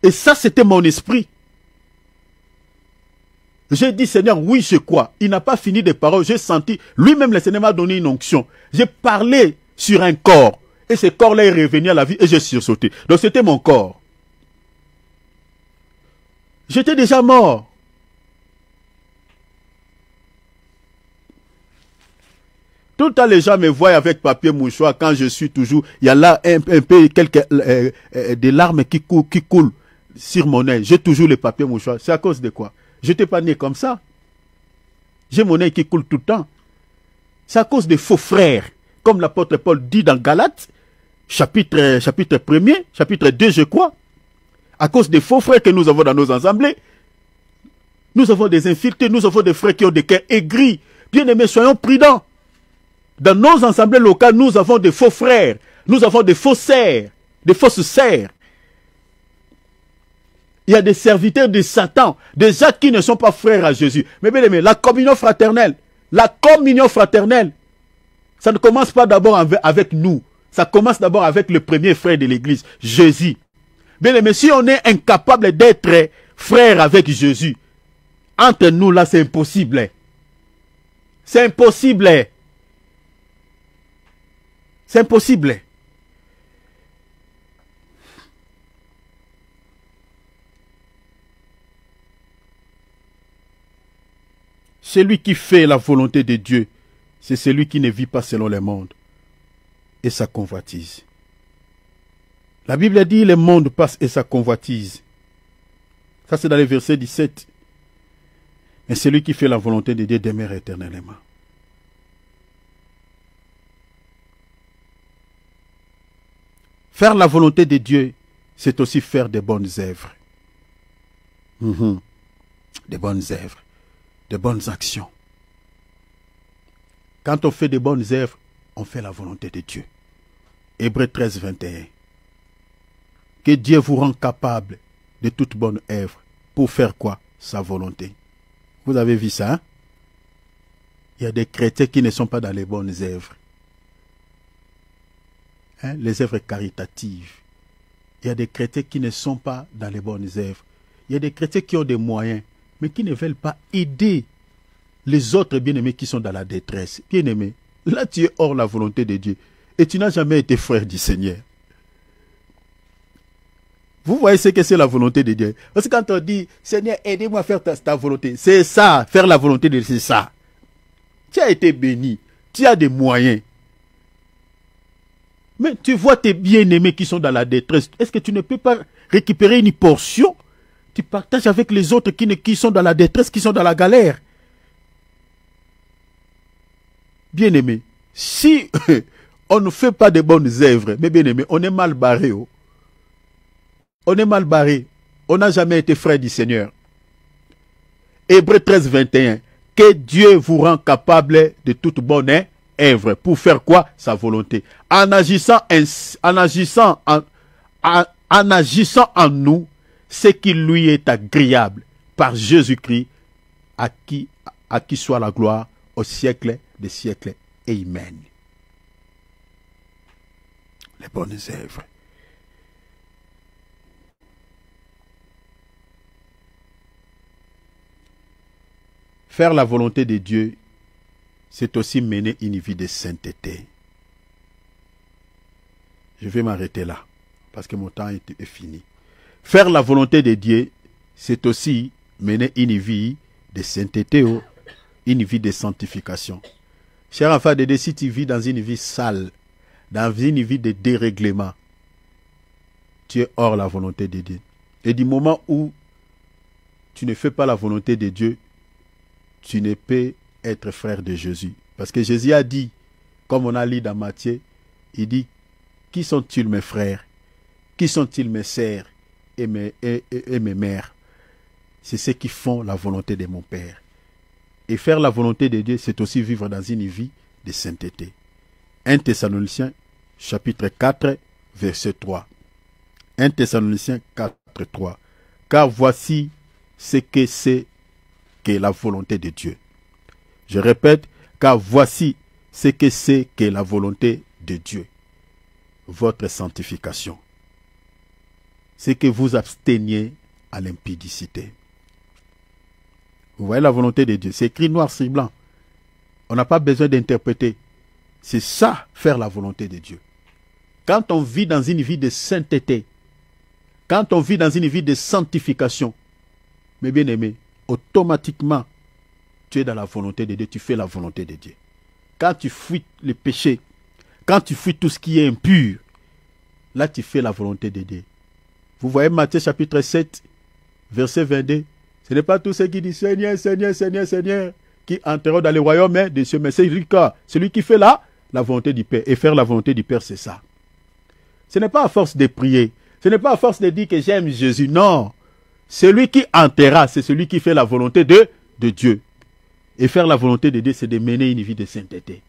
Et ça, c'était mon esprit. J'ai dit, Seigneur, oui, je crois. Il n'a pas fini des paroles. J'ai senti, lui-même, le Seigneur m'a donné une onction. J'ai parlé sur un corps. Et ce corps-là est revenu à la vie et j'ai sursauté. Donc, c'était mon corps. J'étais déjà mort. Tout le temps, les gens me voient avec papier mouchoir quand je suis toujours... Il y a là un peu des larmes qui coulent sur mon œil. J'ai toujours le papier mouchoir. C'est à cause de quoi? Je n'étais pas né comme ça. J'ai mon œil qui coule tout le temps. C'est à cause des faux frères. Comme l'apôtre Paul dit dans Galates, chapitre 1er, chapitre 2, je crois. À cause des faux frères que nous avons dans nos assemblées. Nous avons des infiltrés, nous avons des frères qui ont des cœurs aigris. Bien aimés, soyons prudents. Dans nos assemblées locales, nous avons des faux frères. Nous avons des faux sœurs, des fausses sœurs. Il y a des serviteurs de Satan, des gens qui ne sont pas frères à Jésus. Mais bien aimé, la communion fraternelle, ça ne commence pas d'abord avec nous. Ça commence d'abord avec le premier frère de l'église, Jésus. Bien aimé, si on est incapable d'être frère avec Jésus, entre nous là, c'est impossible. C'est impossible. C'est impossible. Celui qui fait la volonté de Dieu, c'est celui qui ne vit pas selon le monde et sa convoitise. La Bible dit, le monde passe et sa convoitise. Ça, c'est dans le verset 17. Mais celui qui fait la volonté de Dieu demeure éternellement. Faire la volonté de Dieu, c'est aussi faire de bonnes œuvres. Des bonnes œuvres, des bonnes actions. Quand on fait des bonnes œuvres, on fait la volonté de Dieu. Hébreux 13, 21. Que Dieu vous rende capable de toute bonne œuvre. Pour faire quoi? Sa volonté. Vous avez vu ça, hein? Il y a des chrétiens qui ne sont pas dans les bonnes œuvres. Hein? Les œuvres caritatives. Il y a des chrétiens qui ne sont pas dans les bonnes œuvres. Il y a des chrétiens qui ont des moyens, mais qui ne veulent pas aider les autres bien-aimés qui sont dans la détresse. Bien-aimé, là tu es hors la volonté de Dieu. Et tu n'as jamais été frère du Seigneur. Vous voyez ce que c'est la volonté de Dieu. Parce que quand on dit, Seigneur, aidez-moi à faire ta volonté. C'est ça, faire la volonté de Dieu, c'est ça. Tu as été béni. Tu as des moyens. Mais tu vois tes bien-aimés qui sont dans la détresse. Est-ce que tu ne peux pas récupérer une portion? Tu partages avec les autres qui sont dans la détresse, qui sont dans la galère. Bien-aimé, si on ne fait pas de bonnes œuvres, mais bien-aimé, on est mal barré. Oh. On est mal barré. On n'a jamais été frère du Seigneur. Hébreux 13, 21. Que Dieu vous rend capable de toute bonne œuvre. Pour faire quoi? Sa volonté. En agissant en nous, ce qui lui est agréable par Jésus-Christ, à qui soit la gloire au siècle des siècles. Amen. Les bonnes œuvres. Faire la volonté de Dieu, c'est aussi mener une vie de sainteté. Je vais m'arrêter là, parce que mon temps est fini. Faire la volonté de Dieu, c'est aussi mener une vie de sainteté, une vie de sanctification. Cher enfant de Dieu, si tu vis dans une vie sale, dans une vie de dérèglement, tu es hors la volonté de Dieu. Et du moment où tu ne fais pas la volonté de Dieu, tu ne peux être frère de Jésus. Parce que Jésus a dit, comme on a lu dans Matthieu, il dit, qui sont-ils mes frères? Qui sont-ils mes sœurs et mes mères? C'est ceux qui font la volonté de mon Père. Et faire la volonté de Dieu, c'est aussi vivre dans une vie de sainteté. 1 Thessaloniciens, chapitre 4, verset 3. 1 Thessaloniciens 4, 3. Car voici ce que c'est que la volonté de Dieu. Je répète, car voici ce que c'est que la volonté de Dieu. Votre sanctification. C'est que vous absteniez à l'impudicité. Vous voyez la volonté de Dieu. C'est écrit noir sur blanc. On n'a pas besoin d'interpréter. C'est ça, faire la volonté de Dieu. Quand on vit dans une vie de sainteté, quand on vit dans une vie de sanctification, mes bien-aimés, automatiquement, tu es dans la volonté de Dieu, tu fais la volonté de Dieu. Quand tu fuis le péché, quand tu fuis tout ce qui est impur, là tu fais la volonté de Dieu. Vous voyez Matthieu chapitre 7, verset 22. Ce n'est pas tous ceux qui disent Seigneur, Seigneur, Seigneur, Seigneur, qui entreront dans le royaume des cieux, mais c'est celui qui fait la volonté du Père. Et faire la volonté du Père, c'est ça. Ce n'est pas à force de prier. Ce n'est pas à force de dire que j'aime Jésus. Non. Celui qui entrera, c'est celui qui fait la volonté de Dieu. Et faire la volonté de Dieu, c'est de mener une vie de sainteté.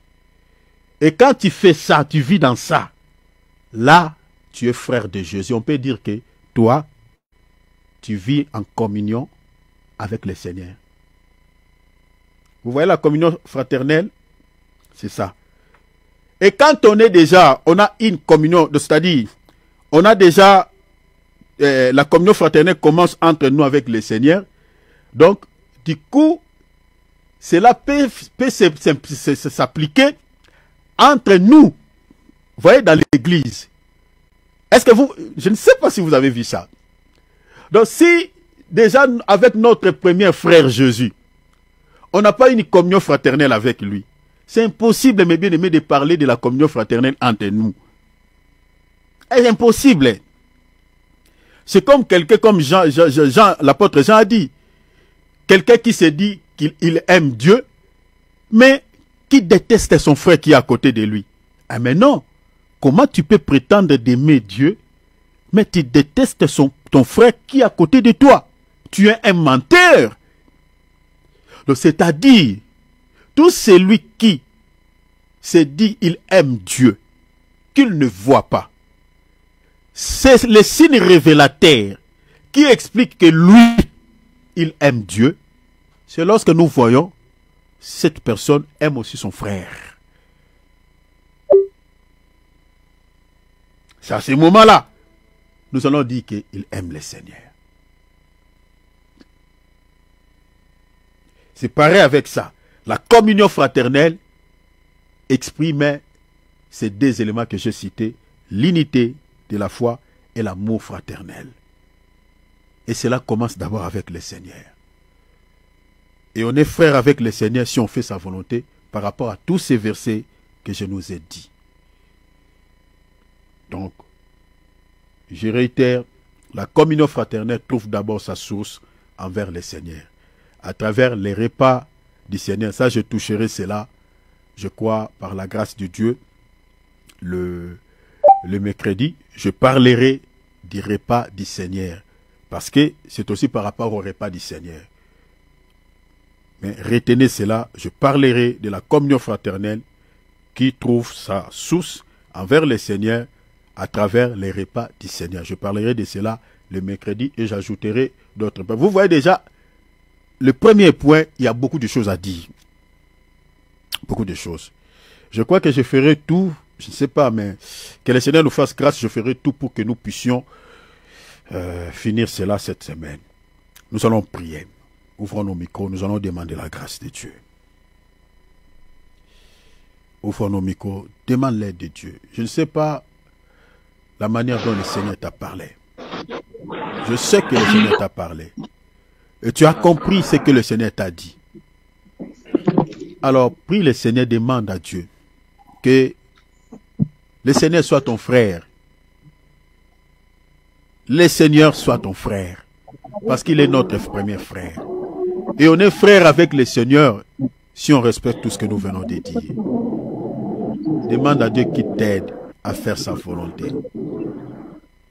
Et quand tu fais ça, tu vis dans ça, là, tu es frère de Jésus. On peut dire que toi, tu vis en communion avec le Seigneur. Vous voyez la communion fraternelle? C'est ça. Et quand on a une communion, c'est-à-dire, on a déjà, la communion fraternelle commence entre nous avec le Seigneur. Donc, du coup, cela peut s'appliquer entre nous. Vous voyez, dans l'église. Est-ce que je ne sais pas si vous avez vu ça. Donc, si, déjà, avec notre premier frère Jésus, on n'a pas une communion fraternelle avec lui, c'est impossible, mes bien-aimés, de parler de la communion fraternelle entre nous. C'est impossible. C'est comme quelqu'un comme Jean, l'apôtre Jean a dit. Quelqu'un qui se dit qu'il aime Dieu, mais qui déteste son frère qui est à côté de lui. Ah mais non. Comment tu peux prétendre d'aimer Dieu, mais tu détestes ton frère qui est à côté de toi? tu es un menteur. Donc, c'est-à-dire, tout celui qui se dit il aime Dieu, qu'il ne voit pas, c'est le signe révélateur qui explique que lui, il aime Dieu. C'est lorsque nous voyons cette personne aime aussi son frère. C'est à ce moment-là, nous allons dire qu'il aime le Seigneur. C'est pareil avec ça. La communion fraternelle exprime ces deux éléments que j'ai cités, l'unité de la foi et l'amour fraternel. Et cela commence d'abord avec le Seigneur. Et on est frère avec le Seigneur si on fait sa volonté par rapport à tous ces versets que je nous ai dit. Donc, je réitère, la communion fraternelle trouve d'abord sa source envers le Seigneur. À travers les repas du Seigneur, ça je toucherai cela, je crois, par la grâce de Dieu, le mercredi, je parlerai du repas du Seigneur. Parce que c'est aussi par rapport au repas du Seigneur. Mais retenez cela, je parlerai de la communion fraternelle qui trouve sa source envers le Seigneur à travers les repas du Seigneur. Je parlerai de cela le mercredi et j'ajouterai d'autres points. Vous voyez déjà, le premier point, il y a beaucoup de choses à dire. Beaucoup de choses. Je crois que je ferai tout, je ne sais pas, mais que le Seigneur nous fasse grâce, je ferai tout pour que nous puissions finir cela cette semaine. Nous allons prier. Ouvrons nos micros, nous allons demander la grâce de Dieu. Ouvrons nos micros, demande l'aide de Dieu. Je ne sais pas la manière dont le Seigneur t'a parlé. Je sais que le Seigneur t'a parlé. Et tu as compris ce que le Seigneur t'a dit. Alors, prie le Seigneur, demande à Dieu que le Seigneur soit ton frère. Le Seigneur soit ton frère. Parce qu'il est notre premier frère. Et on est frère avec le Seigneur si on respecte tout ce que nous venons de dire. Demande à Dieu qu'il t'aide à faire sa volonté.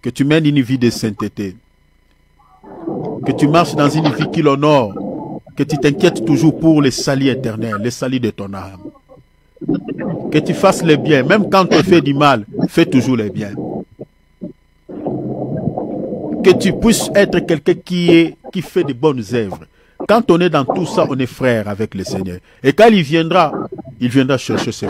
Que tu mènes une vie de sainteté. Que tu marches dans une vie qui l'honore. Que tu t'inquiètes toujours pour le salut éternel, le salut de ton âme. Que tu fasses le bien. Même quand tu fais du mal, fais toujours le bien. Que tu puisses être quelqu'un qui fait de bonnes œuvres. Quand on est dans tout ça, on est frère avec le Seigneur. Et quand il viendra chercher ses